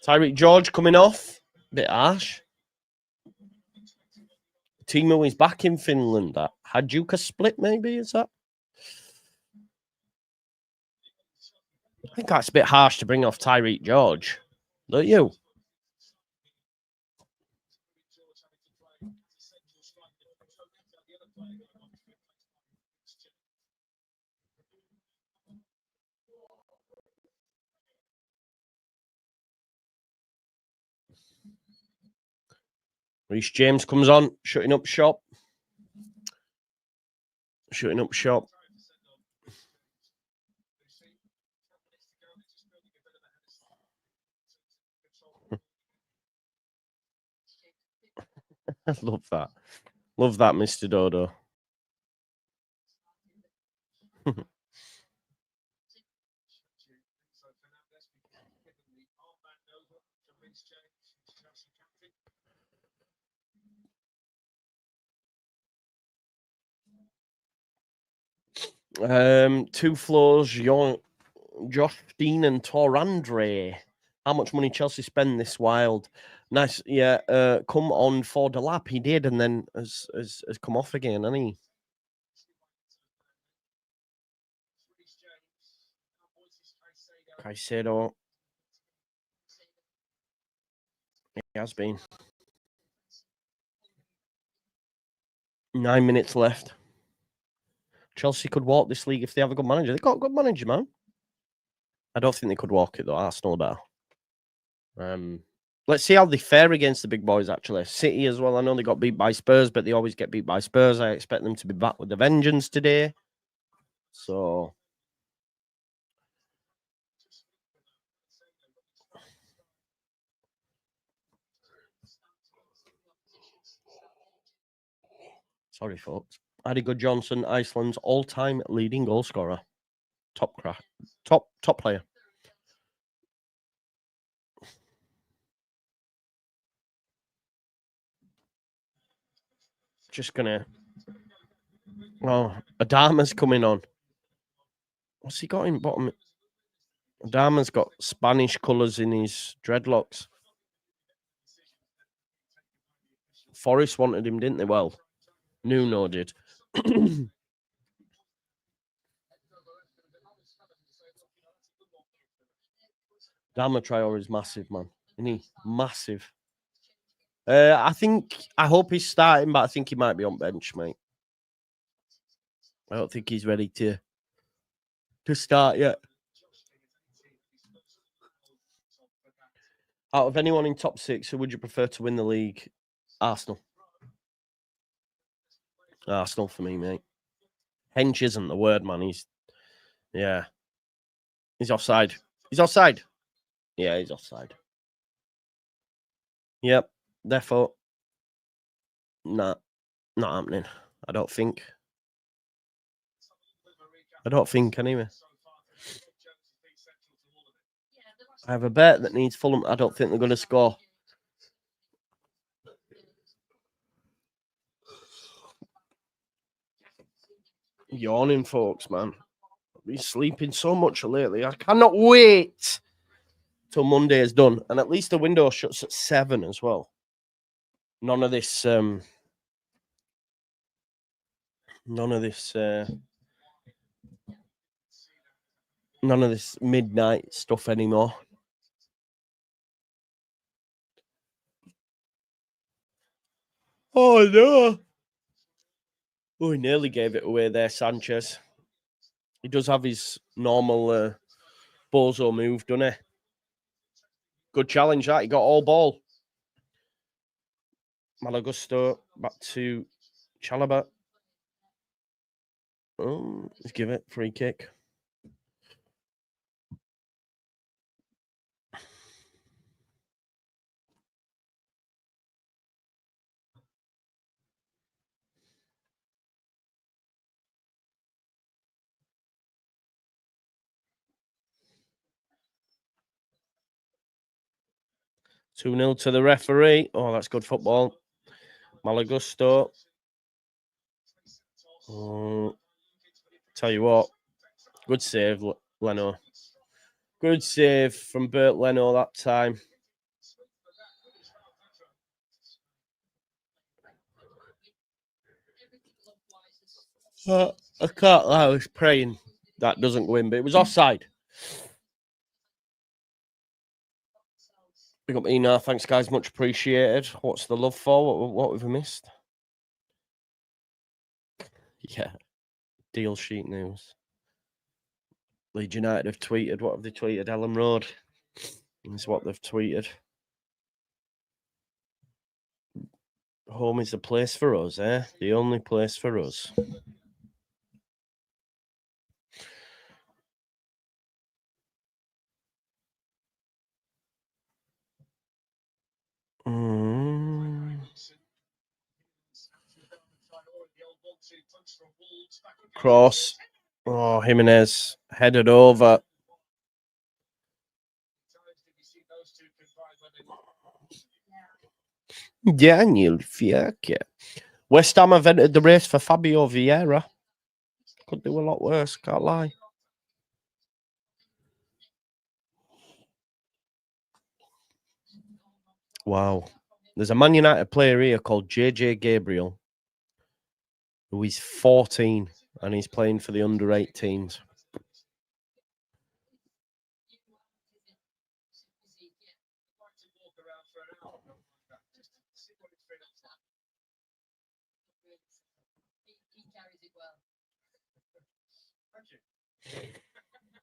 Tyreek George coming off. Bit harsh. Timo is back in Finland. That Hajuka split, maybe, is that? I think that's a bit harsh to bring off Tyreek George. Don't you? Reece James comes on, shutting up shop. Shutting up shop. I love that. Love that, Mr. Dodo. Two floors, Josh Dean and Torandre. How much money Chelsea spend this wild? Nice, yeah. Come on for the lap, he did, and then has come off again, hasn't he? Caicedo. He has been. 9 minutes left. Chelsea could walk this league if they have a good manager. They've got a good manager, man. I don't think they could walk it, though. Arsenal better. Let's see how they fare against the big boys, actually. City as well. I know they got beat by Spurs, but they always get beat by Spurs. I expect them to be back with a vengeance today. So... Sorry, folks. Adigo Johnson, Iceland's all-time leading goal scorer. Top player. Just gonna... Oh, Adama's coming on. What's he got in bottom? Adama's got Spanish colours in his dreadlocks. Forest wanted him, didn't they? Well, Nuno did. Dama Traore is massive, man. Isn't he? Massive. I hope he's starting, but I think he might be on bench, mate. I don't think he's ready to start yet. Out of anyone in top six, who would you prefer to win the league? Arsenal. Arsenal for me, mate. Hench isn't the word, man. He's offside. He's offside. Yeah, he's offside. Yep. Therefore, not happening. I don't think anyway. I have a bet that needs Fulham. I don't think they're going to score. Yawning, folks, man. I've been sleeping so much lately. I cannot wait till Monday is done. And at least the window shuts at 7 as well. None of this midnight stuff anymore. Oh no. Oh, he nearly gave it away there, Sanchez. He does have his normal bozo move, doesn't he? Good challenge, that. He got all ball. Malagusto back to Chalobah. Oh, let's give it. Free kick. 2-0 to the referee. Oh, that's good football. Malagusto. Tell you what, good save, Leno. Good save from Bert Leno that time. I can't lie, I was praying that doesn't go in, but it was offside. Big up Ina, thanks guys, much appreciated. What's the love for? What have we missed? Yeah, deal sheet news. Leeds United have tweeted. What have they tweeted? Ellen Road is what they've tweeted. Home is the place for us, eh? The only place for us. Cross. Oh, Jimenez headed over. Daniel Fiacca. West Ham have entered the race for Fabio Vieira. Could do a lot worse, can't lie. Wow. There's a Man United player here called JJ Gabriel, who is 14 and he's playing for the under 18s.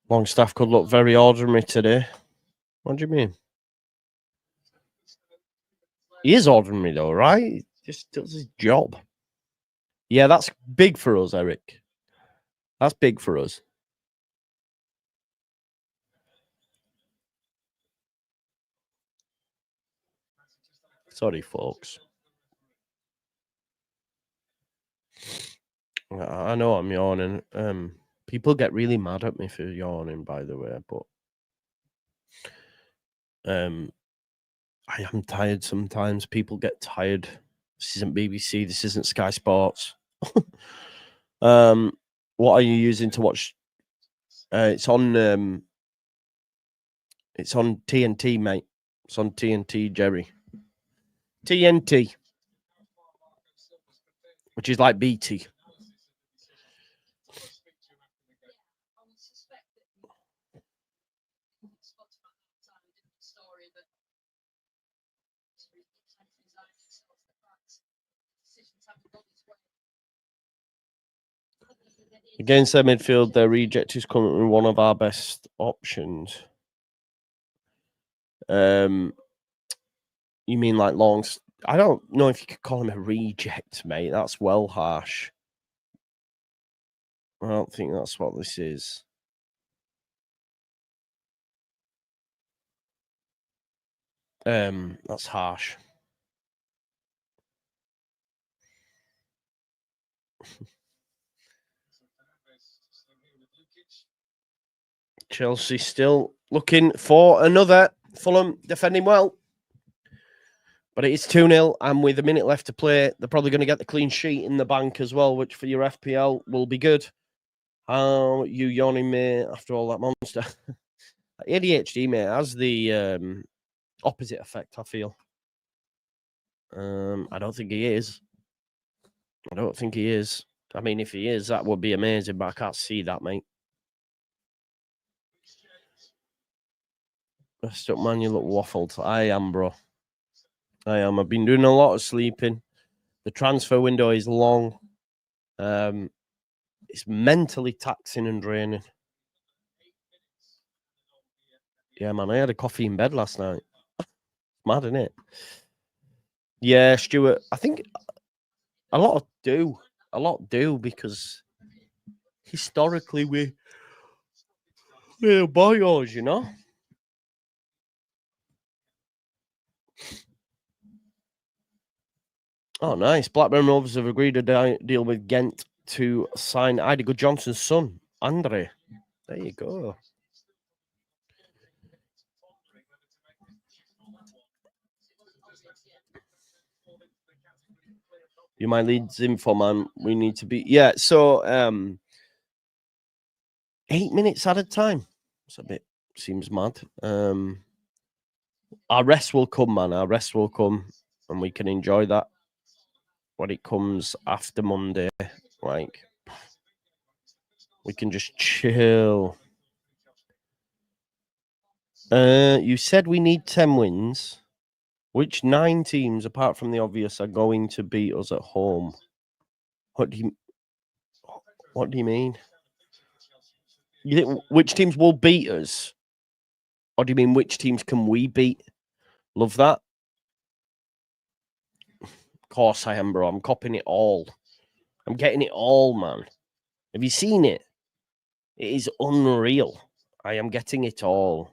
Longstaff could look very ordinary today. What do you mean? He is ordinary though, right? He just does his job. Yeah, that's big for us, Eric. That's big for us. Sorry, folks. I know I'm yawning. People get really mad at me for yawning, by the way, but I am tired sometimes. People get tired. This isn't BBC. This isn't Sky Sports. What are you using to watch? It's on TNT, mate. It's on TNT, Jerry. TNT, which is like BT. Against their midfield, their reject is currently one of our best options. You mean like Longs? I don't know if you could call him a reject, mate. That's well harsh. I don't think that's what this is. That's harsh. Chelsea still looking for another. Fulham defending well. But it is 2-0, and with a minute left to play, they're probably going to get the clean sheet in the bank as well, which for your FPL will be good. How you yawning, mate, after all that monster? ADHD, mate, has the opposite effect, I feel. I don't think he is. I don't think he is. I mean, if he is, that would be amazing, but I can't see that, mate. Rest up, man, you look waffled. I am, bro. I am. I've been doing a lot of sleeping. The transfer window is long. It's mentally taxing and draining. Yeah, man, I had a coffee in bed last night. Mad, isn't it? Yeah, Stuart, I think a lot do. A lot do because historically we're boyos, you know? Oh, nice. Blackburn Rovers have agreed to deal with Ghent to sign Idigo Johnson's son, Andre. There you go. You my Leeds info man. We need to be so 8 minutes at a time. It's a bit seems mad. Our rest will come, man. Our rest will come, and we can enjoy that when it comes after Monday. Like, we can just chill. You said we need 10 wins. Which 9 teams, apart from the obvious, are going to beat us at home? What do you mean? You think which teams will beat us? Or do you mean which teams can we beat? Love that. Of course I am, bro. I'm copying it all. I'm getting it all, man. Have you seen it? It is unreal. I am getting it all.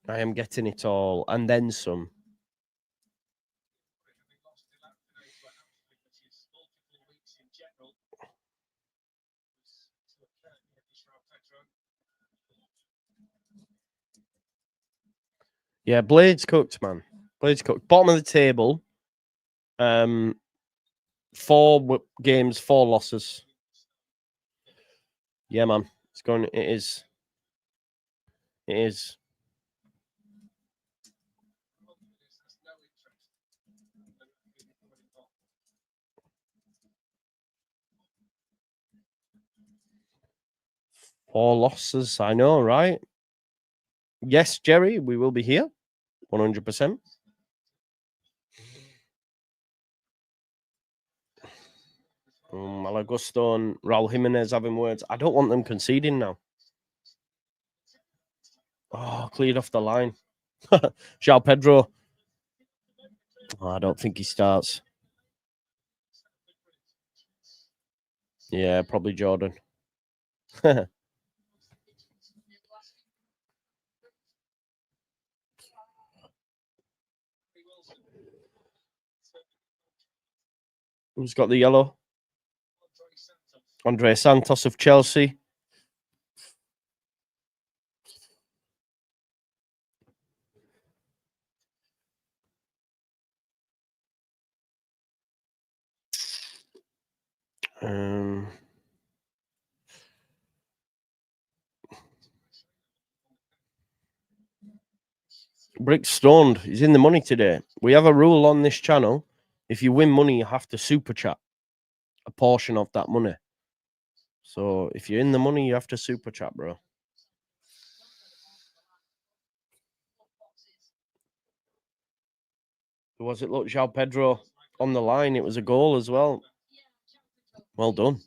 I am getting it all. And then some. Yeah, Blade's cooked, man. Blade's cooked. Bottom of the table. 4 games, 4 losses. Yeah, man. It's going. It is. It is. Four losses. I know, right? Yes, Jerry, we will be here. 100%. Malagusto and Raul Jimenez having words. I don't want them conceding now. Oh, cleared off the line. João Pedro. Oh, I don't think he starts. Yeah, probably Jordan. Who's got the yellow? Andre Santos of Chelsea. Brick Stoned. He's in the money today. We have a rule on this channel. If you win money, you have to super chat a portion of that money. So if you're in the money, you have to super chat, bro. Who was it? Look, João Pedro on the line. It was a goal as well. Well done.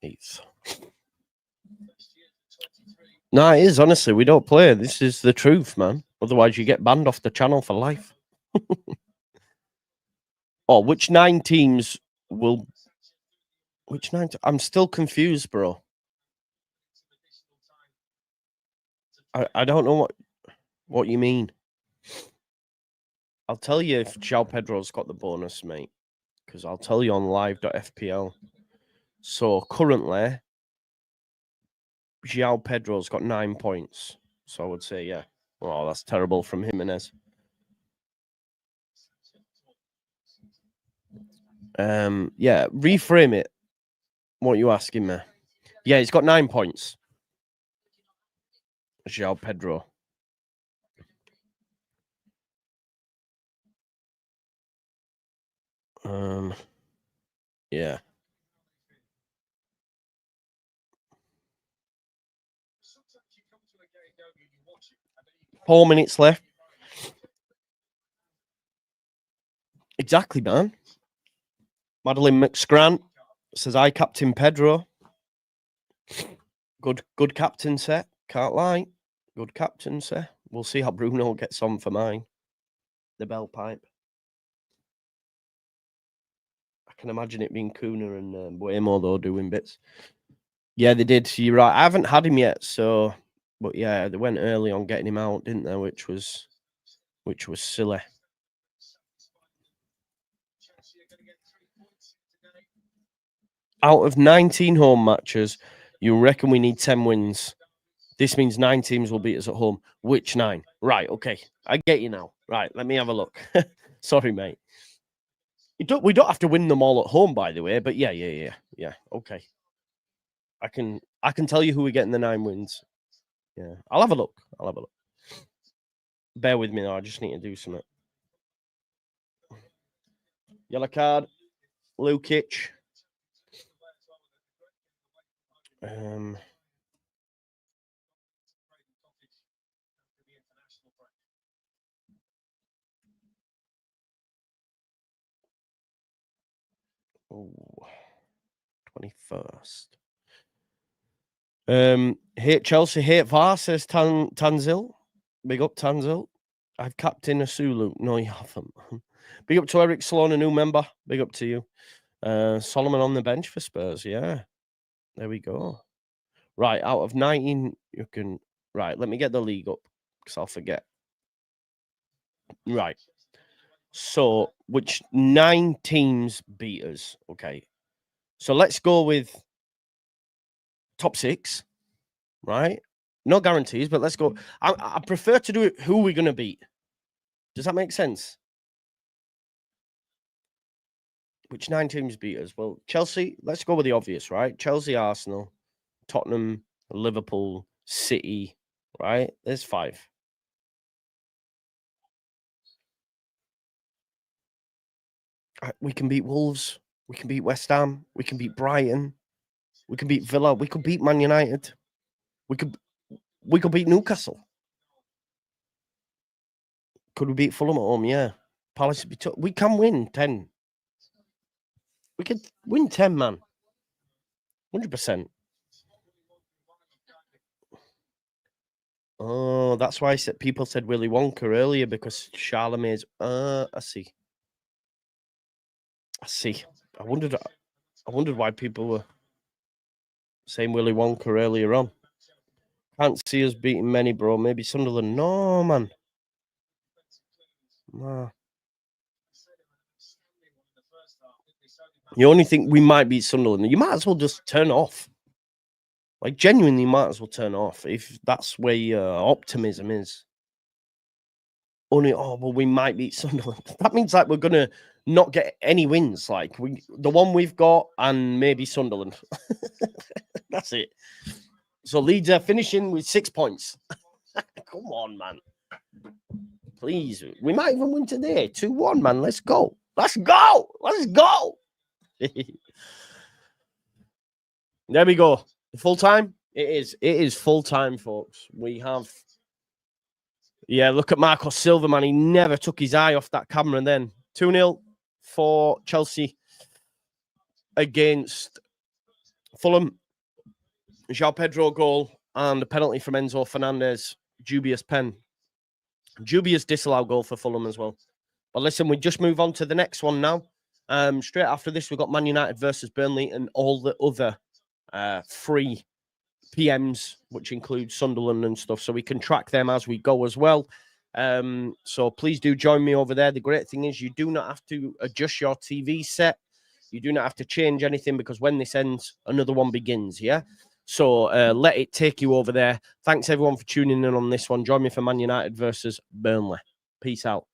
Eighth. No, it is, honestly. We don't play. This is the truth, man. Otherwise, you get banned off the channel for life. Oh, which 9 teams will... Which 9... I'm still confused, bro. I don't know what you mean. I'll tell you if João Pedro's got the bonus, mate. Because I'll tell you on live.fpl. So, currently... João Pedro's got 9 points. So I would say, yeah. Oh, that's terrible from Jimenez. Yeah, reframe it. What are you asking me? Yeah, he's got 9 points. João Pedro. Yeah. Four minutes left. Exactly, man. Madeline McScrant says, I captain Pedro. Good captaincy. Can't lie. Good captaincy. We'll see how Bruno gets on for mine. The bell pipe. I can imagine it being Kuna and Buemo, though, doing bits. Yeah, they did. You're right. I haven't had him yet, so But yeah, they went early on getting him out, didn't they? Which was silly. Out of 19 home matches, you reckon we need 10 wins. This means 9 teams will beat us at home. Which 9? Right, okay. I get you now. Right, let me have a look. Sorry, mate. We don't have to win them all at home, by the way, but yeah. Okay. I can tell you who we're getting the 9 wins. Yeah. I'll have a look. Bear with me now. I just need to do something. Yellow card. Lukic. Oh, 21st. Hate Chelsea, hate VAR, says Tanzil. Big up, Tanzil. I've captain Asulu. No, you haven't. Big up to Eric Sloan, a new member. Big up to you. Solomon on the bench for Spurs. Yeah. There we go. Right. Out of 19, you can. Right. Let me get the league up because I'll forget. Right. So, which 9 teams beat us? Okay. So let's go with top 6. Right. No guarantees, but let's go. I prefer to do it who we're going to beat. Does that make sense? Which 9 teams beat us? Well, Chelsea, let's go with the obvious, right? Chelsea, Arsenal, Tottenham, Liverpool, City, right? There's 5. We can beat Wolves. We can beat West Ham. We can beat Brighton. We can beat Villa. We could beat Man United. We could beat Newcastle. Could we beat Fulham at home? Yeah. Palace would be tough. We can win 10. We could win 10, man. 100%. Oh, that's why people said Willy Wonka earlier because Charlemagne's. I see. I wondered why people were saying Willy Wonka earlier on. Can't see us beating many, bro. Maybe Sunderland. No, man. Nah. You only think we might beat Sunderland. You might as well just turn off. Like, genuinely, you might as well turn off if that's where your optimism is. We might beat Sunderland. That means like we're gonna not get any wins. Like the one we've got, and maybe Sunderland. That's it. So Leeds are finishing with 6 points. Come on, man. Please, we might even win today. 2-1, man. Let's go. There we go. Full time. It is full time, folks. We have. Yeah, look at Marco Silva, man. He never took his eye off that camera. And then 2-0 for Chelsea against Fulham. João Pedro goal and a penalty from Enzo Fernandez. Dubious pen. Dubious disallowed goal for Fulham as well. But listen, we just move on to the next one now. Straight after this, we've got Man United versus Burnley and all the other 3 PMs, which include Sunderland and stuff. So we can track them as we go as well. So please do join me over there. The great thing is you do not have to adjust your TV set. You do not have to change anything because when this ends, another one begins, yeah? So let it take you over there. Thanks, everyone, for tuning in on this one. Join me for Man United versus Burnley. Peace out.